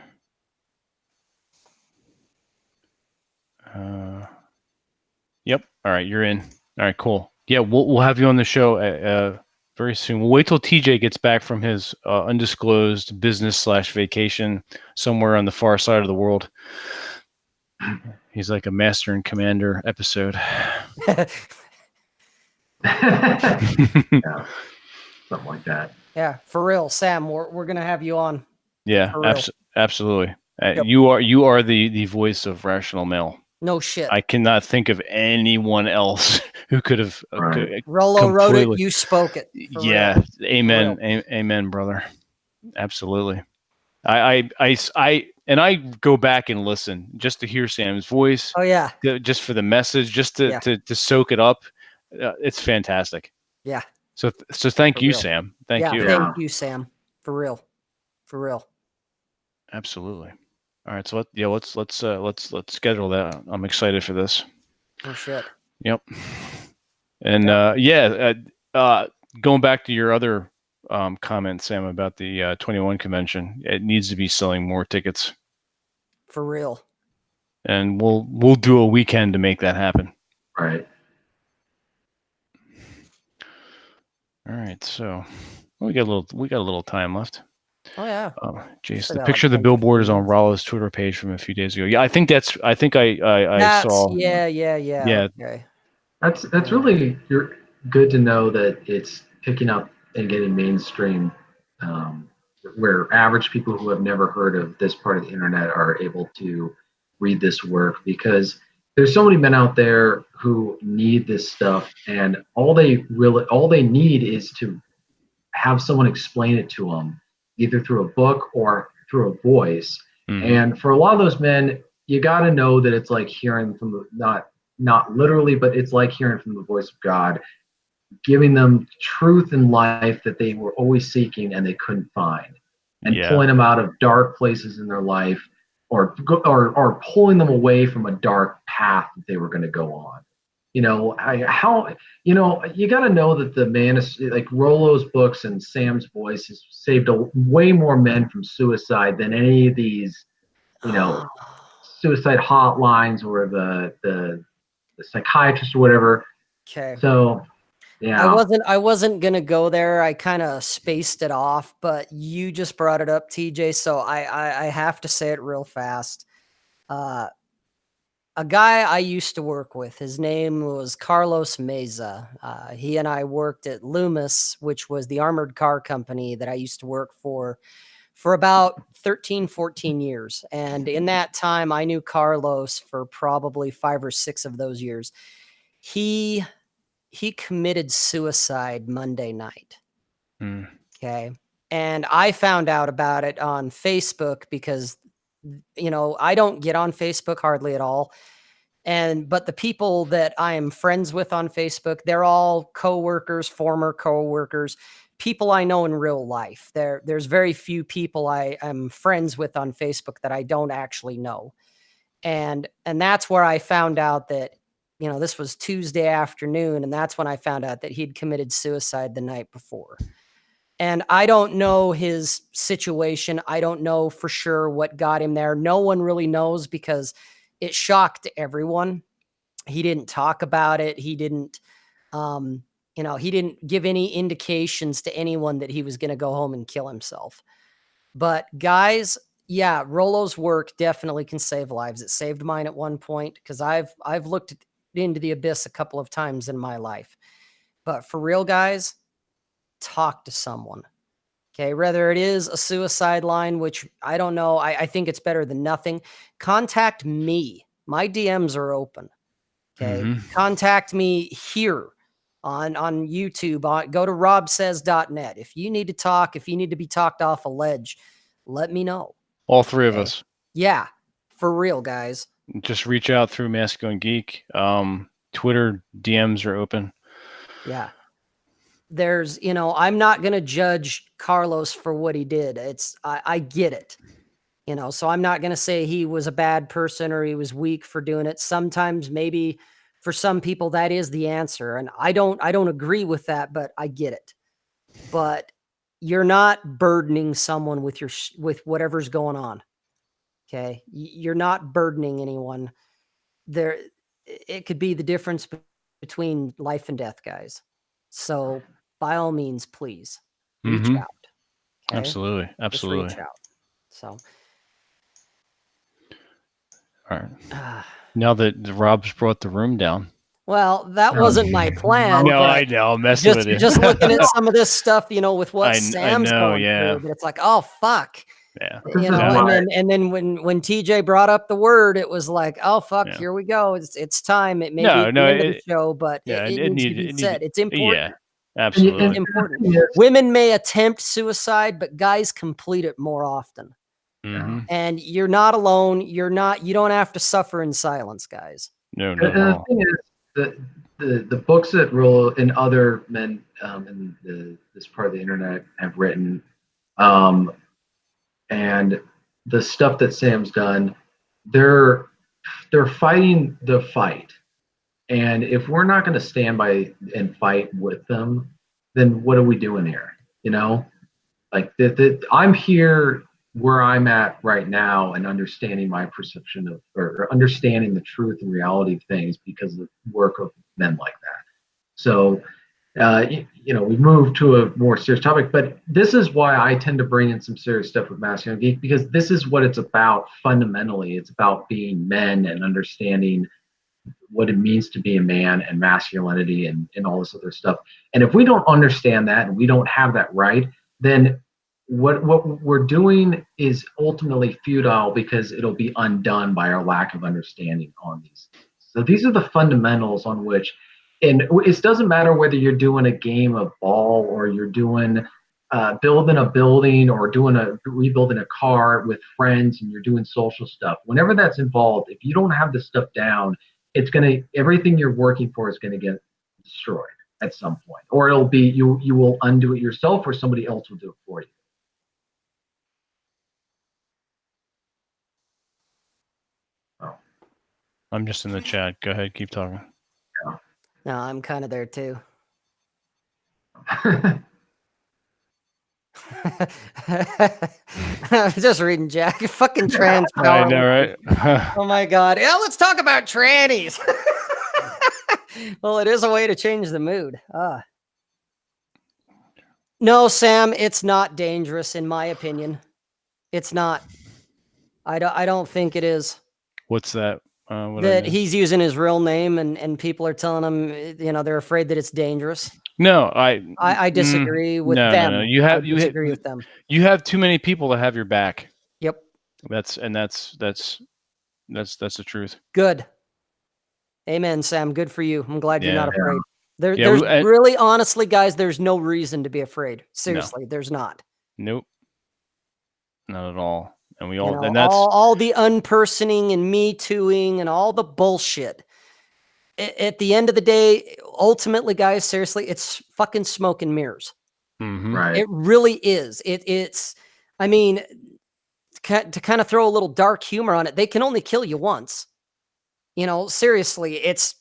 Yep. All right, you're in. All right, cool. Yeah, we'll have you on the show very soon. We'll wait till TJ gets back from his undisclosed business/vacation somewhere on the far side of the world. He's like a Master and Commander episode. Yeah, something like that. Yeah, for real, Sam. We're gonna have you on. Yeah, absolutely. Yep. You are the voice of Rational Male. No shit. I cannot think of anyone else who could have. Rollo wrote it. You spoke it. Yeah. Real. Amen. Amen, brother. Absolutely. I and I go back and listen just to hear Sam's voice. Oh yeah. Just for the message, just to soak it up. It's fantastic. Yeah. So thank For you, real. Sam. Thank you. Thank you, Sam. For real. For real. Absolutely. All right. So let's schedule that. I'm excited for this. Oh shit. Yep. And going back to your other comment, Sam, about the 21 convention, it needs to be selling more tickets. For real. And we'll do a weekend to make that happen. Right. All right. So we got a little time left. Oh yeah. Jason, the picture of the billboard is on Rollo's Twitter page from a few days ago. Yeah, I think I saw. Yeah. Okay. That's really good to know that it's picking up and getting mainstream, where average people who have never heard of this part of the internet are able to read this work, because there's so many men out there who need this stuff, and all they need is to have someone explain it to them, either through a book or through a voice. Mm-hmm. And for a lot of those men, you got to know that it's like hearing from the, not literally, but it's like hearing from the voice of God, giving them truth in life that they were always seeking and they couldn't find, and pulling them out of dark places in their life, or pulling them away from a dark path that they were going to go on. You got to know that the man is like Rollo's books and Sam's voice has saved way more men from suicide than any of these, suicide hotlines or the psychiatrist or whatever. Okay. So, yeah. I wasn't gonna go there. I kind of spaced it off, but you just brought it up, TJ. So I have to say it real fast. A guy I used to work with, his name was Carlos Meza. He and I worked at Loomis, which was the armored car company that I used to work for about 13, 14 years. And in that time, I knew Carlos for probably 5 or 6 of those years. He committed suicide Monday night. Okay. And I found out about it on Facebook because, I don't get on Facebook hardly at all. But the people that I am friends with on Facebook, they're all coworkers, former coworkers, people I know in real life. There's very few people I am friends with on Facebook that I don't actually know. And that's where I found out that, this was Tuesday afternoon, and that's when I found out that he'd committed suicide the night before. And I don't know his situation. I don't know for sure what got him there. No one really knows because it shocked everyone. He didn't talk about it. He didn't, he didn't give any indications to anyone that he was going to go home and kill himself. But guys, yeah, Rollo's work definitely can save lives. It saved mine at one point because I've looked into the abyss a couple of times in my life. But for real, guys, talk to someone. Okay, whether it is a suicide line, which I don't know, I think it's better than nothing. Contact me. My DMs are open. Okay, contact me here on YouTube. Go to robsays.net. If you need to talk, if you need to be talked off a ledge, let me know. All three of us. Yeah, for real, guys. Just reach out through Masculine Geek. Twitter DMs are open. Yeah. There's, I'm not going to judge Carlos for what he did. I get it, so I'm not going to say he was a bad person or he was weak for doing it. Sometimes maybe for some people that is the answer. And I don't agree with that, but I get it. But you're not burdening someone with whatever's going on. Okay. You're not burdening anyone there. It could be the difference between life and death, guys. So by all means, please reach out. Okay? Absolutely. Just reach out. So, all right. Now that Rob's brought the room down. Well, that wasn't my plan. No, I know. I'm messing with you. Just looking at some of this stuff, with what Sam's going through, but it's like, oh fuck. Yeah. And then when TJ brought up the word, it was like, oh fuck, here we go. It's time. It may be the end of the show, but it needs to be said. It's important. Yeah, absolutely. It's important. Women may attempt suicide, but guys complete it more often. Mm-hmm. And you're not alone. You don't have to suffer in silence, guys. No, And the thing is, the books that rule and other men in this part of the internet have written, and the stuff that Sam's done, they're fighting the fight. And if we're not going to stand by and fight with them, then what are we doing here? You know, like I'm here where I'm at right now and understanding my perception of, or understanding the truth and reality of things because of the work of men like that. So, we've moved to a more serious topic, but this is why I tend to bring in some serious stuff with Masculine Geek, because this is what it's about fundamentally. It's about being men and understanding what it means to be a man and masculinity and all this other stuff. And if we don't understand that and we don't have that right, then what we're doing is ultimately futile because it'll be undone by our lack of understanding on these things. So these are the fundamentals on which, and it doesn't matter whether you're doing a game of ball or you're doing building a building or rebuilding a car with friends and you're doing social stuff. Whenever that's involved, if you don't have this stuff down, everything you're working for is gonna get destroyed at some point, or it'll be you will undo it yourself, or somebody else will do it for you. Oh. I'm just in the chat. Go ahead, keep talking. No, I'm kind of there too. I'm just reading Jack. Fucking trans power. I know, right? Oh my god. Yeah, let's talk about trannies. Well, it is a way to change the mood. No, Sam, it's not dangerous in my opinion. It's not. I don't think it is. What's that? That he's using his real name and people are telling him, they're afraid that it's dangerous. No, I disagree with them. No. I disagree with them. You have too many people to have your back. Yep. That's the truth. Good. Amen, Sam. Good for you. I'm glad you're not afraid. There's really, honestly, guys, there's no reason to be afraid. Seriously, there's not. Nope. Not at all. And we all, and that's all the unpersoning and me tooing and all the bullshit. At the end of the day, ultimately, guys, seriously, it's fucking smoke and mirrors. Mm-hmm. Right. It really is. It's, I mean, to kind of throw a little dark humor on it, they can only kill you once. Seriously, it's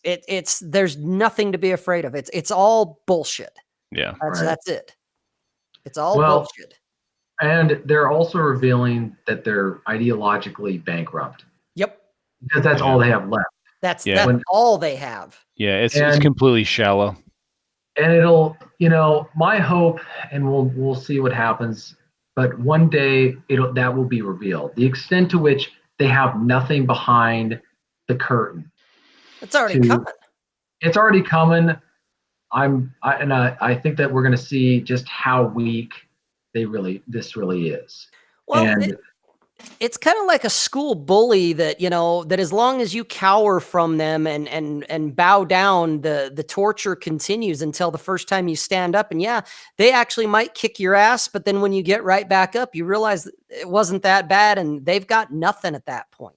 there's nothing to be afraid of. It's all bullshit. Yeah. That's it. It's all bullshit. And they're also revealing that they're ideologically bankrupt. Yep. Because that's all they have left. That's all they have. Yeah, it's completely shallow. And it'll, my hope, and we'll see what happens, but one day that will be revealed. The extent to which they have nothing behind the curtain. It's already coming. It's already coming. I think that we're going to see just how weak this really is. Well, and it's kind of like a school bully that, that as long as you cower from them and bow down, the torture continues until the first time you stand up. And yeah, they actually might kick your ass, but then when you get right back up, you realize it wasn't that bad and they've got nothing at that point.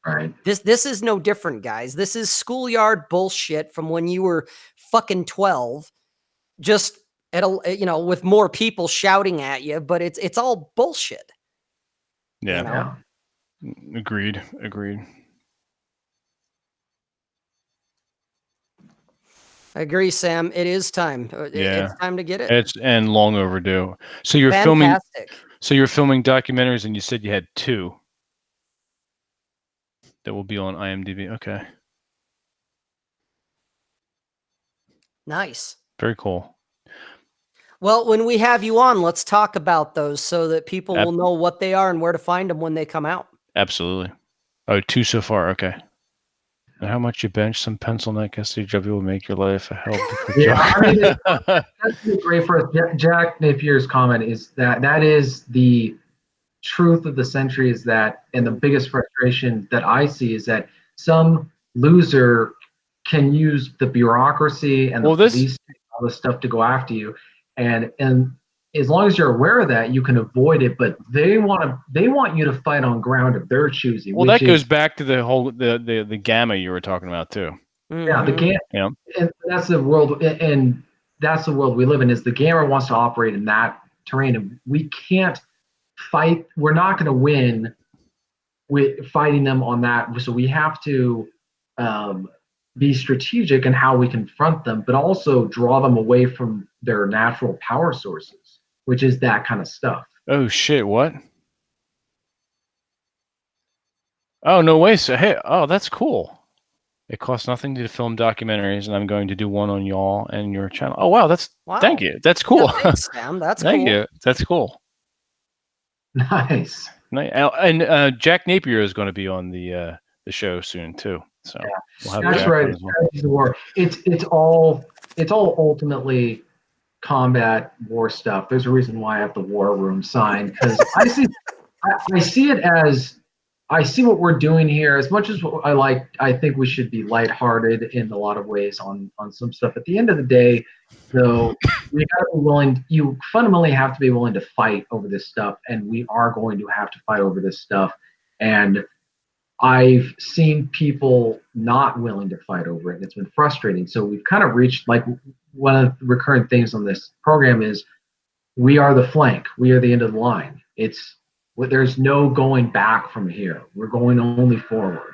Right. This is no different, guys. This is schoolyard bullshit from when you were fucking 12, just at with more people shouting at you, but it's all bullshit. Yeah. Agreed. I agree, Sam. It is time. It's time to get it. It's long overdue. So you're Fantastic. filming documentaries, and you said you had 2 that will be on IMDb. Okay. Nice. Very cool. Well, when we have you on, let's talk about those so that people will know what they are and where to find them when they come out. Absolutely. Oh, 2 so far. Okay. And how much you bench some pencil neck SCW will make your life a hell of a job. That's great for us. Jack Napier's comment is that is the truth of the century, is that, and the biggest frustration that I see is that some loser can use the bureaucracy and the police and all this stuff to go after you. And as long as you're aware of that, you can avoid it. But they want you to fight on ground of their choosing. Well, that goes back to the whole the gamma you were talking about too. Yeah, the gamma. Yeah. And that's the world, and that's the world we live in. Is the gamma wants to operate in that terrain, and we can't fight. We're not going to win with fighting them on that. So we have to be strategic in how we confront them, but also draw them away from their natural power sources, which is that kind of stuff. Oh shit! What? Oh no way! So hey, oh that's cool. It costs nothing to film documentaries, and I'm going to do one on y'all and your channel. Oh wow, thank you. That's cool. Yeah, thanks, Sam. That's thank cool. you. That's cool. Nice. And Jack Napier is going to be on the show soon too. So yeah. we'll have that's Jack right. on as well. It's all ultimately combat war stuff. There's a reason why I have the war room sign, because I see it as, I see what we're doing here. As much as I think we should be lighthearted in a lot of ways on some stuff. At the end of the day, though, you gotta be willing. You fundamentally have to be willing to fight over this stuff, and we are going to have to fight over this stuff. And I've seen people not willing to fight over it, and it's been frustrating. So we've kind of reached, like, one of the recurrent things on this program is we are the flank. We are the end of the line. There's no going back from here. We're going only forward.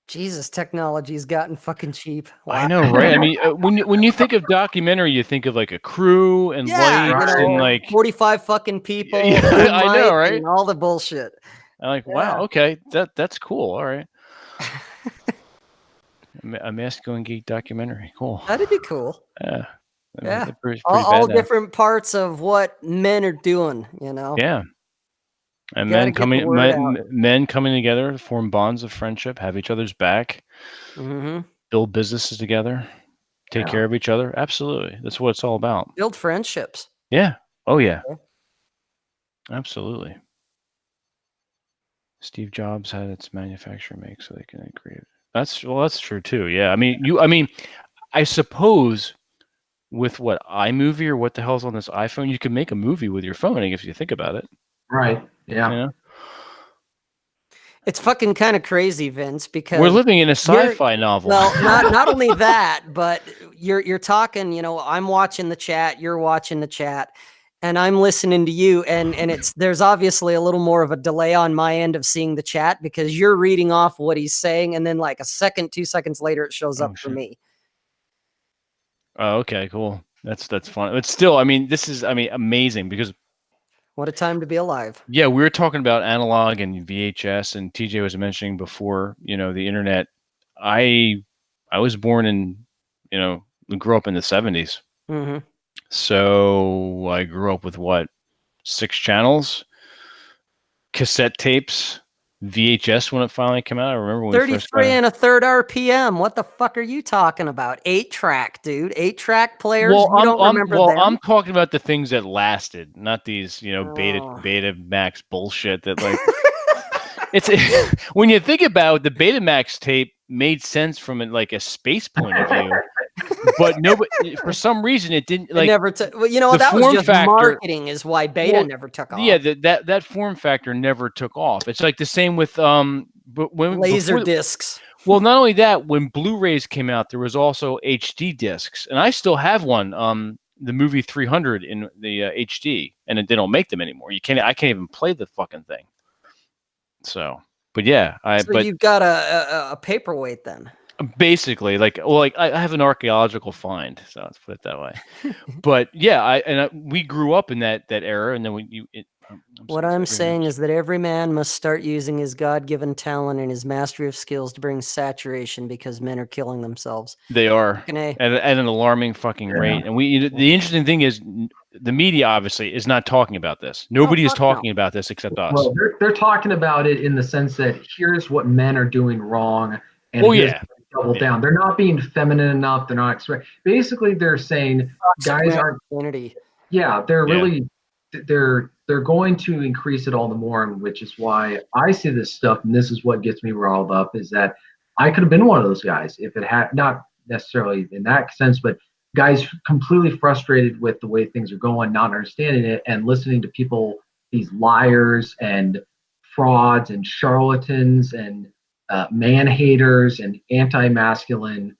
Jesus, technology's gotten fucking cheap. Wow. I know, right? I mean, when you think of documentary, you think of like a crew and lights and like 45 fucking people. Yeah, I know, right? And all the bullshit. I'm like, wow, okay, that's cool. All right. A masculine geek documentary, cool. That'd be cool. Yeah. Yeah. Pretty all different parts of what men are doing, you know. Yeah. And men coming together to form bonds of friendship, have each other's back, build businesses together, take care of each other. Absolutely. That's what it's all about. Build friendships. Yeah. Oh, yeah. Absolutely. Steve Jobs had its manufacturer make so they can agree. That's true too. Yeah. I mean, I suppose with what iMovie or what the hell's on this iPhone, you can make a movie with your phone if you think about it. Right. Yeah. You know? It's fucking kind of crazy, Vince, because we're living in a sci-fi novel. Well, not only that, but you're talking, you know, I'm watching the chat, you're watching the chat, and I'm listening to you, and there's obviously a little more of a delay on my end of seeing the chat because you're reading off what he's saying, and then like 2 seconds later it shows up for me. Oh, okay, cool. That's fun. But still, I mean, this is amazing because what a time to be alive. Yeah, we were talking about analog and VHS, and TJ was mentioning before, you know, the internet. I was born in, you know, grew up in the 70s. Mm-hmm. So I grew up with 6 channels, cassette tapes, VHS when it finally came out. I remember when 33 and a third RPM. What the fuck are you talking about? 8-track, dude. 8-track players. Well, you don't remember them? I'm talking about the things that lasted, not these, you know, Betamax bullshit that like. It's when you think about it, the Betamax tape made sense from like a space point of view. But for some reason, it didn't. Like, well, you know, that was just marketing, is why Beta never took off. Yeah, that form factor never took off. It's like the same with laser discs. Well, not only that, when Blu-rays came out, there was also HD discs, and I still have one. The movie 300 in the HD, and they don't make them anymore. I can't even play the fucking thing. So, but yeah, you've got a paperweight then. Basically, like I have an archaeological find, so let's put it that way. But yeah, we grew up in that era, and then what I'm saying is that every man must start using his God-given talent and his mastery of skills to bring saturation, because men are killing themselves. They are at an alarming fucking rate. And the interesting thing is the media obviously is not talking about this. Nobody is talking about this except us. Well, they're talking about it in the sense that here's what men are doing wrong. And double down. They're not being feminine enough. They're not basically they're saying guys aren't. Yeah, they're really they're going to increase it all the more, which is why I see this stuff, and this is what gets me riled up, is that I could have been one of those guys if it had not necessarily in that sense, but guys completely frustrated with the way things are going, not understanding it, and listening to people, these liars and frauds and charlatans and man haters and anti-masculine.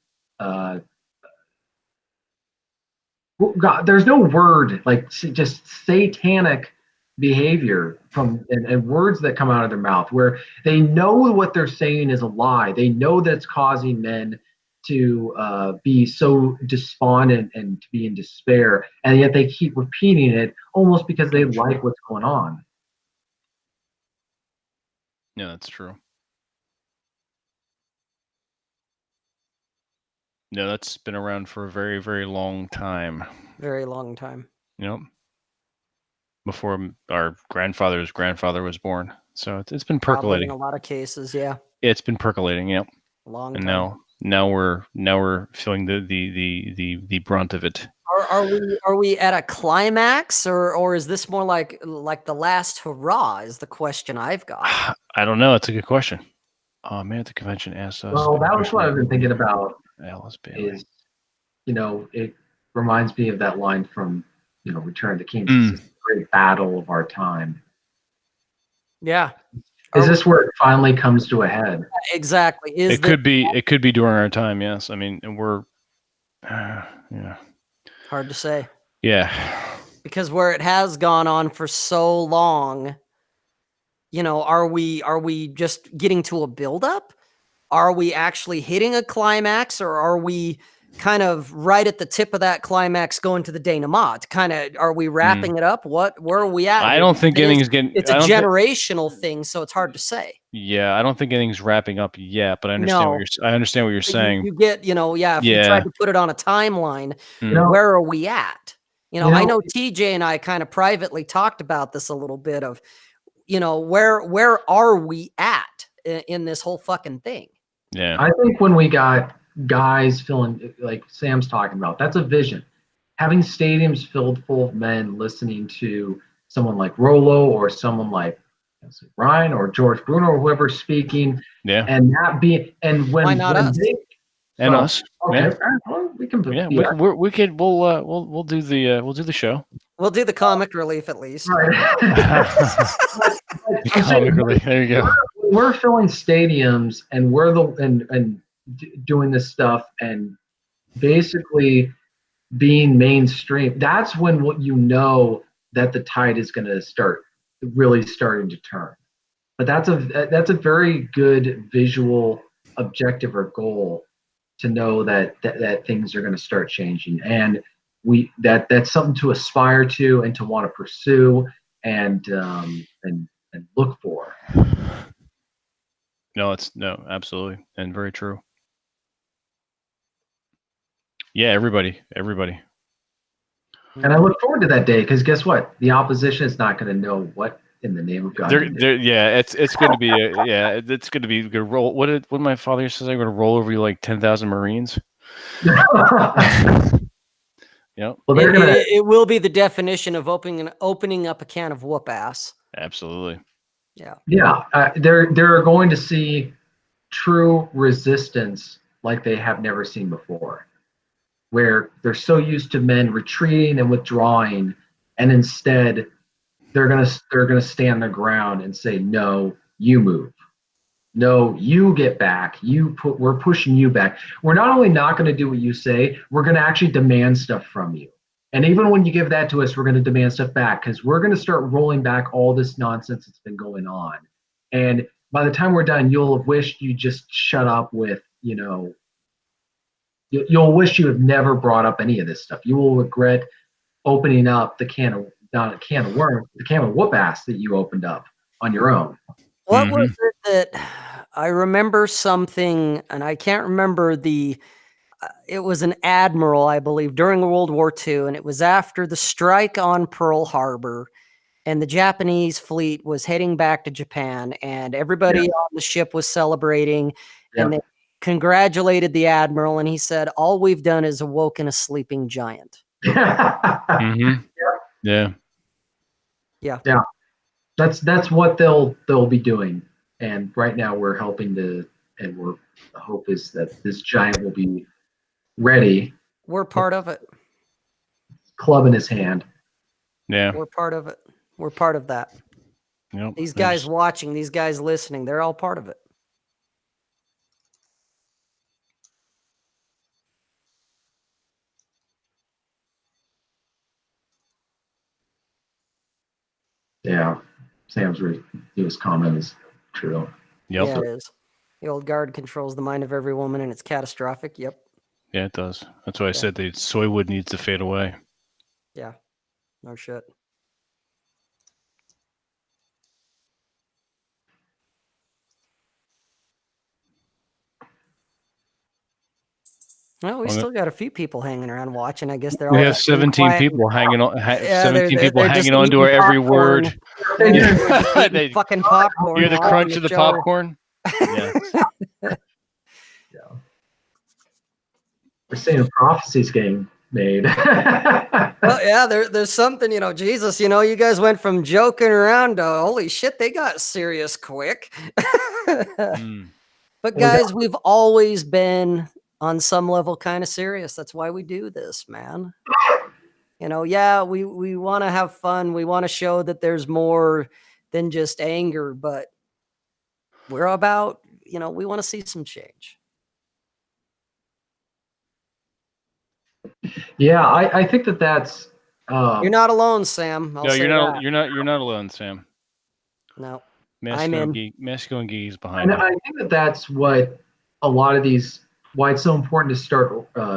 God, there's no word like just satanic behavior from and words that come out of their mouth where they know what they're saying is a lie. They know that it's causing men to be so despondent and to be in despair, and yet they keep repeating it almost because they like what's going on. Yeah, that's true. No, that's been around for a very, very long time. Very long time. Yep. Before our grandfather's grandfather was born. So it's been percolating. Probably in a lot of cases, yeah. It's been percolating, yep. Long and time. now we're feeling the brunt of it. Are we at a climax, or is this more like the last hurrah? Is the question I've got. I don't know. It's a good question. Man at the convention asked us. Well, that was what I've been thinking about. Alice Bailey. Is, it reminds me of that line from, Return of the King. It's a great battle of our time. Yeah. Is this where it finally comes to a head? Exactly. It could be during our time. Yes. I mean, and we're, yeah. Hard to say. Yeah. Because where it has gone on for so long, are we just getting to a buildup? Are we actually hitting a climax, or are we kind of right at the tip of that climax going to the denouement? Are we wrapping it up? Where are we at? I don't think anything's getting. It's a generational thing, so it's hard to say. Yeah, I don't think anything's wrapping up yet, but I understand what you're saying. You get, if you tried to put it on a timeline, where are we at? I know TJ and I kind of privately talked about this a little bit of, where are we at in this whole fucking thing? Yeah. I think when we got guys feeling like Sam's talking about, that's a vision. Having stadiums filled full of men listening to someone like Rollo or someone like Ryan or George Bruno or whoever's speaking, and that be why not us? And us. Okay, yeah. Well, we can. Yeah, we'll do the show. We'll do the comic relief at least. Right. Comic relief. There you go. We're filling stadiums, and we're doing this stuff, and basically being mainstream. That's when that the tide is going to start really starting to turn. But that's a very good visual objective or goal to know that things are going to start changing, and that's something to aspire to and to want to pursue and look for. No, absolutely, and very true. Yeah, everybody. And I look forward to that day, because guess what? The opposition is not going to know what in the name of God. It's going to be it's going to be good roll. What my father says, I'm going to roll over you like 10,000 Marines. Yep. Well, it will be the definition of opening up a can of whoop ass. Absolutely. Yeah. Yeah. They're going to see true resistance like they have never seen before, where they're so used to men retreating and withdrawing, and instead they're gonna stand their ground and say, no, you move. No, you get back. We're pushing you back. We're not only not going to do what you say, we're going to actually demand stuff from you. And even when you give that to us, we're going to demand stuff back, because we're going to start rolling back all this nonsense that's been going on. And by the time we're done, you'll have wished you just shut up with, you'll wish you have never brought up any of this stuff. You will regret opening up the can of whoop ass that you opened up on your own. What was it that I remember something, and I can't remember it was an admiral, I believe, during World War II, and it was after the strike on Pearl Harbor, and the Japanese fleet was heading back to Japan, and everybody on the ship was celebrating, and they congratulated the admiral, and he said, all we've done is awoken a sleeping giant. Yeah. That's what they'll be doing. And right now we're helping the hope is that this giant will be ready, We're part of it. club in his hand. Yeah. We're part of it. We're part of that. Yep. These guys watching, these guys listening, they're all part of it. Yeah, Sam's newest comment is true. Yep. Yeah, it is. The old guard controls the mind of every woman, and it's catastrophic. Yep. Yeah, it does. That's why I said the soywood needs to fade away. Yeah. No shit. Well, we still got a few people hanging around watching. I guess they're all. We have 17 people hanging on. 17 people they're hanging on to our every word. They fucking popcorn. You're the crunch of the popcorn. Yeah. Yeah. We're seeing prophecies getting made. Well, yeah, there's something, Jesus, you guys went from joking around to holy shit, they got serious quick. But guys, we've always been on some level kind of serious. That's why we do this, man. Yeah, we want to have fun. We want to show that there's more than just anger, but we're about, we want to see some change. Yeah, I think that's. You're not alone, Sam. No, you're not. You're not alone, Sam. No, Mexico and Geek is behind And you. I think that's what a lot of these. Why it's so important to start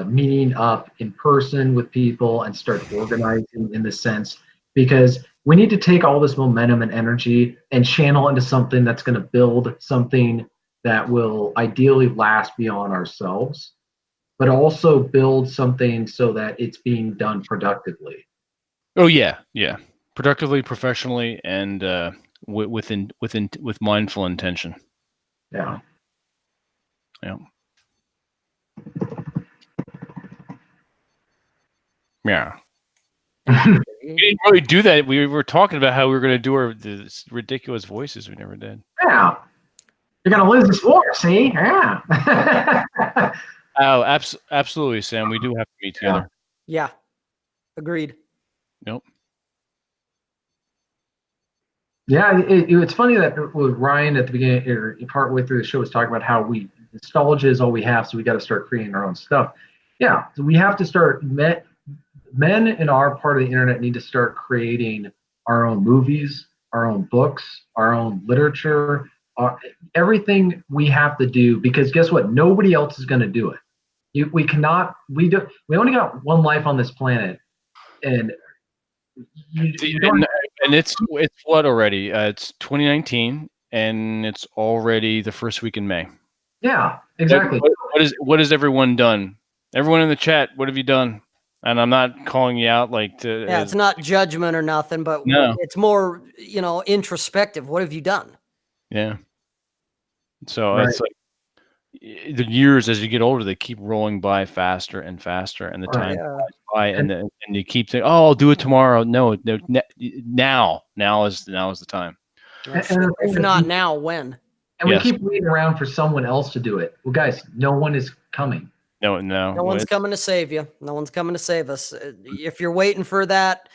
meeting up in person with people and start organizing in this sense, because we need to take all this momentum and energy and channel into something that's going to build something that will ideally last beyond ourselves, but also build something so that it's being done productively. Oh yeah, yeah, productively, professionally, and with mindful intention. Yeah. Yeah. Yeah. We didn't really do that. We were talking about how we were going to do this ridiculous voices. We never did. Yeah. You're going to lose this war, see? Yeah. Oh, absolutely, Sam. We do have to meet together. Yeah. Agreed. Nope. Yeah, it's funny that with Ryan at the beginning, or partway through the show, was talking about how nostalgia is all we have, so we got to start creating our own stuff. Yeah, so we have to start. Men in our part of the internet need to start creating our own movies, our own books, our own literature, everything we have to do, because guess what? Nobody else is going to do it. We cannot. We only got one life on this planet, and. And it's what already? It's 2019, and it's already the first week in May. Yeah, exactly. What has everyone done? Everyone in the chat, what have you done? And I'm not calling you out it's not judgment or nothing, but it's more, introspective. What have you done? Yeah. So It's like the years as you get older, they keep rolling by faster and faster, and the time flies by, and you keep saying, "Oh, I'll do it tomorrow." No, now is the time. If not now, when? And we keep waiting around for someone else to do it. Well, guys, no one is coming. No one's coming to save you. No one's coming to save us. If you're waiting for that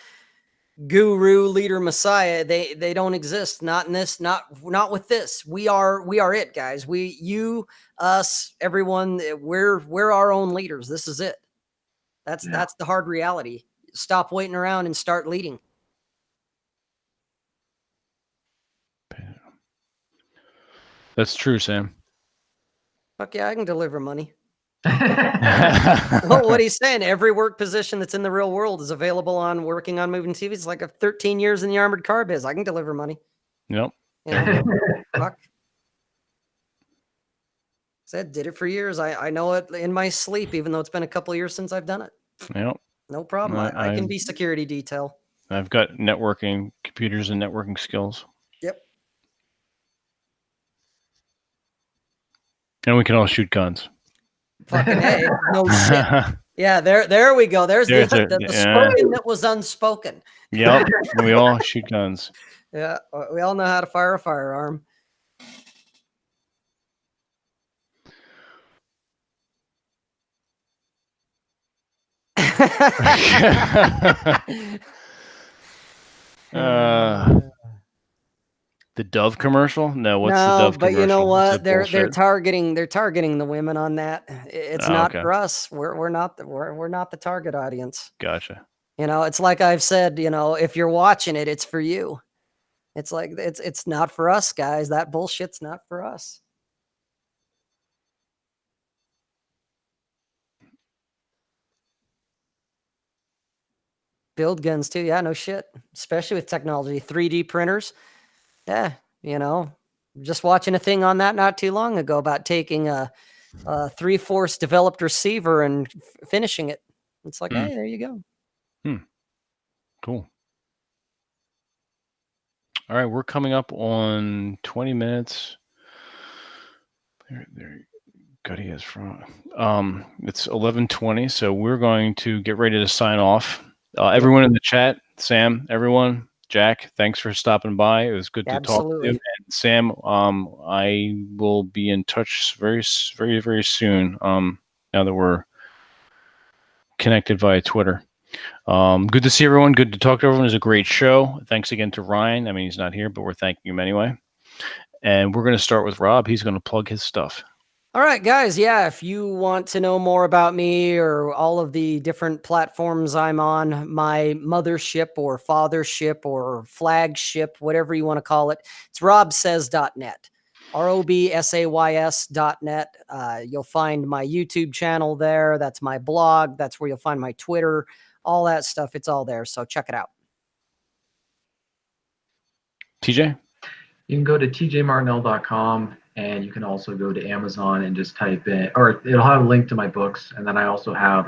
guru, leader, messiah, they don't exist. Not in this. Not with this. We are it, guys. You, us, everyone. We're our own leaders. This is it. That's the hard reality. Stop waiting around and start leading. That's true, Sam. Fuck yeah, I can deliver money. Well, what he's saying, every work position that's in the real world is available on working on moving TVs. It's like 13 years in the armored car biz. I can deliver money. Yep. Fuck. Said did it for years. I know it in my sleep, even though it's been a couple of years since I've done it. Yep. No problem. I can be security detail. I've got networking, computers and networking skills. Yep. And we can all shoot guns. Fucking A. No shit. Yeah, there we go. There's the spoken that was unspoken. Yep. We all shoot guns. Yeah, we all know how to fire a firearm. The Dove commercial? No, what's the No, Dove but commercial? you know What's what? that They're bullshit? targeting the women on that. It's not Okay. for us. We're not the target audience. Gotcha. You know, it's like I've said, you know, if you're watching it, it's for you. It's like it's not for us, guys. That bullshit's not for us. Build guns too. Yeah, no shit. Especially with technology, 3D printers. Yeah, you know, just watching a thing on that not too long ago about taking a 3/4 developed receiver and finishing it. It's like, hey, there you go. Cool. All right, we're coming up on 20 minutes. There Gutty is from. It's 11:20, so we're going to get ready to sign off. Everyone in the chat, Sam, everyone, Jack, thanks for stopping by. It was good to talk to you. And Sam, I will be in touch very, very, very soon. Now that we're connected via Twitter. Good to see everyone. Good to talk to everyone. It was a great show. Thanks again to Ryan. I mean, he's not here, but we're thanking him anyway. And we're going to start with Rob. He's going to plug his stuff. All right, guys. Yeah, if you want to know more about me or all of the different platforms I'm on, my mothership or fathership or flagship, whatever you want to call it, it's robsays.net. ROBSAYS.net. You'll find my YouTube channel there. That's my blog. That's where you'll find my Twitter, all that stuff. It's all there. So check it out. TJ? You can go to tjmartinell.com, and you can also go to Amazon and just type in, or it'll have a link to my books. And then I also have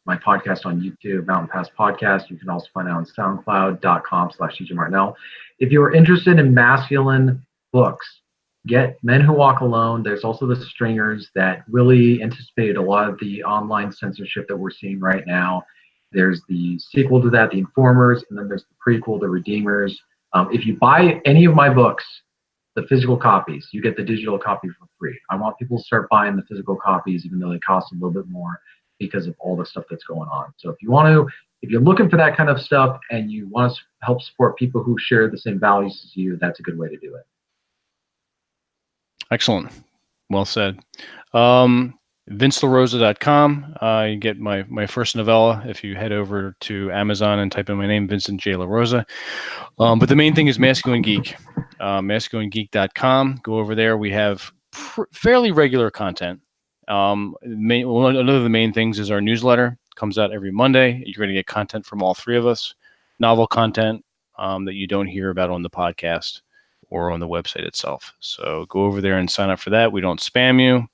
my podcast on YouTube, Mountain Pass Podcast. You can also find it on soundcloud.com/tjmartinell. If you're interested in masculine books, get Men Who Walk Alone. There's also The Stringers that really anticipated a lot of the online censorship that we're seeing right now. There's the sequel to that, The Informers, and then there's the prequel, The Redeemers. If you buy any of my books, the physical copies, you get the digital copy for free. I want people to start buying the physical copies, even though they cost a little bit more because of all the stuff that's going on. So if you're looking for that kind of stuff and you want to help support people who share the same values as you, that's a good way to do it. Excellent. Well said. VinceLaRosa.com. You get my first novella if you head over to Amazon and type in my name, Vincent J. LaRosa. But the main thing is Masculine Geek. MasculineGeek.com. Go over there. We have fairly regular content. One of the main things is our newsletter. Comes out every Monday. You're going to get content from all three of us. Novel content that you don't hear about on the podcast or on the website itself. So go over there and sign up for that. We don't spam you.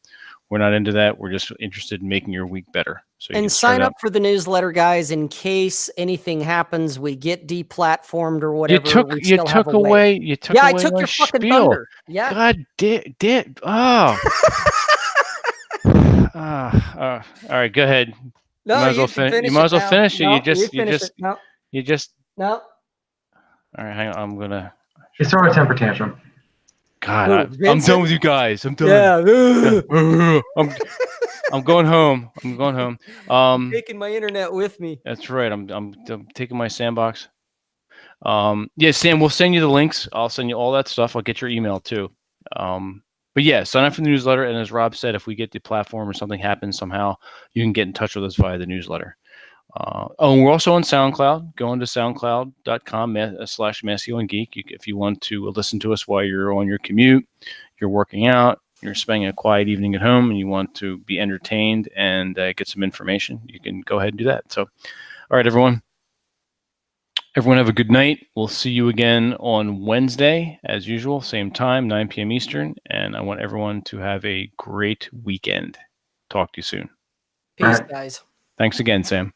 We're not into that. We're just interested in making your week better. So and sign up for the newsletter, guys, in case anything happens, we get deplatformed or whatever. You took away I took your fucking thunder. Yeah. God damn. Oh. All right, go ahead. No, you might as well finish. You might as well finish it. No, you just. No. All right, hang on. I'm gonna. It's sort of a temper tantrum. God, I'm done with you guys. I'm done. Yeah. I'm going home. I'm taking my internet with me. That's right. I'm taking my sandbox. Yeah, Sam, we'll send you the links. I'll send you all that stuff. I'll get your email too. But yeah, sign up for the newsletter. And as Rob said, if we get the platform or something happens somehow, you can get in touch with us via the newsletter. And we're also on SoundCloud. Go into soundcloud.com/masculinegeek. If you want to listen to us while you're on your commute, you're working out, you're spending a quiet evening at home, and you want to be entertained and get some information, you can go ahead and do that. So, all right, everyone. Everyone have a good night. We'll see you again on Wednesday, as usual, same time, 9 p.m. Eastern. And I want everyone to have a great weekend. Talk to you soon. Peace, guys. Thanks again, Sam.